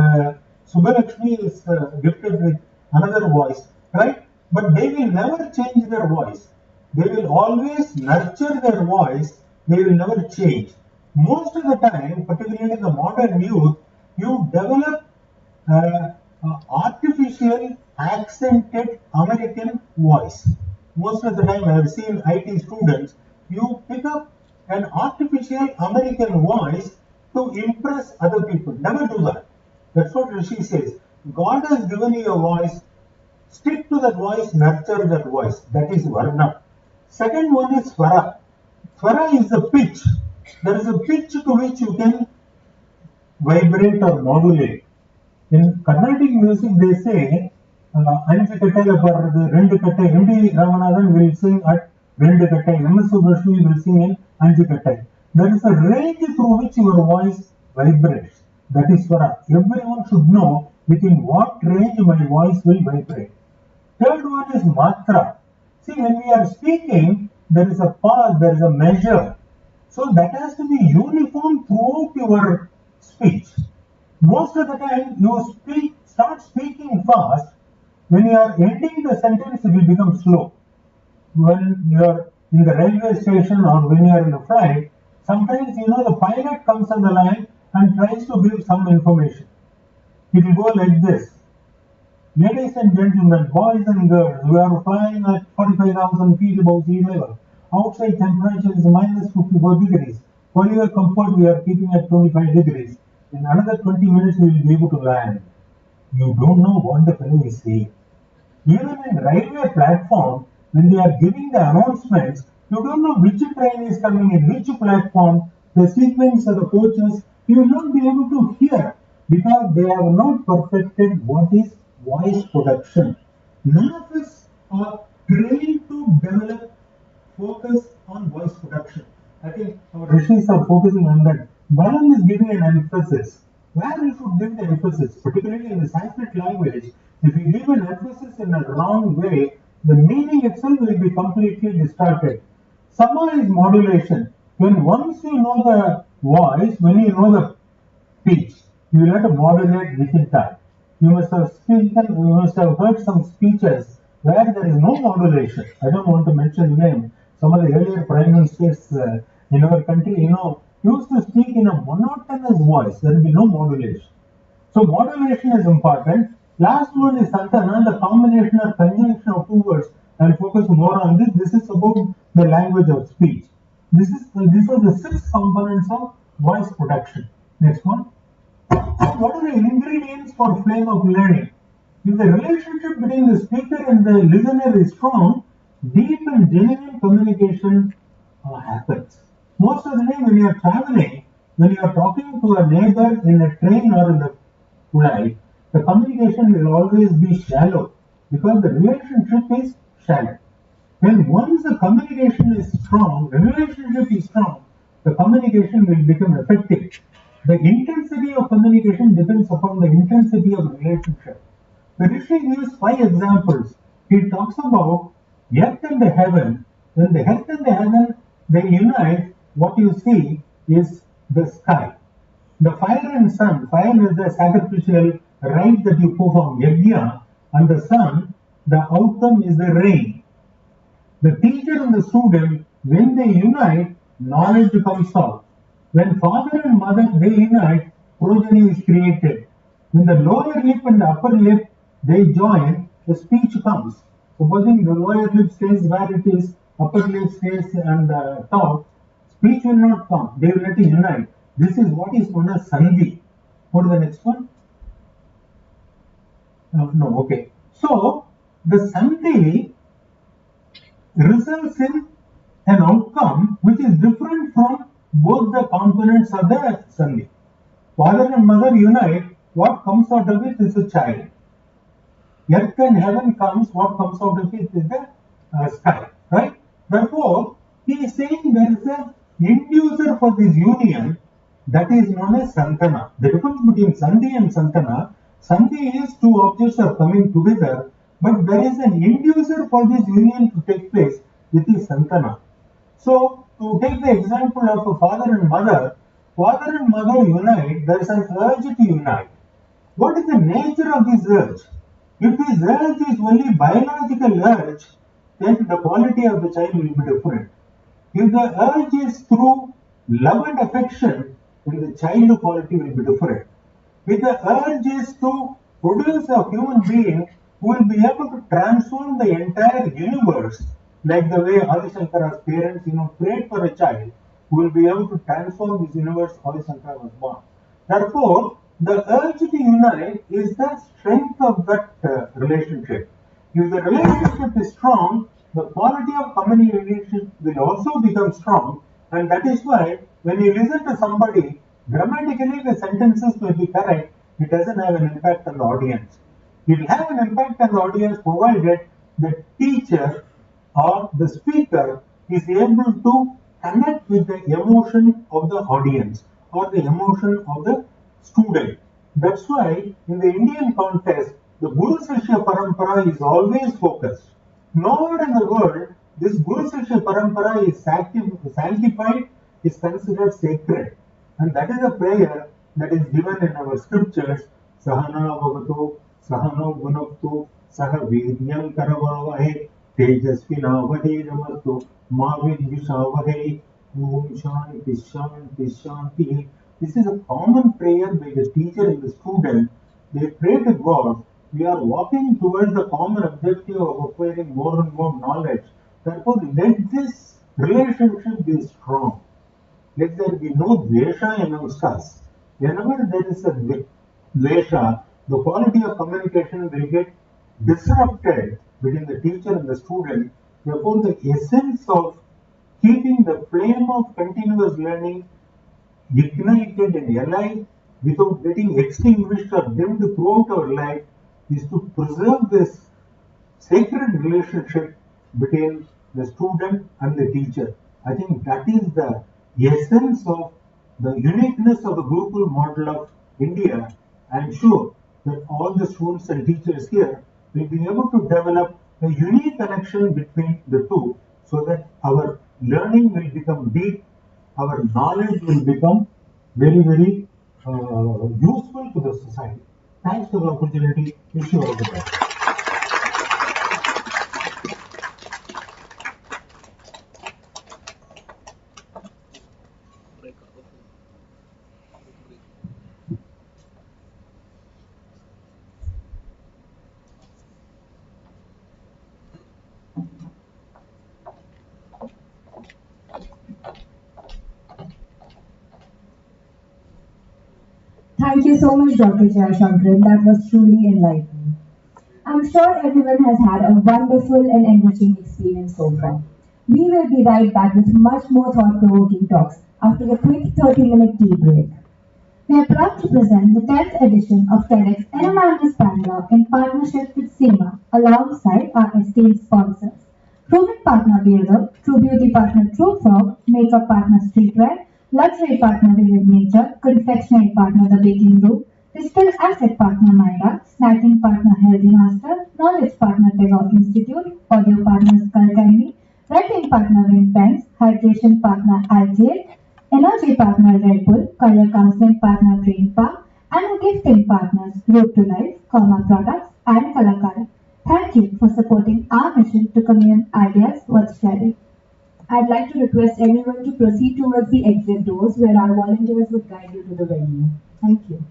Subbulakshmi is gifted with another voice, right? But they will never change their voice. They will always nurture their voice, they will never change. Most of the time, particularly in the modern youth, you develop artificial accented American voice. Most of the time I have seen IT students, you pick up an artificial American voice to impress other people. Never do that. That's what Rishi says. God has given you a voice, stick to that voice, nurture that voice. That is Varna. Second one is Swara. Swara is the pitch. There is a pitch to which you can vibrate or modulate. In Carnatic music, they say, Anju Kattala Paradu, Rendu Kattai, M.D. Ramanathan will sing at Rendu Kattai, M.S. Subbulakshmi will sing in Anju Kattai. There is a range through which your voice vibrates. That is Swara. Everyone should know within what range my voice will vibrate. Third one is Matra. See, when we are speaking, there is a pause, there is a measure. So that has to be uniform throughout your speech. Most of the time, you start speaking fast. When you are ending the sentence, it will become slow. When you are in the railway station or when you are in a flight, sometimes the pilot comes on the line and tries to give some information. It will go like this. Ladies and gentlemen, boys and girls, we are flying at 45,000 feet above sea level. Outside temperature is minus 54 degrees. For your comfort, we are keeping at 25 degrees. In another 20 minutes, we will be able to land. You don't know what the fellow is saying. Even in railway platform, when they are giving the announcements, you don't know which train is coming in which platform, the sequence of the coaches, you will not be able to hear because they have not perfected what is voice production. None of us are trained to develop focus on voice production. I think our rishis are focusing on that. Balan is giving an emphasis. Where we should give the emphasis, particularly in the Sanskrit language, if we give an emphasis in a wrong way, the meaning itself will be completely distorted. Sama is modulation. When once you know the voice, when you know the pitch, you will have to modulate within time. You must have heard some speeches where there is no modulation. I don't want to mention the name. Some of the earlier prime ministers in our country, used to speak in a monotonous voice. There will be no modulation. So modulation is important. Last one is santana, the combination or conjunction of two words. I'll focus more on this. This is about the language of speech. These are the 6 components of voice production. Next one. What are the ingredients for flame of learning? If the relationship between the speaker and the listener is strong, deep and genuine communication happens. Most of the time when you are traveling, when you are talking to a neighbor in a train or in the flight, the communication will always be shallow because the relationship is shallow. When once the communication is strong, the relationship is strong, the communication will become effective. The intensity of communication depends upon the intensity of relationship. The Rishi gives 5 examples. He talks about earth and the heaven. When the earth and the heaven they unite, what you see is the sky. The fire and sun, fire is the sacrificial rite that you perform, yajna, and the sun, the outcome is the rain. The teacher and the student, when they unite, knowledge comes out. When father and mother they unite, progeny is created. When the lower lip and the upper lip they join, the speech comes. Supposing the lower lip stays where it is, upper lip stays and the top, speech will not come. They will let it unite. This is what is known as sandhi. Go to the next one. Okay. So the sandhi results in an outcome which is different from both the components of the sandhi. Father and mother unite, what comes out of it is a child. Earth and heaven comes, what comes out of it is the sky, right? Therefore, he is saying there is an inducer for this union that is known as santana. The difference between sandhi and santana, sandhi is 2 objects are coming together, but there is an inducer for this union to take place, which is santana. So, to take the example of a father and mother unite, there is an urge to unite. What is the nature of this urge? If this urge is only biological urge, then the quality of the child will be different. If the urge is through love and affection, then the child quality will be different. If the urge is to produce a human being who will be able to transform the entire universe, like the way Adi Shankara's parents, prayed for a child who will be able to transform this universe, Adi Shankara was born. Therefore, the urge to unite is the strength of that relationship. If the relationship is strong, the quality of communication will also become strong, and that is why when you listen to somebody, grammatically the sentences may be correct, it doesn't have an impact on the audience. It will have an impact on the audience provided the teacher or the speaker is able to connect with the emotion of the audience or the emotion of the student. That's why in the Indian context, the Guru Shishya Parampara is always focused. Nowhere in the world, this Guru Shishya Parampara is sanctified, is considered sacred. And that is a prayer that is given in our scriptures. Sahana Bhagavato, Sahano Gunaptu, Saha Vidyam Karavavahe, Tejasvina Vahe Mavid Vishavahe, Om Shanti Shanti Shanti. This is a common prayer by the teacher and the student. They pray to God We are walking towards the common objective of acquiring more and more knowledge. Therefore, let this relationship be strong. Let there be no dvesha amongst us. Whenever there is a dvesha, the quality of communication will get disrupted between the teacher and the student. Therefore, the essence of keeping the flame of continuous learning ignited and alive without getting extinguished or dimmed throughout our life is to preserve this sacred relationship between the student and the teacher. I think that is the essence of the uniqueness of the Gurukul model of India. I am sure that all the students and teachers here will be able to develop a unique connection between the two so that our learning will become deep, our knowledge will become very, very useful to the society. Thanks for the opportunity. Wish you all the best. Thank you so much, Dr. Jayashankaran. That was truly enlightening. I'm sure everyone has had a wonderful and enriching experience so far. We will be right back with much more thought-provoking talks after a quick 30-minute tea break. We are proud to present the 10th edition of TEDxNMIMS Bangalore in partnership with SEMA alongside our esteemed sponsors. Proven partner Beardo, True Beauty partner True Frog, Makeup partner Streetwear, Luxury partner Vivid Nature, Confectionery partner The Baking Room, Digital Asset partner Myra, Snacking partner Healthy Master, Knowledge partner Tegok Institute, Audio partner Skull Candy, Writing partner Wing Pens, Hydration partner Algae, Energy partner Red Bull, Color Counseling partner Brain Park, and our gifting partners Road to Life, Comma Products, and Kalakara. Thank you for supporting our mission to commune ideas worth sharing. I'd like to request everyone to proceed towards the exit doors where our volunteers would guide you to the venue. Thank you.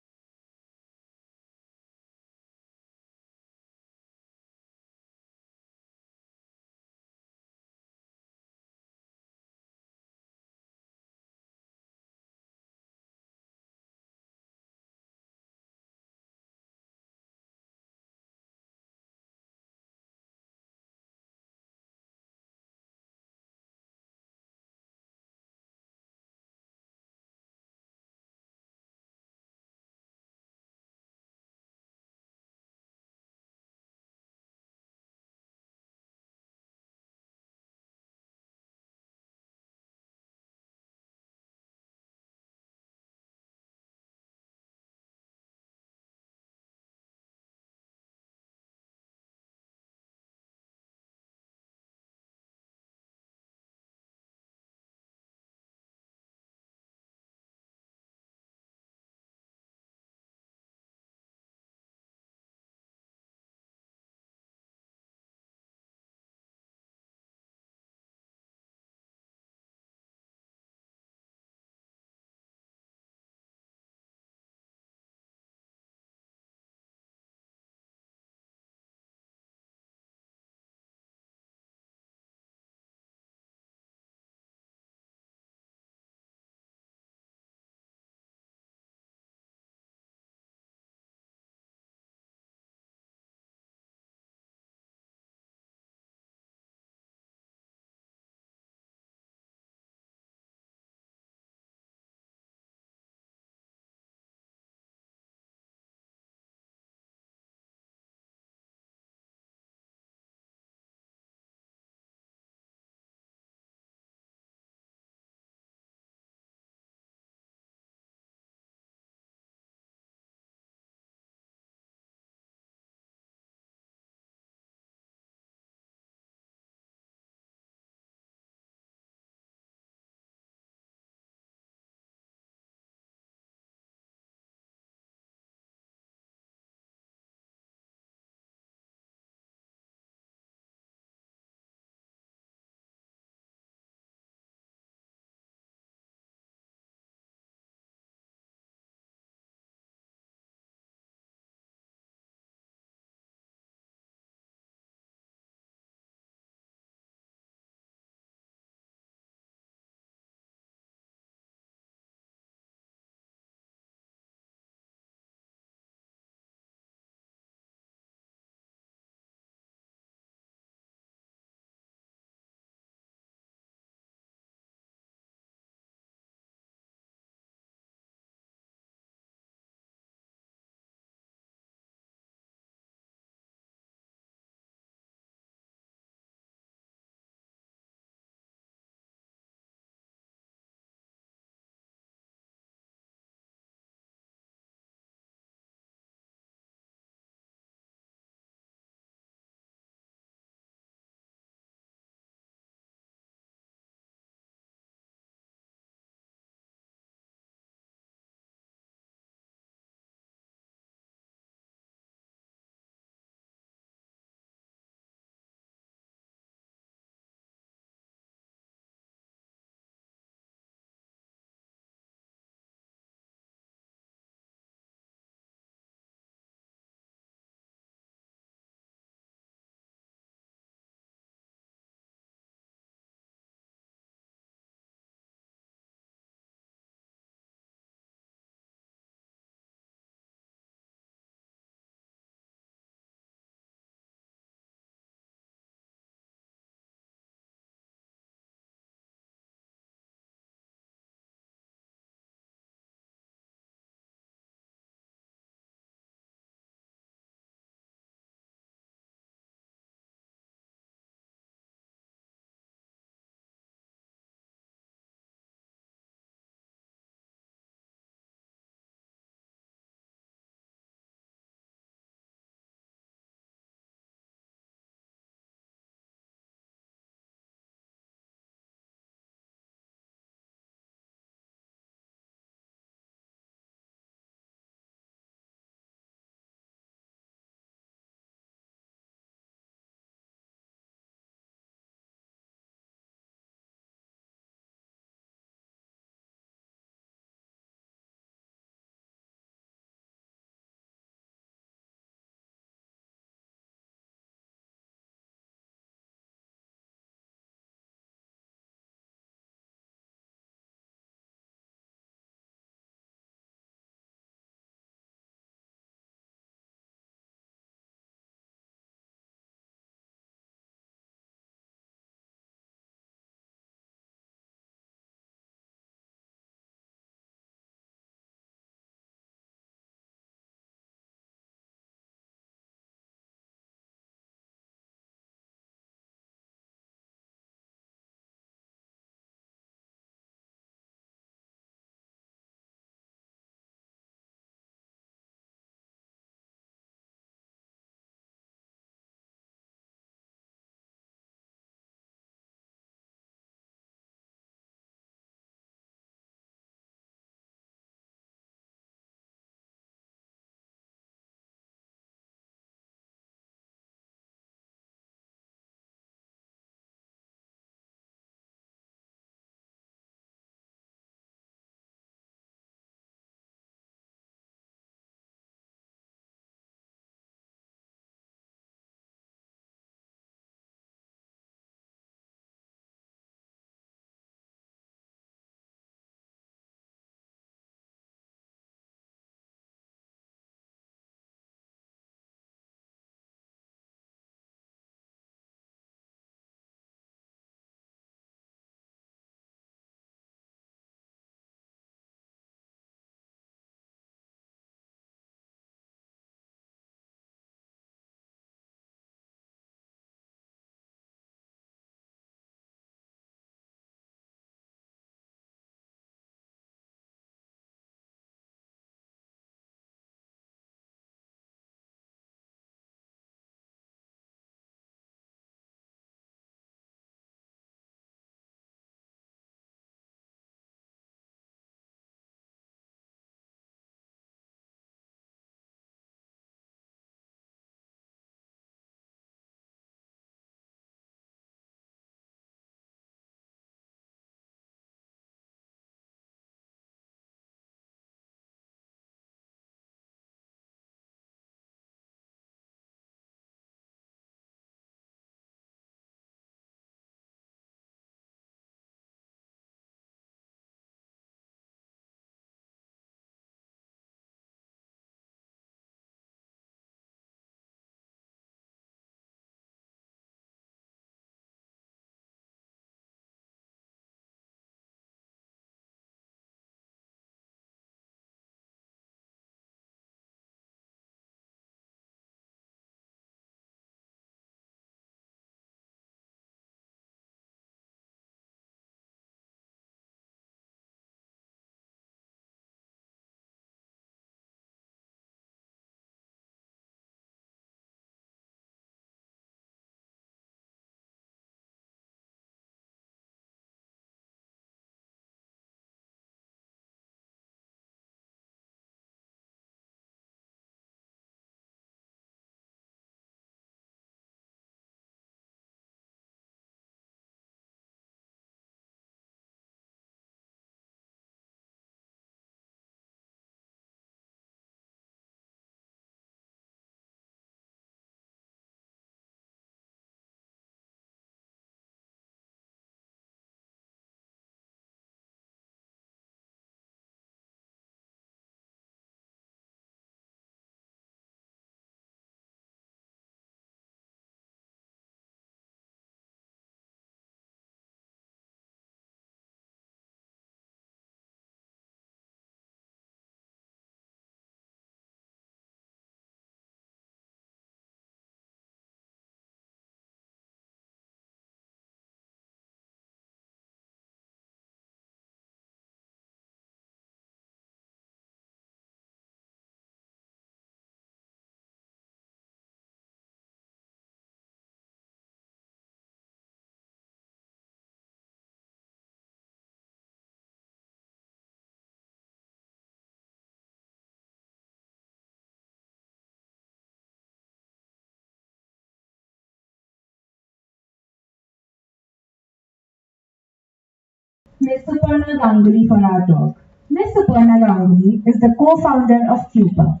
Ms. Suparna Ganguly for our talk. Ms. Suparna Ganguly is the co-founder of CUPA.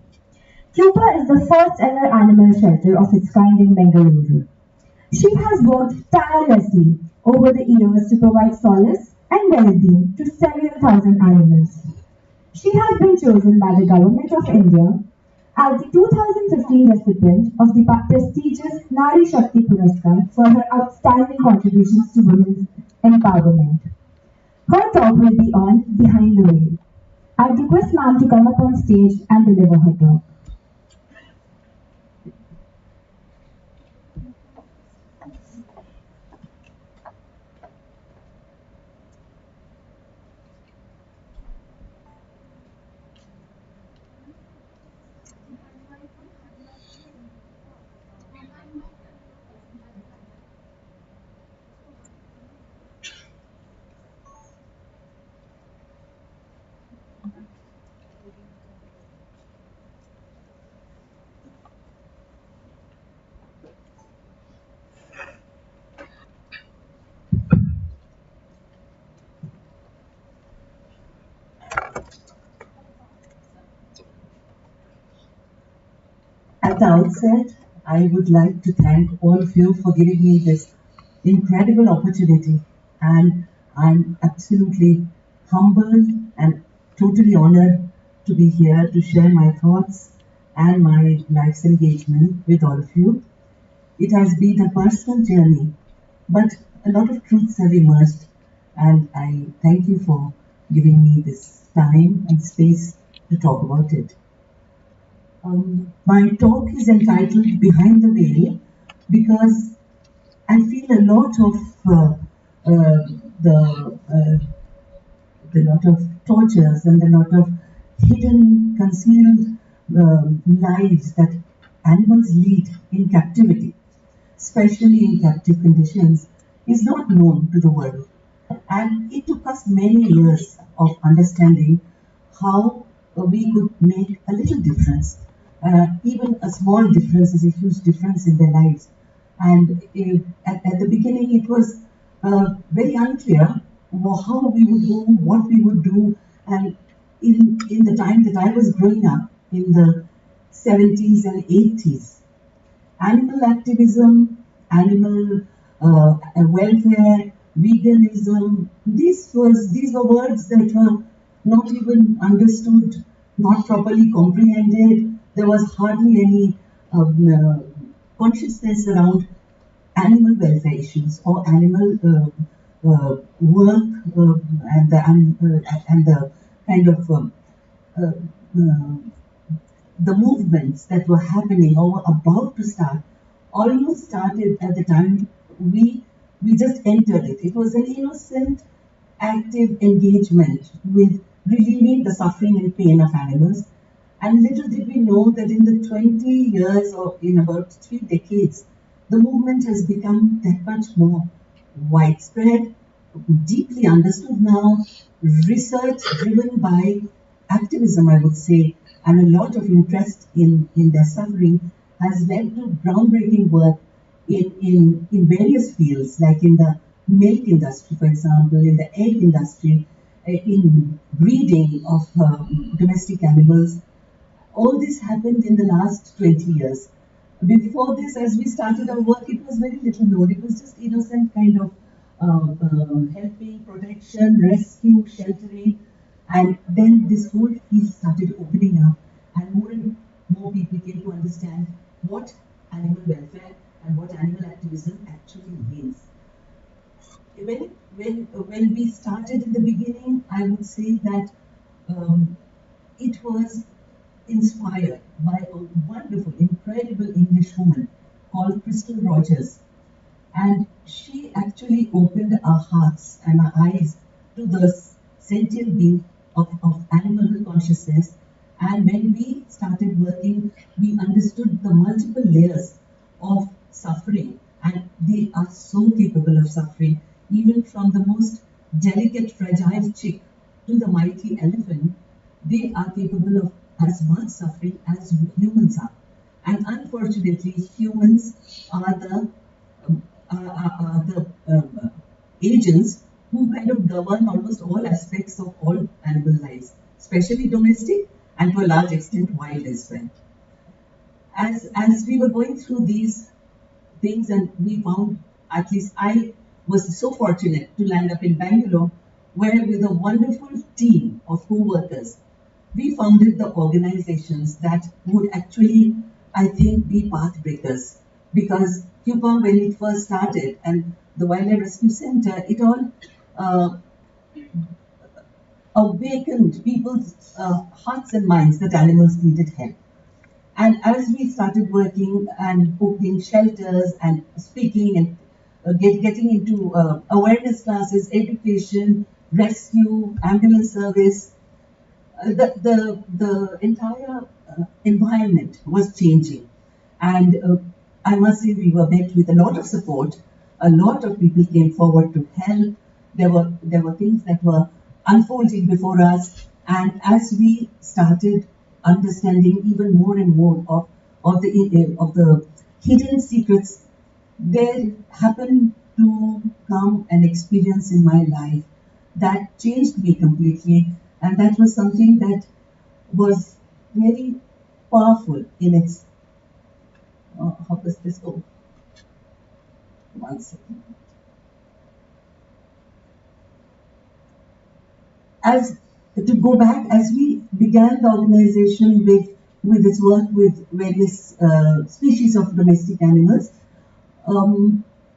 CUPA is the first ever animal shelter of its kind in Bengaluru. She has worked tirelessly over the years to provide solace and well-being to several thousand animals. She has been chosen by the Government of India as the 2015 recipient of the prestigious Nari Shakti Puraskar for her outstanding contributions to women's empowerment. Her talk will be on Behind the Veil. I request ma'am to come up on stage and deliver her talk. At the outset, I would like to thank all of you for giving me this incredible opportunity, and I'm absolutely humbled and totally honored to be here to share my thoughts and my life's engagement with all of you. It has been a personal journey, but a lot of truths have emerged, and I thank you for giving me this time and space to talk about it. My talk is entitled Behind the Veil because I feel a lot of the lot of tortures and the lot of hidden, concealed lives that animals lead in captivity, especially in captive conditions, is not known to the world. And it took us many years of understanding how we could make a little difference. Even a small difference is a huge difference in their lives. And at the beginning, it was very unclear how we would go, what we would do. And in the time that I was growing up, in the 70s and 80s, animal activism, animal welfare, veganism, these were words that were not even understood, not properly comprehended. There was hardly any consciousness around animal welfare issues or animal work and the kind of the movements that were happening or were about to start almost started at the time we just entered it. It was an innocent, active engagement with relieving the suffering and pain of animals. And little did we know that in the 20 years or in about 3 decades, the movement has become that much more widespread, deeply understood now, research driven by activism, I would say, and a lot of interest in their suffering has led to groundbreaking work in various fields, like in the milk industry, for example, in the egg industry, in breeding of domestic animals. All this happened in the last 20 years. Before this, as we started our work, it was very little known. It was just innocent kind of helping, protection, rescue, sheltering. And then this whole field started opening up, and more people came to understand what animal welfare and what animal activism actually means. When we started in the beginning, I would say that it was inspired by a wonderful, incredible English woman called Crystal Rogers. And she actually opened our hearts and our eyes to the sentient being of animal consciousness. And when we started working, we understood the multiple layers of suffering. And they are so capable of suffering, even from the most delicate, fragile chick to the mighty elephant. They are capable of as much suffering as humans are. And unfortunately, humans are the agents who kind of govern almost all aspects of all animal lives, especially domestic and to a large extent wild as well. As we were going through these things, and we found, at least I was so fortunate to land up in Bangalore, where with a wonderful team of co-workers, we founded the organizations that would actually, I think, be path breakers. Because Cuba, when it first started, and the Wildlife Rescue Center, it all awakened people's hearts and minds that animals needed help. And as we started working and opening shelters and speaking and getting into awareness classes, education, rescue, ambulance service, the entire environment was changing. And I must say we were met with a lot of support. A lot of people came forward to help. There were things that were unfolding before us. And as we started understanding even more and more of the hidden secrets, there happened to come an experience in my life that changed me completely, and that was something that was very powerful in its. How does this go? 1 second. As to go back, as we began the organization with its work with various species of domestic animals,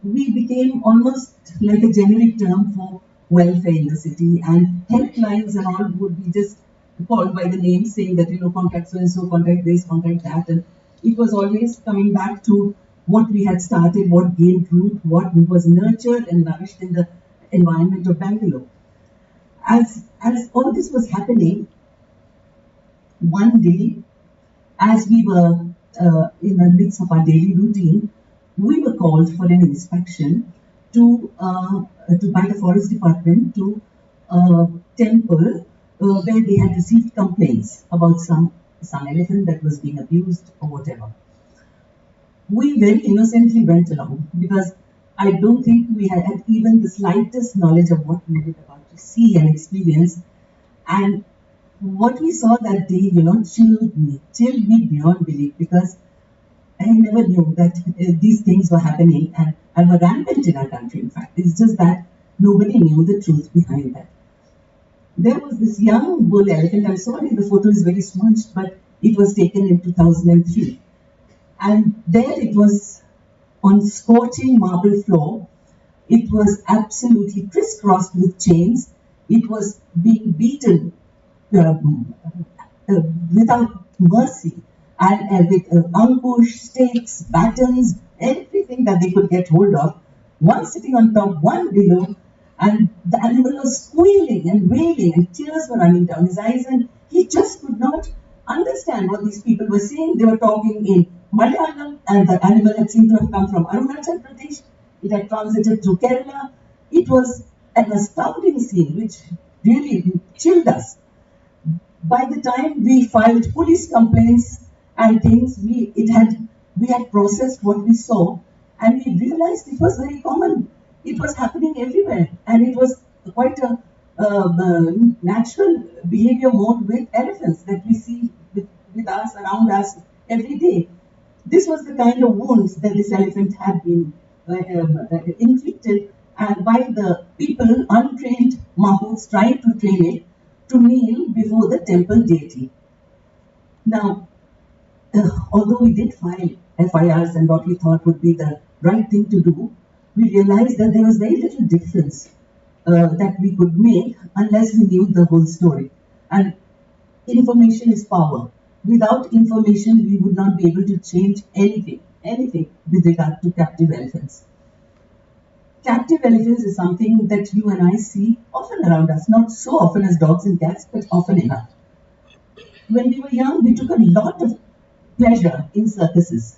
we became almost like a generic term for welfare in the city, and helplines and all would be just called by the name, saying that, contact so and so, contact this, contact that, and it was always coming back to what we had started, what gained root, what was nurtured and nourished in the environment of Bangalore. As all this was happening, one day, as we were in the midst of our daily routine, we were called for an inspection by the forest department to a temple where they had received complaints about some elephant that was being abused or whatever. We very innocently went along because I don't think we had even the slightest knowledge of what we were about to see and experience. And what we saw that day, chilled me beyond belief, because I never knew that these things were happening and were rampant in our country, in fact. It's just that nobody knew the truth behind that. There was this young bull elephant. I'm sorry, the photo is very smudged, but it was taken in 2003. And there it was on scorching marble floor. It was absolutely crisscrossed with chains. It was being beaten without mercy, and with ankush, stakes, batons, everything that they could get hold of. One sitting on top, one below, and the animal was squealing and wailing, and tears were running down his eyes, and he just could not understand what these people were saying. They were talking in Malayalam, and the animal had seemed to have come from Arunachal Pradesh. It had transited through Kerala. It was an astounding scene which really chilled us. By the time we filed police complaints and things, we had processed what we saw, and we realized it was very common. It was happening everywhere, and it was quite a natural behavior mode with elephants that we see with us, around us every day. This was the kind of wounds that this elephant had been inflicted by the people, untrained mahouts trying to train it to kneel before the temple deity. Now, although we did file FIRs and what we thought would be the right thing to do, we realized that there was very little difference that we could make unless we knew the whole story. And information is power. Without information, we would not be able to change anything with regard to captive elephants. Captive elephants is something that you and I see often around us, not so often as dogs and cats, but often enough. When we were young, we took a lot of pleasure in circuses.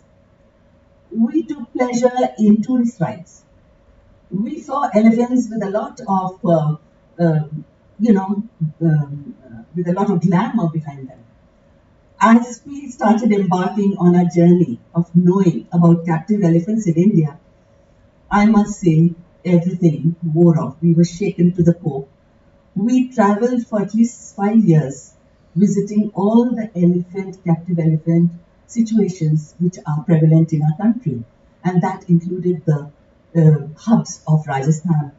We took pleasure in tourist rides. We saw elephants with a lot of, with a lot of glamour behind them. As we started embarking on our journey of knowing about captive elephants in India, I must say everything wore off. We were shaken to the core. We traveled for at least 5 years, visiting all the captive elephant situations which are prevalent in our country. And that included the hubs of Rajasthan.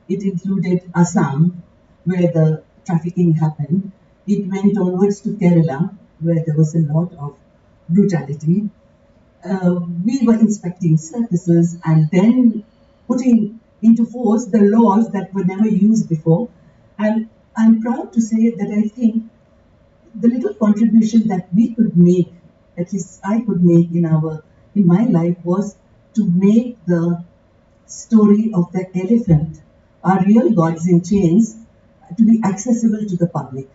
It included Assam, where the trafficking happened. It went onwards to Kerala, where there was a lot of brutality. We were inspecting circuses and then putting into force the laws that were never used before. And I'm proud to say that I think the little contribution that we could make, at least I could make in my life, was to make the story of the elephant, our real gods in chains, to be accessible to the public.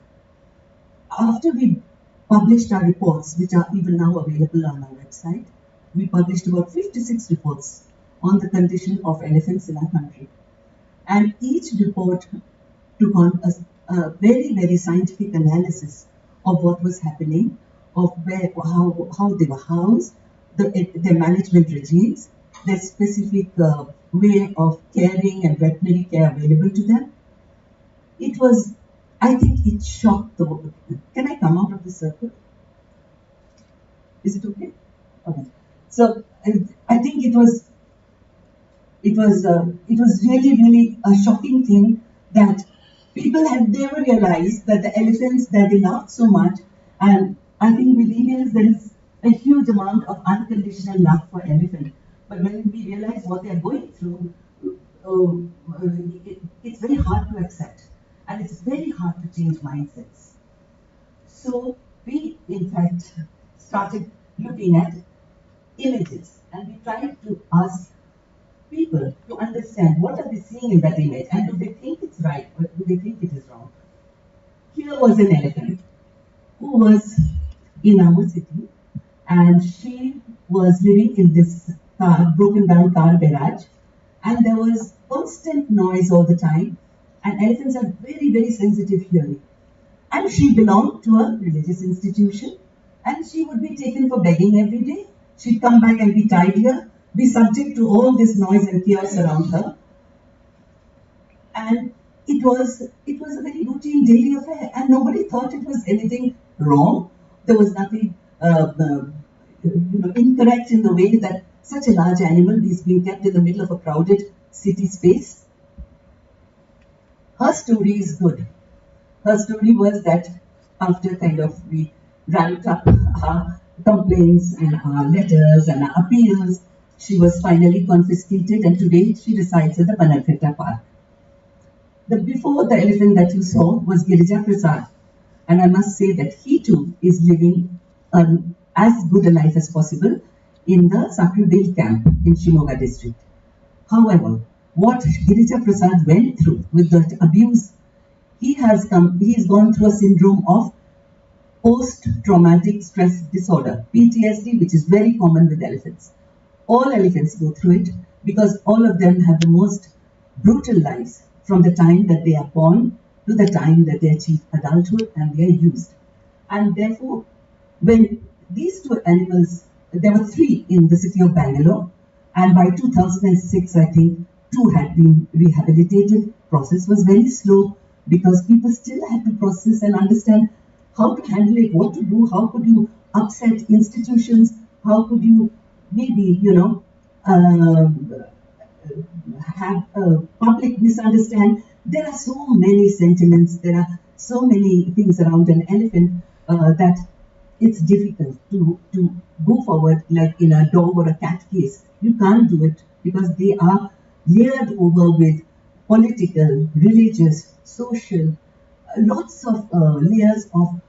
After we published our reports, which are even now available on our website, we published about 56 reports on the condition of elephants in our country. And each report took on a very, very scientific analysis of what was happening, of how they were housed, their management regimes, their specific way of caring and veterinary care available to them. It was, I think it shocked the world. Can I come out of the circle? Is it okay? Okay. So I think it was really, really a shocking thing that people had never realized that the elephants that they loved so much, and I think with Indians there is a huge amount of unconditional love for elephants. But when we realize what they are going through, it's very hard to accept, and it's very hard to change mindsets. So we, in fact, started looking at images, and we tried to ask people to understand what are they seeing in that image, and do they think it's right or do they think it is wrong. Here was an elephant who was in our city, and she was living in this broken down car garage, and there was constant noise all the time, and elephants are very, very sensitive hearing. And she belonged to a religious institution, and she would be taken for begging every day. She'd come back and be tied here, be subject to all this noise and chaos around her. And it was a very routine daily affair, and nobody thought it was anything wrong. There was nothing incorrect in the way that such a large animal is being kept in the middle of a crowded city space. Her story is good. Her story was that after we ramped up our complaints and our letters and our appeals, she was finally confiscated, and today she resides at the Banalkhetta Park. Before the elephant that you saw was Girija Prasad, and I must say that he too is living as good a life as possible in the Sakridale camp in Shimoga district. However, what Girija Prasad went through with that abuse, he has gone through a syndrome of post-traumatic stress disorder, PTSD, which is very common with elephants. All elephants go through it because all of them have the most brutal lives from the time that they are born to the time that they achieve adulthood and they are used. And therefore, when these two animals, there were 3 in the city of Bangalore, and by 2006, I think 2 had been rehabilitated. Process was very slow because people still had to process and understand how to handle it, what to do, how could you upset institutions, how could you maybe, have public misunderstand. There are so many sentiments, there are so many things around an elephant that it's difficult to go forward like in a dog or a cat case. You can't do it because they are layered over with political, religious, social, lots of layers of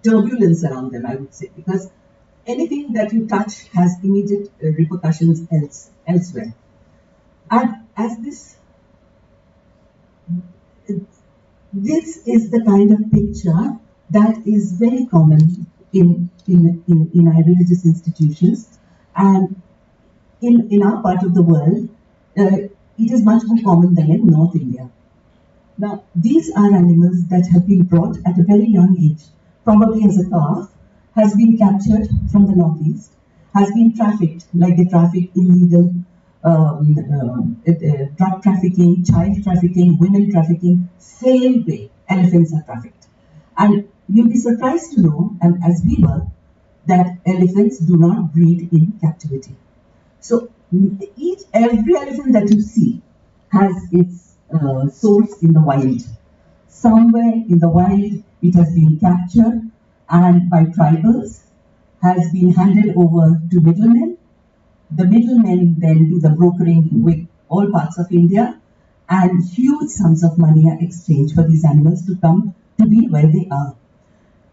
turbulence around them, I would say, because anything that you touch has immediate repercussions elsewhere. And as this is the kind of picture that is very common in our religious institutions, and in our part of the world, it is much more common than in North India. Now, these are animals that have been brought at a very young age, probably as a calf, has been captured from the northeast, has been trafficked like they traffic illegal drug trafficking, child trafficking, women trafficking, same way elephants are trafficked. And you'll be surprised to know, and as we were, that elephants do not breed in captivity. So every elephant that you see has its source in the wild. Somewhere in the wild, it has been captured and by tribals has been handed over to middlemen. The middlemen then do the brokering with all parts of India, and huge sums of money are exchanged for these animals to come to be where they are.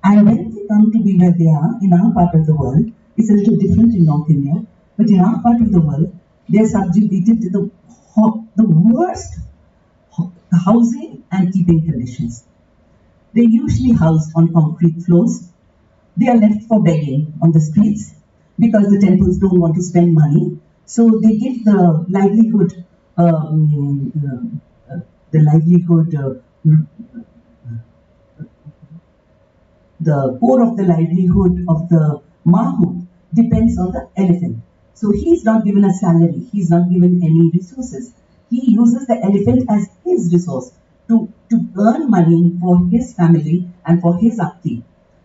And when they come to be where they are, in our part of the world, it's a little different in North India, but in our part of the world, they are subjugated to the worst housing and keeping conditions. They're usually housed on concrete floors. They are left for begging on the streets because the temples don't want to spend money. So they give the livelihood, the core of the livelihood of the Mahout depends on the elephant. So he's not given a salary, he's not given any resources. He uses the elephant as his resource to earn money for his family and for his upkeep.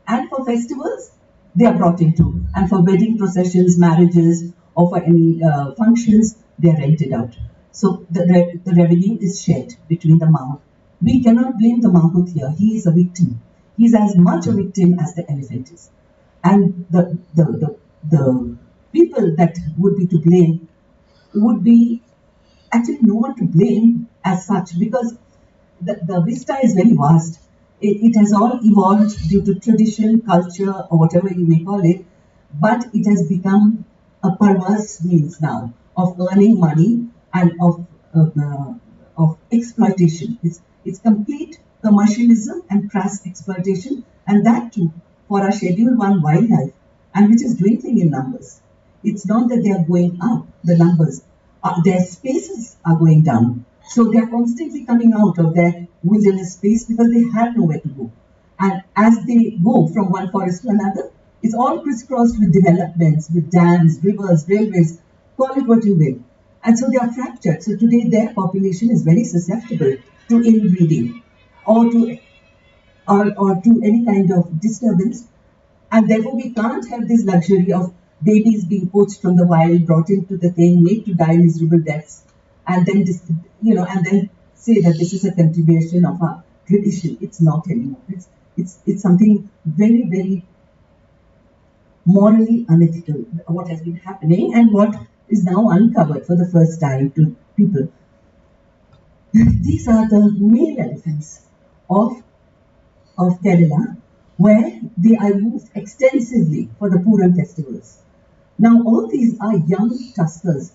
And for festivals, they are brought into. And for wedding processions, marriages, or for any functions, they are rented out. So the revenue is shared between the Mahout. We cannot blame the Mahout here. He is a victim. He is as much a victim as the elephant is. And the people that would be to blame would be actually no one to blame as such, because the vista is very vast. It has all evolved due to tradition, culture, or whatever you may call it, but it has become a perverse means now of earning money and of exploitation. It's complete commercialism and crass exploitation, and that too for our Schedule 1 wildlife, and which is dwindling in numbers. It's not that they are going up, the numbers. Their spaces are going down. So they are constantly coming out of their wilderness space because they have nowhere to go. And as they go from one forest to another, it's all crisscrossed with developments, with dams, rivers, railways, call it what you will. And so they are fractured. So today their population is very susceptible to inbreeding or to any kind of disturbance. And therefore we can't have this luxury of babies being poached from the wild, brought into the thing, made to die miserable deaths, and then and then say that this is a continuation of our tradition. It's not anymore. It's something very, very morally unethical, what has been happening and what is now uncovered for the first time to people. These are the male elephants of Kerala, where they are used extensively for the Puram festivals. Now all these are young tuskers,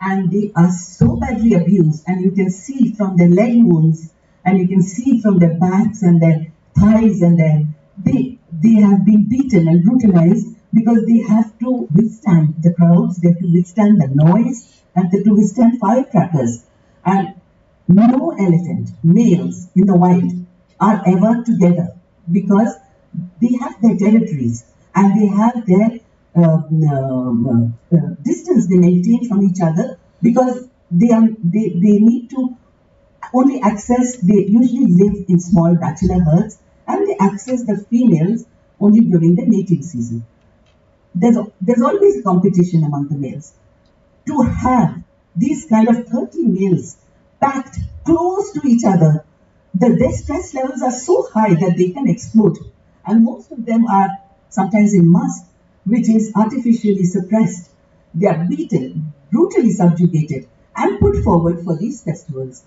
and they are so badly abused, and you can see from their leg wounds, and you can see from their backs and their thighs, and they have been beaten and brutalized because they have to withstand the crowds, they have to withstand the noise, and they have to withstand firecrackers. And no elephant, males in the wild, are ever together because they have their territories and they have their distance they maintain from each other, because they need to only access, they usually live in small bachelor herds, and they access the females only during the mating season. There's always a competition among the males. To have these kind of 30 males packed close to each other, their stress levels are so high that they can explode, and most of them are sometimes in mass, which is artificially suppressed. They are beaten, brutally subjugated, and put forward for these festivals.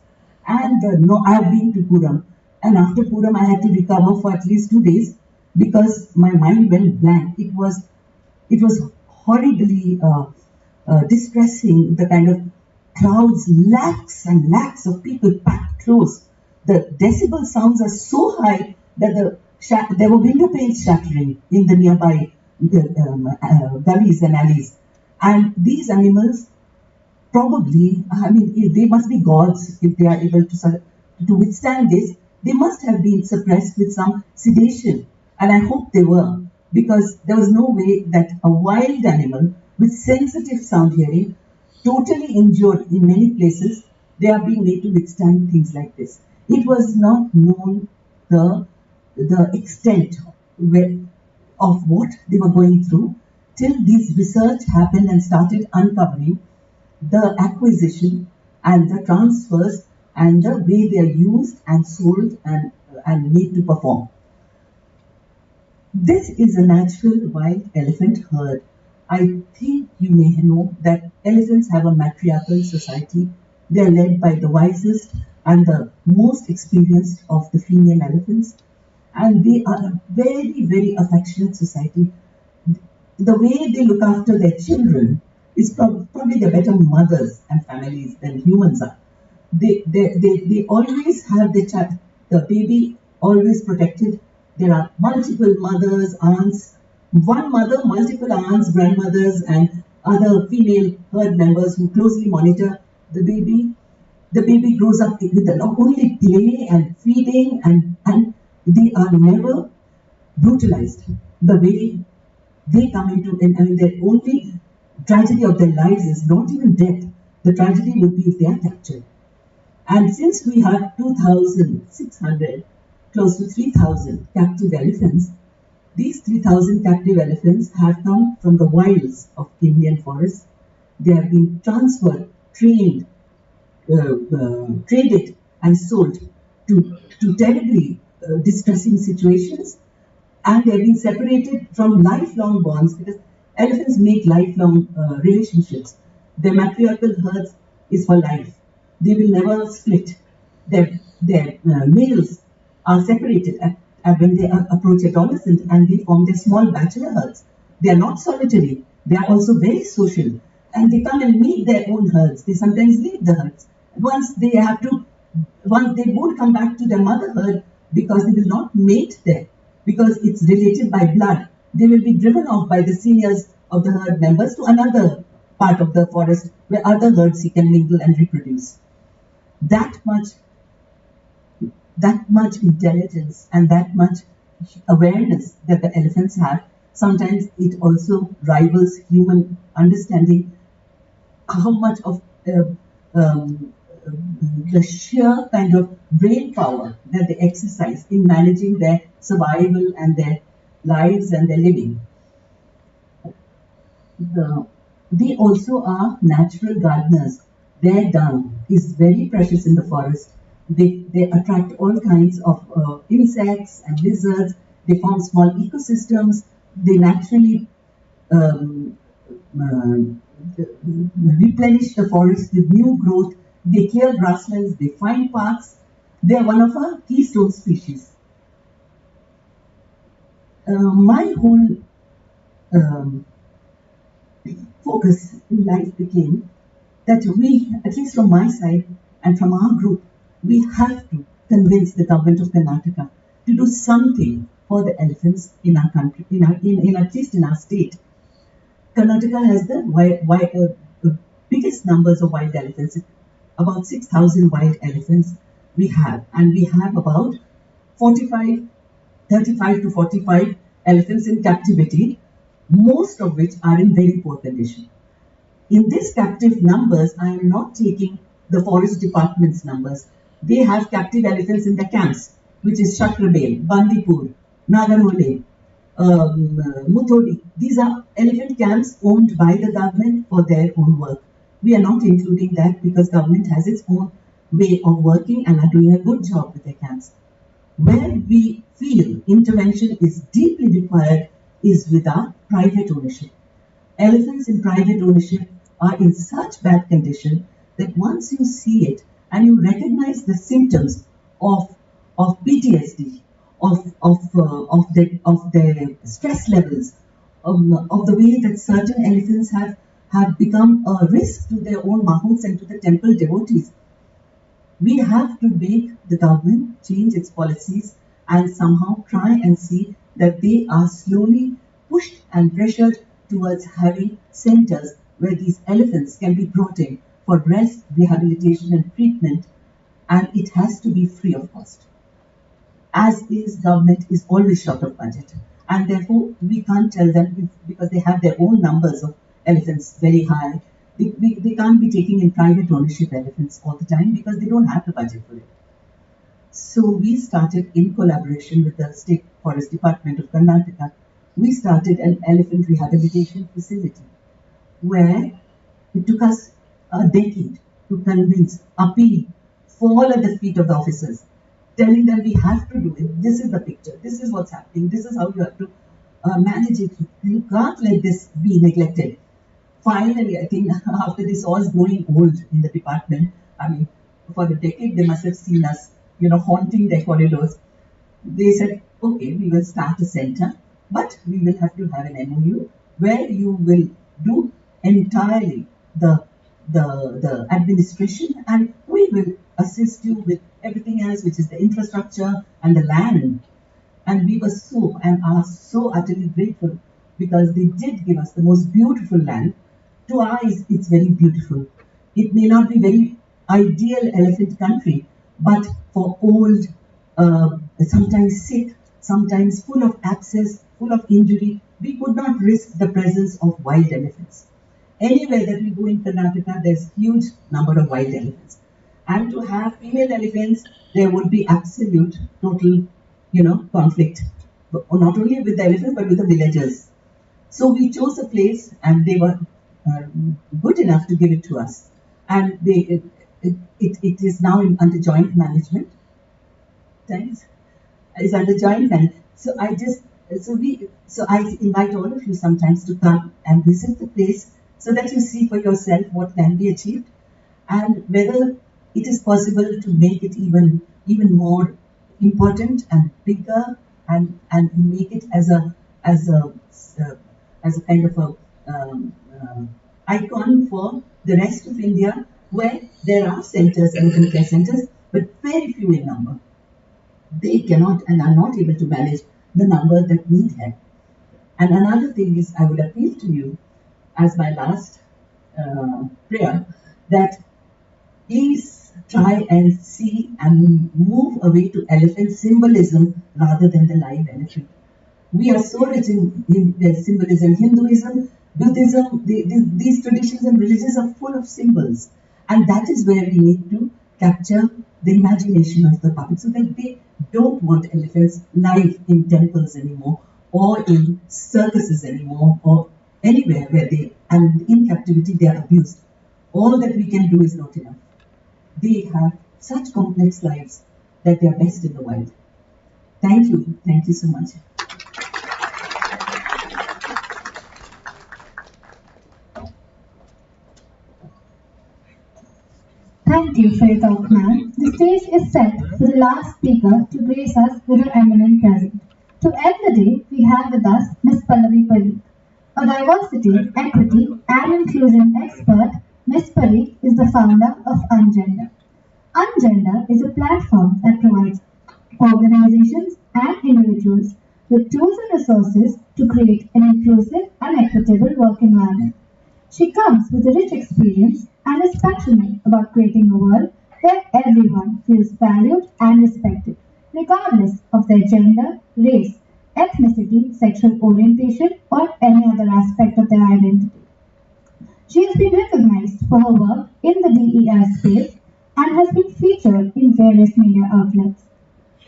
And I have been to Puram, and after Puram I had to recover for at least 2 days because my mind went blank. It was horribly distressing, the kind of crowds, lakhs and lakhs of people packed close. The decibel sounds are so high that there were window panes shattering in the nearby gullies and alleys. And these animals probably, they must be gods if they are able to withstand this. They must have been suppressed with some sedation. And I hope they were, because there was no way that a wild animal with sensitive sound hearing totally injured in many places, they are being made to withstand things like this. It was not known the extent of what they were going through till this research happened and started uncovering the acquisition and the transfers and the way they are used and sold and made to perform. This is a natural wild elephant herd. I think you may know that elephants have a matriarchal society. They are led by the wisest and the most experienced of the female elephants, and they are a very, very affectionate society. The way they look after their children is probably the better mothers and families than humans are. They always have the baby always protected. There are multiple mothers, aunts, one mother, multiple aunts, grandmothers, and other female herd members who closely monitor the baby. The baby grows up with only play and feeding, and they are never brutalized. The way they come into, their only tragedy of their lives is not even death. The tragedy would be if they are captured. And since we have 2,600, close to 3,000 captive elephants, these 3,000 captive elephants have come from the wilds of Indian forests. They have been transferred, trained, traded and sold to terribly distressing situations, and they have been separated from lifelong bonds because elephants make lifelong relationships. Their matriarchal herds is for life. They will never split. Their males are separated when they approach adolescence, and they form their small bachelor herds. They are not solitary. They are also very social, and they come and meet their own herds. They sometimes leave the herds. Once they won't come back to their mother herd because they will not mate there, because it's related by blood. They will be driven off by the seniors of the herd members to another part of the forest where other herds can mingle and reproduce. That much intelligence and that much awareness that the elephants have, sometimes it also rivals human understanding. How much of the sheer kind of brain power that they exercise in managing their survival and their lives and their living. They also are natural gardeners. Their dung is very precious in the forest. They attract all kinds of insects and lizards. They form small ecosystems. They naturally replenish the forest with new growth. They clear grasslands. They find paths. They are one of our keystone species. My whole focus in life became that we, at least from my side and from our group, we have to convince the government of Karnataka to do something for the elephants in our country, at least in our state. Karnataka has the biggest numbers of wild elephants, about 6,000 wild elephants we have, and we have about 35 to 45 elephants in captivity, most of which are in very poor condition. In this captive numbers, I am not taking the forest department's numbers. They have captive elephants in the camps, which is Shakrabel, Bandipur, Nagarhole, Muthodi. These are elephant camps owned by the government for their own work. We are not including that because government has its own way of working and are doing a good job with their camps. Where we feel intervention is deeply required is with our private ownership. Elephants in private ownership are in such bad condition that once you see it and you recognize the symptoms of PTSD, of their stress levels, of the way that certain elephants have become a risk to their own mahouts and to the temple devotees, we have to make the government change its policies and somehow try and see that they are slowly pushed and pressured towards having centers where these elephants can be brought in for rest, rehabilitation and treatment, and it has to be free of cost. As is, government is always short of budget, and therefore we can't tell them because they have their own numbers of elephants very high. They can't be taking in private ownership elephants all the time because they don't have the budget for it. So we started in collaboration with the State Forest Department of Karnataka. We started an elephant rehabilitation facility where it took us a decade to convince, appeal, fall at the feet of the officers, telling them we have to do it. This is the picture. This is what's happening. This is how you have to manage it. You can't let this be neglected. Finally, I think after this all growing old in the department, I mean, for a decade they must have seen us, haunting their corridors. They said, okay, we will start a center, but we will have to have an MOU where you will do entirely the administration, and we will assist you with everything else, which is the infrastructure and the land. And we were so utterly grateful because they did give us the most beautiful land. To our eyes, it's very beautiful. It may not be very ideal elephant country, but for old, sometimes sick, sometimes full of abscess, full of injury, we could not risk the presence of wild elephants. Anywhere that we go in Karnataka, there's huge number of wild elephants. And to have female elephants, there would be absolute, total, conflict. Not only with the elephants, but with the villagers. So we chose a place, and they were good enough to give it to us. And it is now under joint management. Thanks. It's under joint management. So I invite all of you sometimes to come and visit the place so that you see for yourself what can be achieved and whether it is possible to make it even more important and bigger and make it as a kind of a icon for the rest of India, where there are centers, elephant care centers, but very few in number. They cannot and are not able to manage the number that need help. And another thing is, I would appeal to you as my last prayer that please try and see and move away to elephant symbolism rather than the live elephant. We are so rich in symbolism. Hinduism, Buddhism, these traditions and religions are full of symbols. And that is where we need to capture the imagination of the public so that they don't want elephants live in temples anymore or in circuses anymore or anywhere where and in captivity they are abused. All that we can do is not enough. They have such complex lives that they are best in the wild. Thank you. Thank you so much. Thank you for your talk, ma'am. The stage is set for the last speaker to grace us with her eminent presence. To end the day, we have with us Ms. Pallavi Parikh. A diversity, equity, and inclusion expert, Ms. Parikh is the founder of Ungender. Ungender is a platform that provides organizations and individuals with tools and resources to create an inclusive and equitable work environment. She comes with a rich experience and is passionate about creating a world where everyone feels valued and respected, regardless of their gender, race, ethnicity, sexual orientation, or any other aspect of their identity. She has been recognized for her work in the DEI space and has been featured in various media outlets.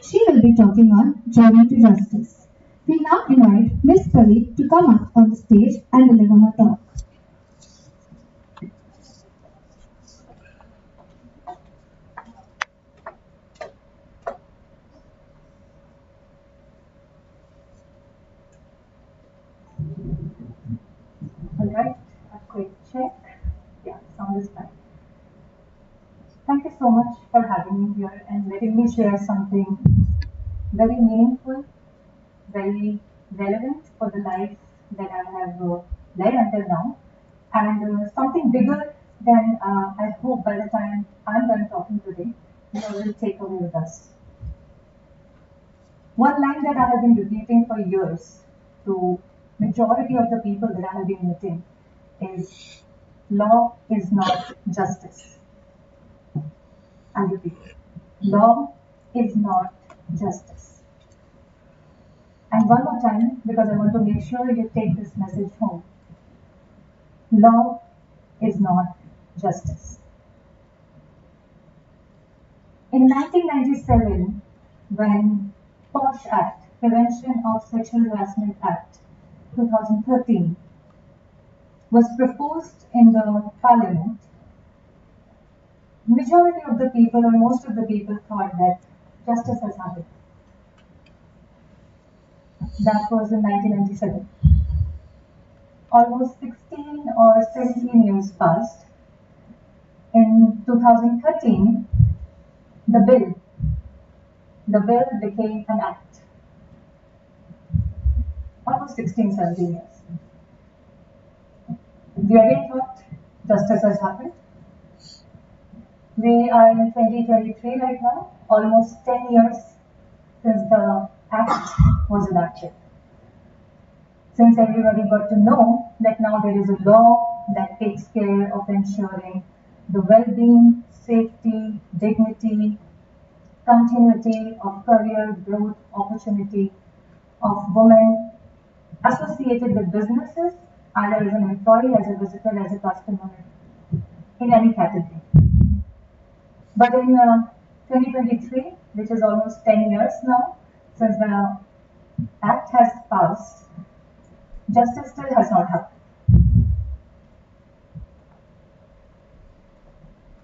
She will be talking on Journey to Justice. We now invite Ms. Parikh to come up on the stage and deliver her talk. Alright, a quick check. Yeah, sound is fine. Thank you so much for having me here and letting me share something very meaningful, very relevant for the life that I have led until now, and something bigger than I hope by the time I'm done talking today, you all will take away with us. One line that I have been repeating for years to majority of the people that I have been meeting is law is not justice. I repeat, law is not justice. And one more time, because I want to make sure you take this message home. Law is not justice. In 1997, when POSH Act, Prevention of Sexual Harassment Act 2013, was proposed in the Parliament, majority of the people or most of the people thought that justice has happened. That was in 1997. Almost 16 or 17 years passed. In 2013, the bill became an act. Almost 16, 17 years. We again thought justice has happened. We are in 2023 right now, almost 10 years since the act was enacted. Since everybody got to know that now there is a law that takes care of ensuring the well-being, safety, dignity, continuity of career growth, opportunity of women associated with businesses, either as an employee, as a visitor, as a customer, in any category. But in 2023, which is almost 10 years now since the Act has passed, justice still has not happened.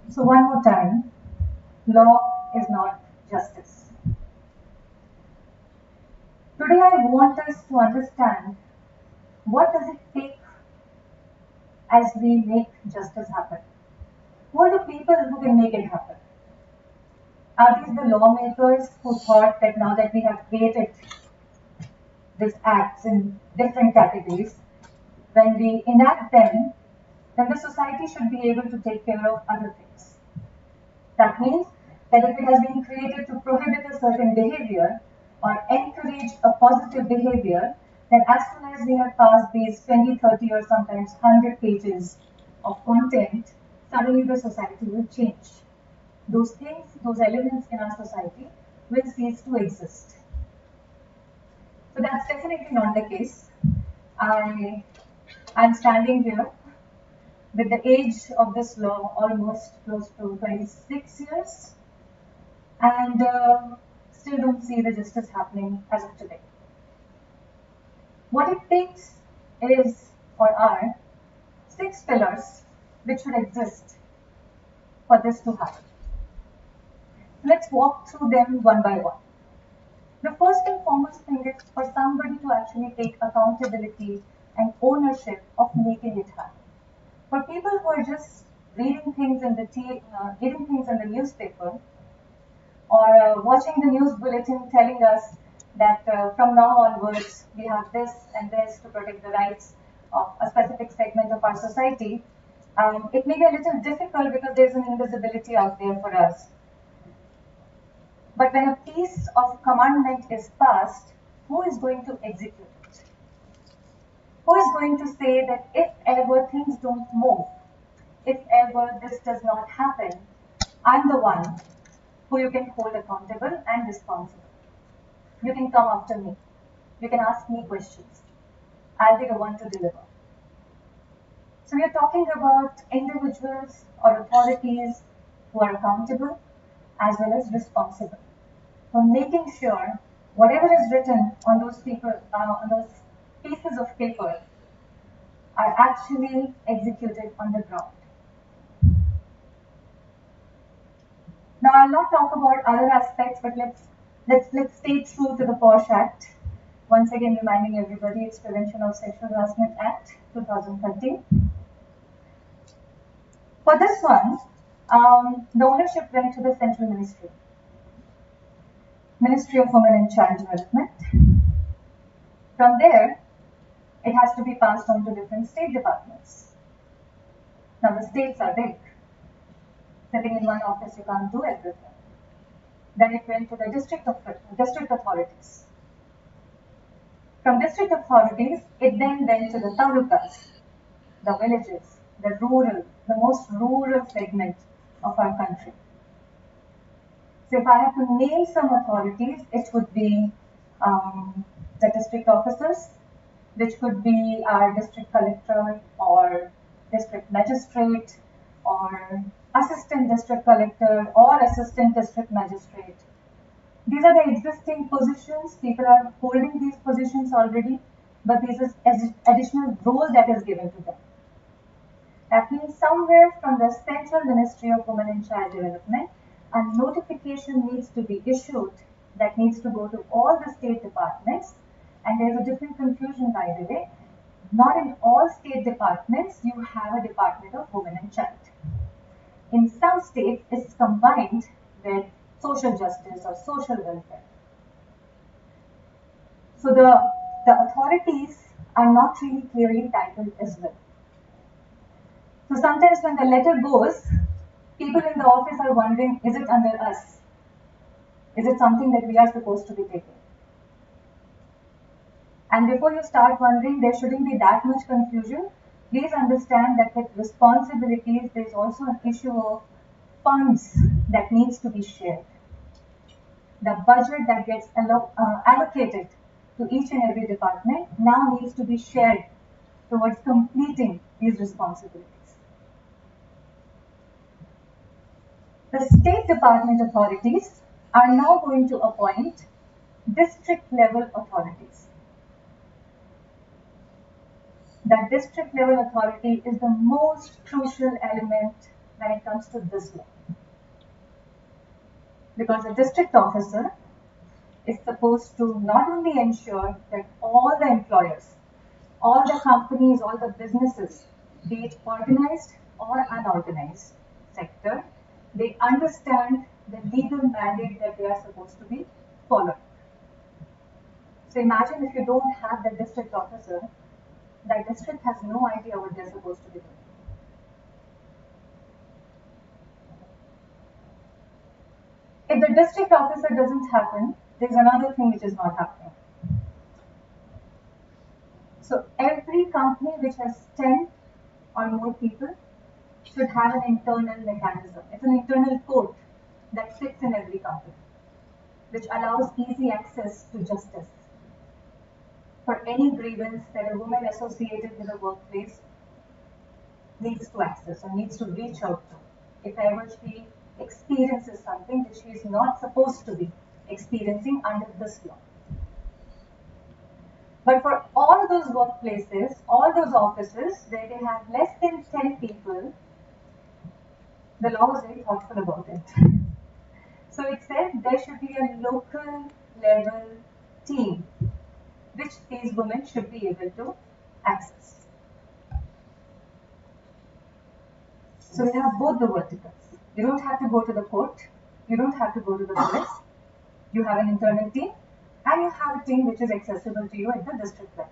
So one more time, law is not justice. Today I want us to understand what does it take as we make justice happen. Who are the people who can make it happen? Are these the lawmakers who thought that now that we have created these acts in different categories, when we enact them, then the society should be able to take care of other things? That means that if it has been created to prohibit a certain behavior or encourage a positive behavior, then as soon as we have passed these 20, 30 or sometimes 100 pages of content, suddenly the society will change. Those things, those elements in our society will cease to exist. So that's definitely not the case. I'm standing here with the age of this law almost close to 26 years and still don't see the justice happening as of today. What it takes is for our 6 pillars which should exist for this to happen. Let's walk through them one by one. The first and foremost thing is for somebody to actually take accountability and ownership of making it happen. For people who are just reading things in the newspaper or watching the news bulletin telling us that from now onwards we have this and this to protect the rights of a specific segment of our society, it may be a little difficult because there's an invisibility out there for us. But when a piece of commandment is passed, who is going to execute it? Who is going to say that if ever things don't move, if ever this does not happen, I'm the one who you can hold accountable and responsible. You can come after me. You can ask me questions. I'll be the one to deliver. So we are talking about individuals or authorities who are accountable as well as responsible for making sure whatever is written on those pieces of paper are actually executed on the ground. Now I'll not talk about other aspects, but let's stay true to the POSH Act. Once again, reminding everybody, it's Prevention of Sexual Harassment Act 2013. For this one, the ownership went to the Central Ministry, Ministry of Women and Child Development. From there, it has to be passed on to different state departments. Now the states are big. Sitting in one office, you can't do everything. Then it went to the district authorities. From district authorities, it then went to the talukas, the villages, the most rural segment of our country. So if I have to name some authorities, it would be the district officers, which could be our district collector or district magistrate or assistant district collector or assistant district magistrate. These are the existing positions. People are holding these positions already, but this is additional role that is given to them. That means somewhere from the Central Ministry of Women and Child Development, a notification needs to be issued that needs to go to all the state departments. And there's a different confusion, by the way. Not in all state departments you have a Department of Women and Child. In some states, it's combined with social justice or social welfare. So the authorities are not really clearly titled as well. So sometimes when the letter goes, people in the office are wondering, is it under us? Is it something that we are supposed to be taking? And before you start wondering, there shouldn't be that much confusion. Please understand that with responsibilities, there is also an issue of funds that needs to be shared. The budget that gets allocated to each and every department now needs to be shared towards completing these responsibilities. The state department authorities are now going to appoint district level authorities. The district level authority is the most crucial element when it comes to this law. Because a district officer is supposed to not only ensure that all the employers, all the companies, all the businesses, be it organized or unorganized sector, they understand the legal mandate that they are supposed to be following. So imagine if you don't have the district officer, that district has no idea what they're supposed to be doing. If the district officer doesn't happen, there's another thing which is not happening. So every company which has 10 or more people should have an internal mechanism. It's an internal code that sits in every company, which allows easy access to justice for any grievance that a woman associated with a workplace needs to access or needs to reach out to if ever she experiences something which she is not supposed to be experiencing under this law. But for all those workplaces, all those offices where they have less than 10 people, the law was very thoughtful about it. So it said there should be a local level team which these women should be able to access. So we have both the verticals. You don't have to go to the court, you don't have to go to the police. You have an internal team and you have a team which is accessible to you at the district level.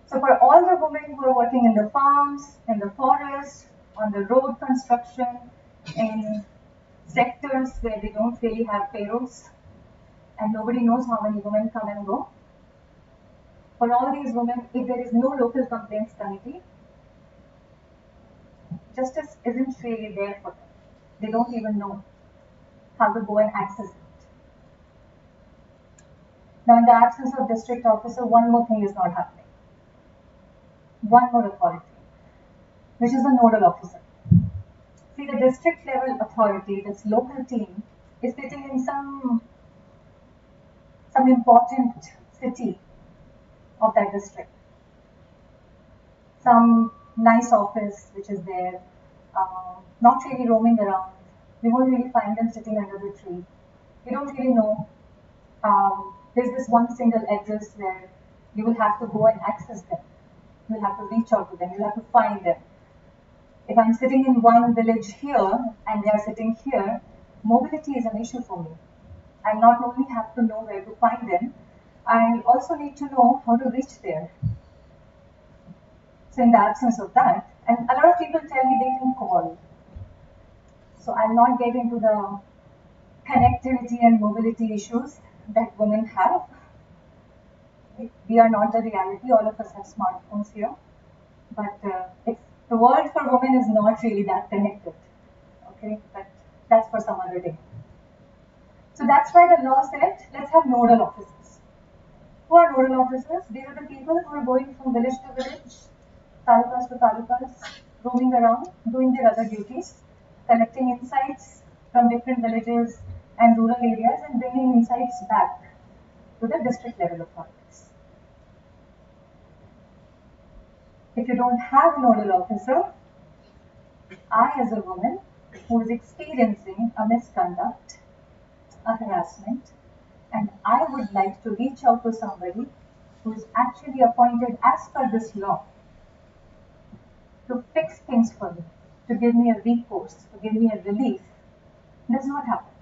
So for all the women who are working in the farms, in the forest, on the road construction, in sectors where they don't really have payrolls and nobody knows how many women come and go, for all these women, if there is no local complaints committee, justice isn't really there for them. They don't even know how to go and access it. Now, in the absence of district officer, one more thing is not happening. One more authority, which is the nodal officer. See, the district level authority, this local team, is sitting in some important city of that district. Some nice office which is there, not really roaming around. We won't really find them sitting under the tree. We don't really know. There's this one single address where you will have to go and access them. You'll have to reach out to them. You'll have to find them. If I'm sitting in one village here and they are sitting here, mobility is an issue for me. I not only have to know where to find them, I also need to know how to reach there. So in the absence of that, and a lot of people tell me they can call. So I'll not get into the connectivity and mobility issues that women have. We are not the reality. All of us have smartphones here. But the world for women is not really that connected. Okay, but that's for some other day. So that's why the law said, let's have nodal officers. Who are nodal officers? These are the people who are going from village to village, talukas to talukas, roaming around, doing their other duties, collecting insights from different villages and rural areas and bringing insights back to the district level authorities. If you don't have a nodal officer, I as a woman who is experiencing a misconduct, a harassment, and I would like to reach out to somebody who is actually appointed as per this law to fix things for me, to give me a recourse, to give me a relief, does not happen.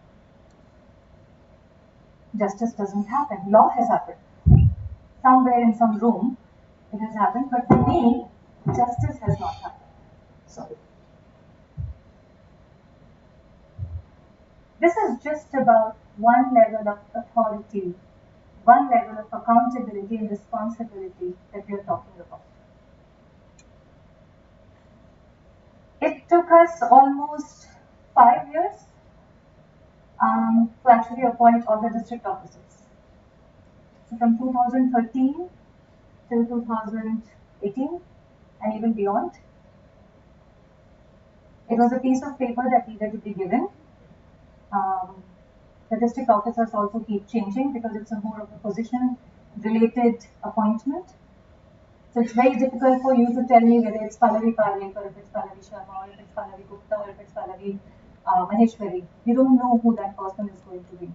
Justice doesn't happen. Law has happened. Somewhere in some room, it has happened, but for me, justice has not happened. Sorry. This is just about one level of authority, one level of accountability and responsibility that we are talking about. It took us almost 5 years to actually appoint all the district officers. So from 2013 till 2018 and even beyond, it was a piece of paper that needed to be given. The district officers also keep changing because it's a more of a position-related appointment. So it's very difficult for you to tell me whether it's Pallavi Parekh or if it's Pallavi Sharma or if it's Pallavi Gupta or if it's Pallavi Maheshwari. You don't know who that person is going to be.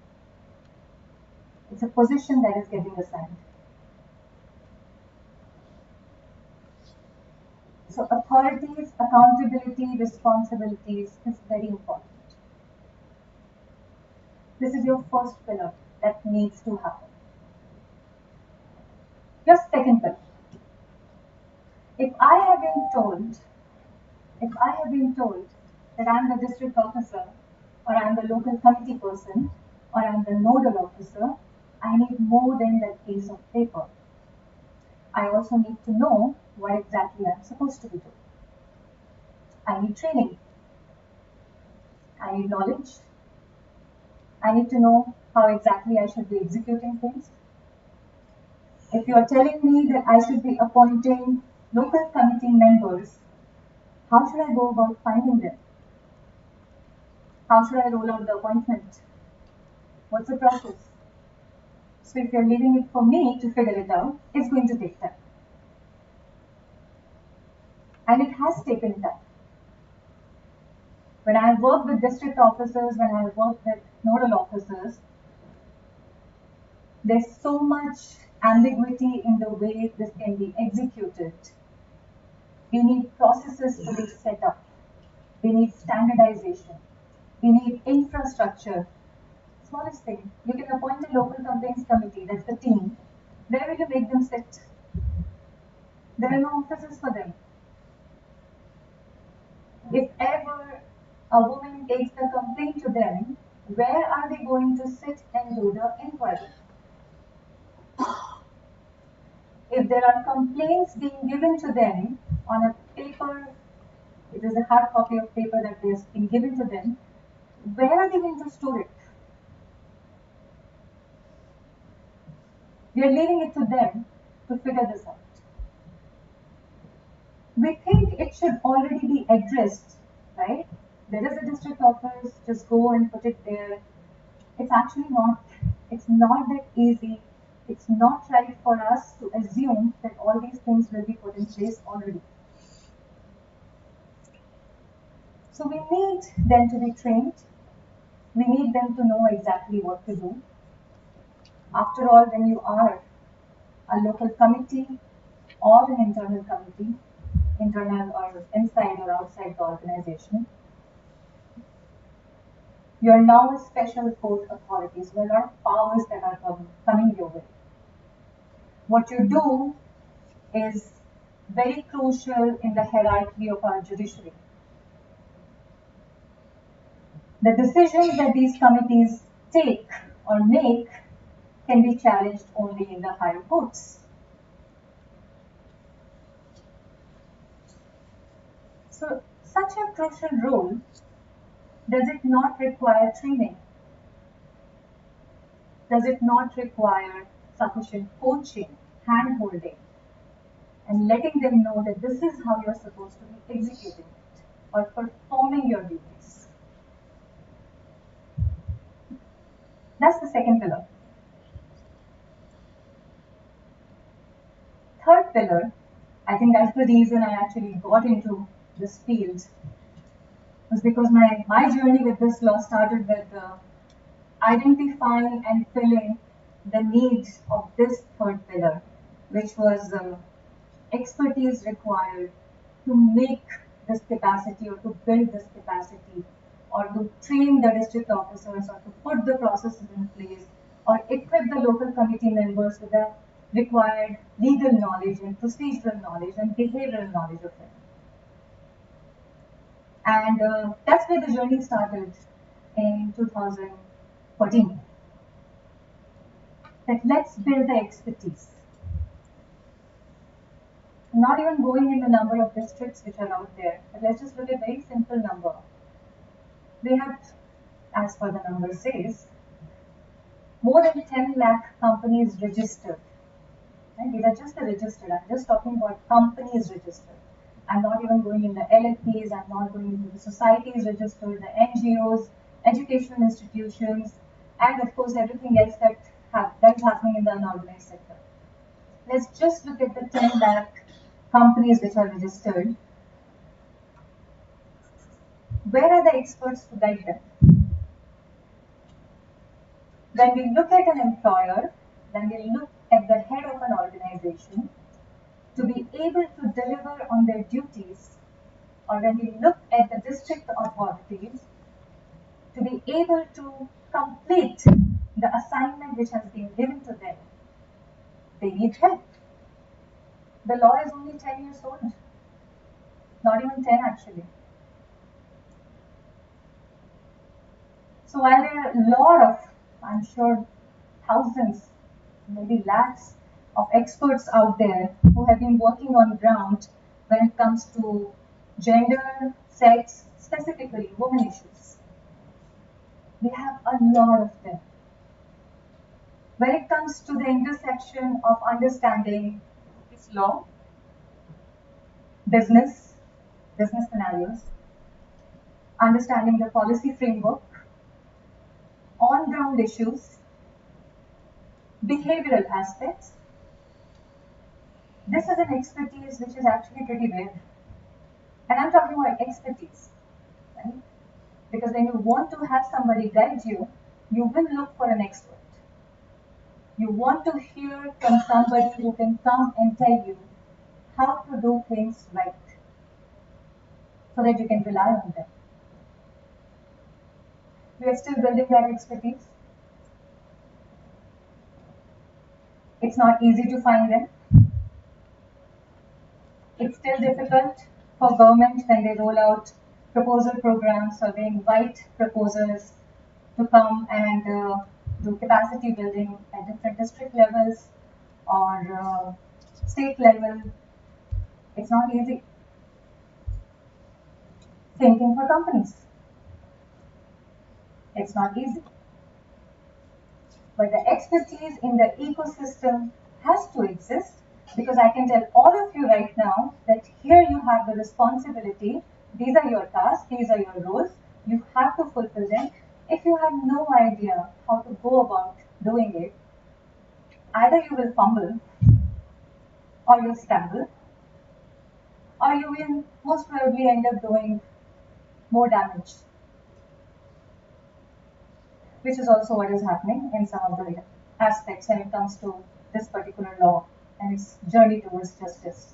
It's a position that is getting assigned. So authorities, accountability, responsibilities is very important. This is your first pillar that needs to happen. Your second pillar. If I have been told that I am the district officer, or I am the local committee person, or I am the nodal officer, I need more than that piece of paper. I also need to know what exactly I am supposed to be doing. I need training. I need knowledge. I need to know how exactly I should be executing things. If you are telling me that I should be appointing local committee members, how should I go about finding them? How should I roll out the appointment? What's the process? So if you're leaving it for me to figure it out, it's going to take time. And it has taken time. When I have worked with district officers, when I have worked with nodal officers, there's so much ambiguity in the way this can be executed. We need processes to be set up. We need standardization. We need infrastructure. Smallest thing, you can appoint a local complaints committee, that's the team. Where will you make them sit? There are no offices for them. If ever a woman takes the complaint to them, where are they going to sit and do the inquiry? If there are complaints being given to them on a paper, it is a hard copy of paper that is being given to them, where are they going to store it? We are leaving it to them to figure this out. We think it should already be addressed, right? There is a district office, just go and put it there. It's actually not. It's not that easy. It's not right for us to assume that all these things will be put in place already. So we need them to be trained. We need them to know exactly what to do. After all, when you are a local committee or an internal committee, internal or inside or outside the organization, you are now a special court authority. So there are a lot of powers that are coming your way. What you do is very crucial in the hierarchy of our judiciary. The decisions that these committees take or make can be challenged only in the higher courts. So, such a crucial role, does it not require training? Does it not require sufficient coaching, hand-holding, and letting them know that this is how you're supposed to be executing it or performing your duties. That's the second pillar. Third pillar, I think that's the reason I actually got into this field, was because my journey with this law started with identifying and filling the needs of this third pillar, which was expertise required to make this capacity or to build this capacity or to train the district officers or to put the processes in place or equip the local committee members with the required legal knowledge and procedural knowledge and behavioral knowledge of it. And that's where the journey started in 2014. That let's build the expertise. I'm not even going in the number of districts which are out there, but let's just look at a very simple number. We have, as per the number says, more than 10 lakh companies registered. And these are just the registered. I'm just talking about companies registered. I'm not even going in the LLPs, I'm not going into the societies registered, the NGOs, educational institutions, and of course everything else that's happening in the unorganized sector. Let's just look at the 10 lakh companies which are registered. Where are the experts to guide them? When we look at an employer, when we look at the head of an organization, to be able to deliver on their duties, or when we look at the district authorities, to be able to complete the assignment which has been given to them, they need help. The law is only 10 years old, not even 10 actually. So while there are a lot of, I'm sure, thousands, maybe lakhs of experts out there who have been working on ground when it comes to gender, sex, specifically women issues. We have a lot of them. When it comes to the intersection of understanding this law, business scenarios, understanding the policy framework, on-ground issues, behavioral aspects, this is an expertise which is actually pretty rare. And I'm talking about expertise, right? Because when you want to have somebody guide you, you will look for an expert. You want to hear from somebody who can come and tell you how to do things right, so that you can rely on them. We are still building that expertise. It's not easy to find them. It's still difficult for government when they roll out proposal programs or they invite proposals to come and do capacity building at different district levels or state level. It's not easy. Same thing for companies. It's not easy. But the expertise in the ecosystem has to exist, because I can tell all of you right now that here you have the responsibility, these are your tasks, these are your roles, you have to fulfill them. If you have no idea how to go about doing it, either you will fumble, or you'll stumble, or you will most probably end up doing more damage, which is also what is happening in some of the aspects when it comes to this particular law and its journey towards justice.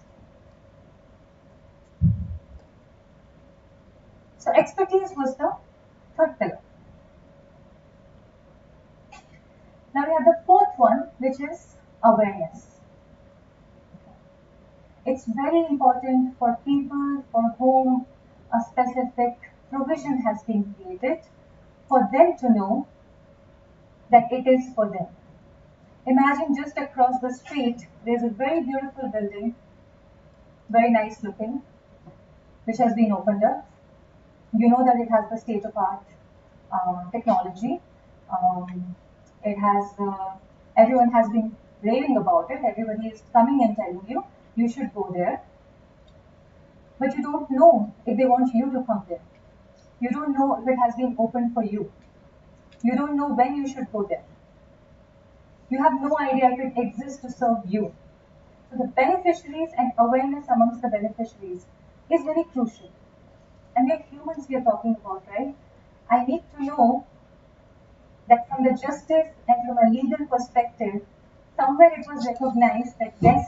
So expertise was the third pillar. Now we have the fourth one, which is awareness. It's very important for people for whom a specific provision has been created, for them to know that it is for them. Imagine just across the street, there's a very beautiful building, very nice looking, which has been opened up. You know that it has the state-of-art technology. It has, everyone has been raving about it. Everybody is coming and telling you, you should go there. But you don't know if they want you to come there. You don't know if it has been opened for you. You don't know when you should go there. You have no idea if it exists to serve you. So the beneficiaries and awareness amongst the beneficiaries is very crucial. And we are humans we are talking about, right? I need to know that from the justice and from a legal perspective, somewhere it was recognized that this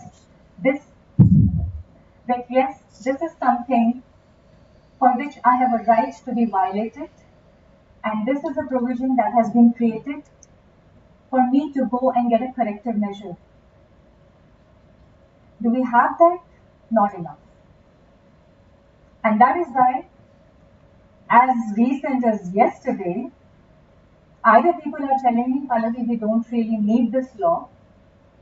is something for which I have a right to be violated, and this is a provision that has been created for me to go and get a corrective measure. Do we have that? Not enough. And that is why, as recent as yesterday, either people are telling me, Pallavi, we don't really need this law,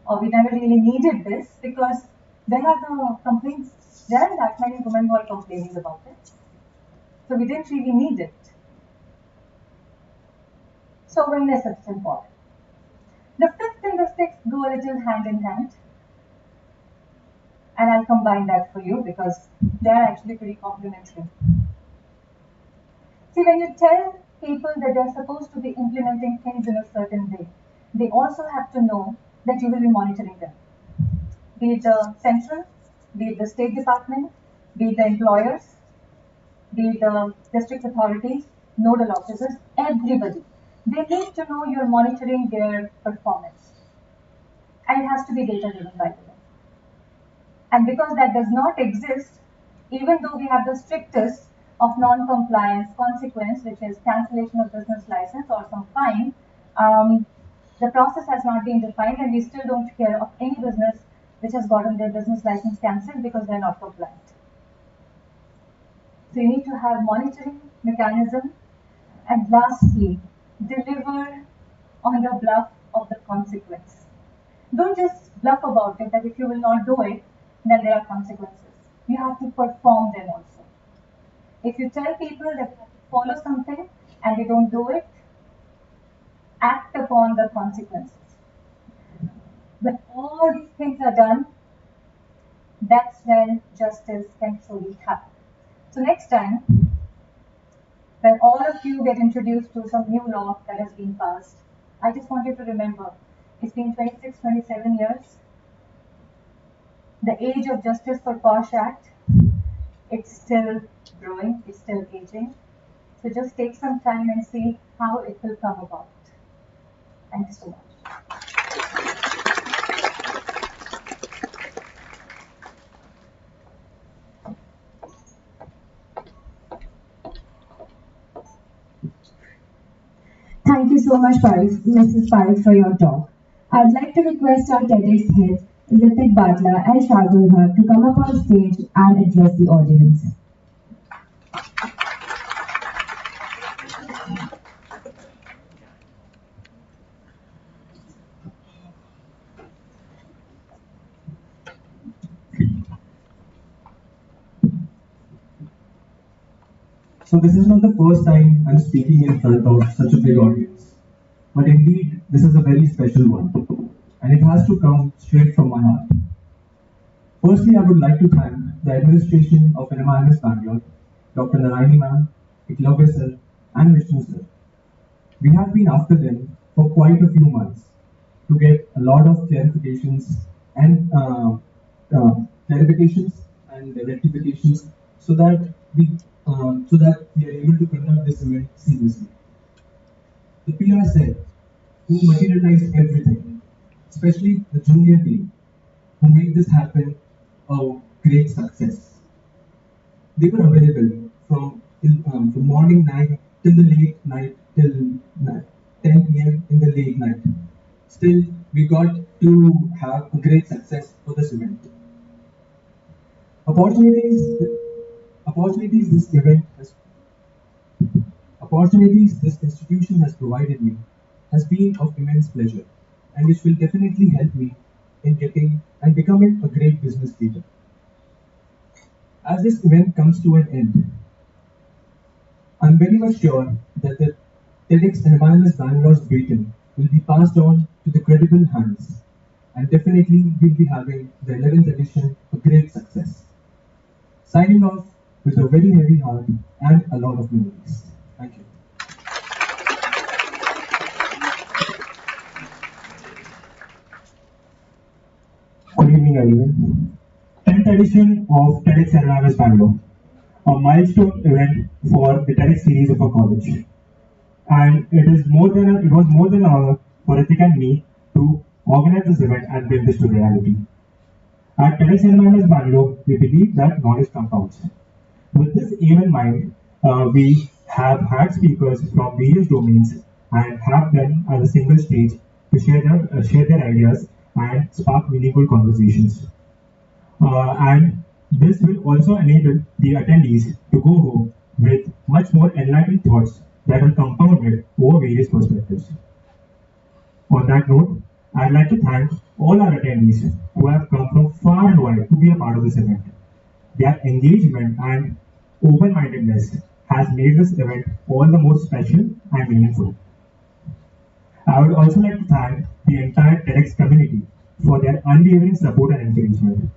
or we never really needed this, because there are the complaints. There aren't that many women who are complaining about it. So we didn't really need it. So awareness is important. The fifth and the sixth go a little hand in hand. And I'll combine that for you because they are actually pretty complementary. See, when you tell people that they're supposed to be implementing things in a certain way, they also have to know that you will be monitoring them. Be it the central, be it the state department, be it the employers, be it the district authorities, nodal officers, everybody. They need to know you're monitoring their performance. And it has to be data-driven, by the way. And because that does not exist, even though we have the strictest of non-compliance consequence, which is cancellation of business license or some fine, the process has not been defined, and we still don't care of any business which has gotten their business license cancelled because they're not compliant. So you need to have monitoring mechanism, and lastly, deliver on the bluff of the consequence. Don't just bluff about it that if you will not do it, then there are consequences. You have to perform them also. If you tell people that you have to follow something and they don't do it, act upon the consequences. When all these things are done, that's when justice can truly happen. So next time, when all of you get introduced to some new law that has been passed, I just want you to remember, it's been 26, 27 years. The age of Justice for Posh Act, it's still growing, it's still aging. So just take some time and see how it will come about. Thank you so much. Thank you so much, Mrs. Parikh, for your talk. I'd like to request our TEDx heads, Ritik Batla and Shardul Bhatt, to come up on stage and address the audience. So this is not the first time I'm speaking in front of such a big audience, but indeed this is a very special one, and it has to come straight from my heart. Firstly, I would like to thank the administration of NMIMS Bangalore, Dr. Narayani ma'am, Eklavya sir, and Vishnu sir. We have been after them for quite a few months to get a lot of clarifications and rectifications so that we are able to conduct this event seamlessly. The PR said, who materialized everything, especially the junior team, who made this happen a great success. They were available from morning 9 till the late night, till 10 p.m. in the late night. Still, we got to have a great success for this event. Opportunities this institution has provided me has been of immense pleasure, and which will definitely help me in getting and becoming a great business leader. As this event comes to an end, I'm very much sure that the TEDxNMIMS Bangalore's baton will be passed on to the credible hands, and definitely we'll be having the 11th edition a great success. Signing off with a very heavy heart and a lot of memories. Thank you. Good evening, everyone. 10th edition of TEDxNMIMS Bangalore, a milestone event for the TEDx series of our college. And it was more than an honor for Ritik and me to organize this event and bring this to reality. At TEDxNMIMS Bangalore, we believe that knowledge compounds. With this aim in mind, we have had speakers from various domains and have them at a single stage to share their ideas and spark meaningful conversations. And this will also enable the attendees to go home with much more enlightened thoughts that are compounded over various perspectives. On that note, I'd like to thank all our attendees who have come from far and wide to be a part of this event. Their engagement and open-mindedness has made this event all the more special and meaningful. I would also like to thank the entire TEDx community for their unwavering support and encouragement.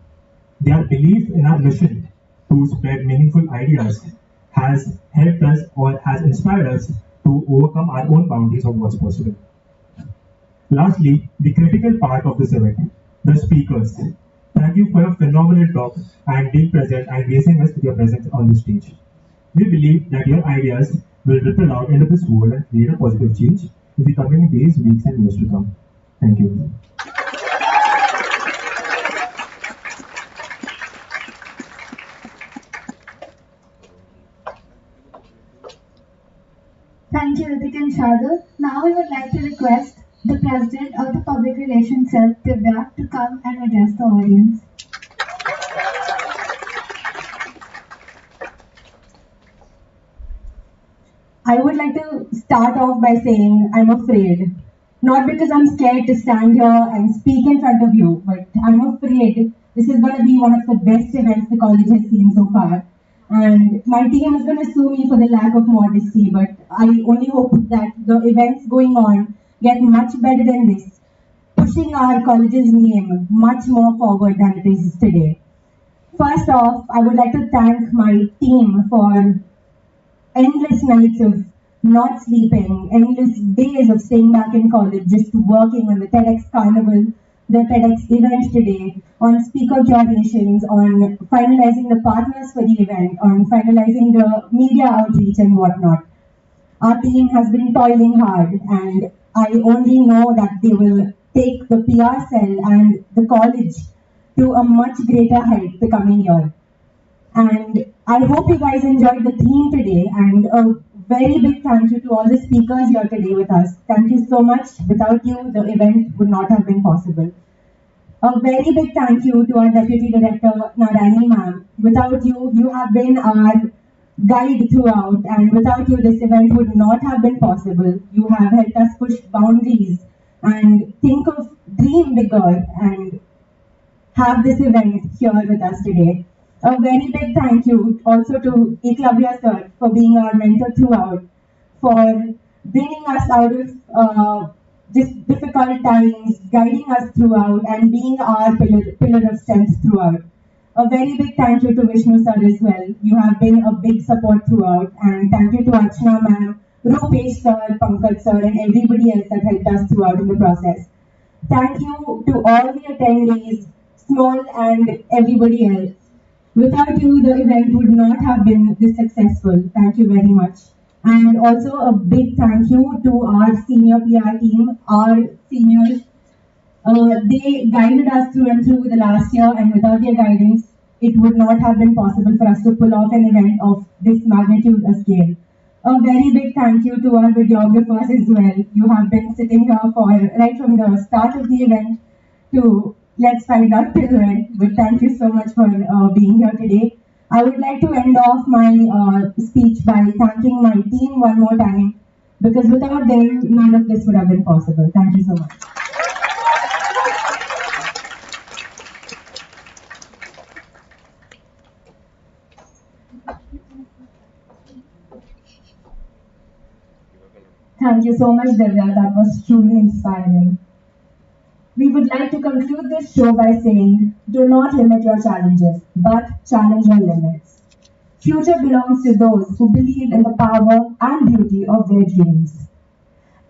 Their belief in our mission to spread meaningful ideas has helped us or has inspired us to overcome our own boundaries of what's possible. Lastly, the critical part of this event, the speakers. Thank you for your phenomenal talk and being present and gracing us with your presence on the stage. We believe that your ideas will ripple out into this world and create a positive change in the coming days, weeks, and years to come. Thank you. Thank you, Ritik and Shardul. Now we would like to request the President of the Public Relations Cell, Divya, to come and address the audience. I would like to start off by saying I'm afraid. Not because I'm scared to stand here and speak in front of you, but I'm afraid this is going to be one of the best events the college has seen so far. And my team is going to sue me for the lack of modesty, but I only hope that the events going on get much better than this, pushing our college's name much more forward than it is today. First off, I would like to thank my team for endless nights of not sleeping, endless days of staying back in college, just working on the TEDx Carnival, the TEDx event today, on speaker curations, on finalizing the partners for the event, on finalizing the media outreach and whatnot. Our team has been toiling hard, and I only know that they will take the PR cell and the college to a much greater height the coming year. And I hope you guys enjoyed the theme today, and a very big thank you to all the speakers here today with us. Thank you so much. Without you, the event would not have been possible. A very big thank you to our Deputy Director, Narayani ma'am. Without you, you have been our guide throughout, and without you, this event would not have been possible. You have helped us push boundaries and think of, dream bigger, and have this event here with us today. A very big thank you also to Eklavya sir for being our mentor throughout, for bringing us out of just difficult times, guiding us throughout, and being our pillar of strength throughout. A very big thank you to Vishnu sir as well. You have been a big support throughout, and thank you to Archana ma'am, Rupesh sir, Pankaj sir, and everybody else that helped us throughout in the process. Thank you to all the attendees, small and everybody else. Without you, the event would not have been this successful. Thank you very much. And also a big thank you to our senior PR team, our seniors. They guided us through and through the last year, and without their guidance, it would not have been possible for us to pull off an event of this magnitude or scale. A very big thank you to our videographers as well. You have been sitting here for right from the start of the event to let's find out till when. But thank you so much for being here today. I would like to end off my speech by thanking my team one more time, because without them, none of this would have been possible. Thank you so much. Thank you so much, Divya. That was truly inspiring. We would like to conclude this show by saying, do not limit your challenges, but challenge your limits. Future belongs to those who believe in the power and beauty of their dreams.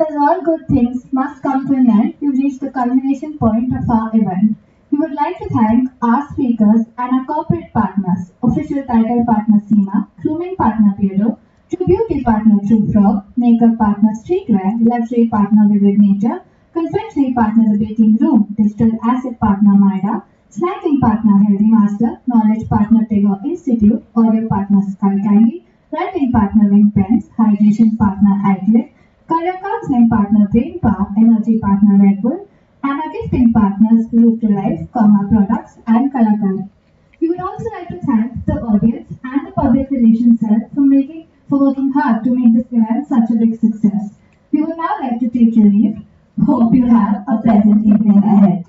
As all good things must come to an end, we've reached the culmination point of our event. We would like to thank our speakers and our corporate partners, official title partner SEMA, grooming partner Beardo, True Beauty partner True Frog, makeup partner Streetwear, luxury partner Vivid Nature, confectionery partner The Baking Room, digital asset partner Maida, snacking partner Healthy Master, knowledge partner Tagore Institute, audio partner Skull Candy, writing partner Wing Pens, hydration partner Aglet, career counseling partner Brain Power, energy partner Red Bull, and our gifting partners Root to Life, Karma Products, and Kalakal. We would also like to thank the audience and the public relations cell for working hard to make this event such a big success. We would now like to take your leave. Hope you have a pleasant evening ahead.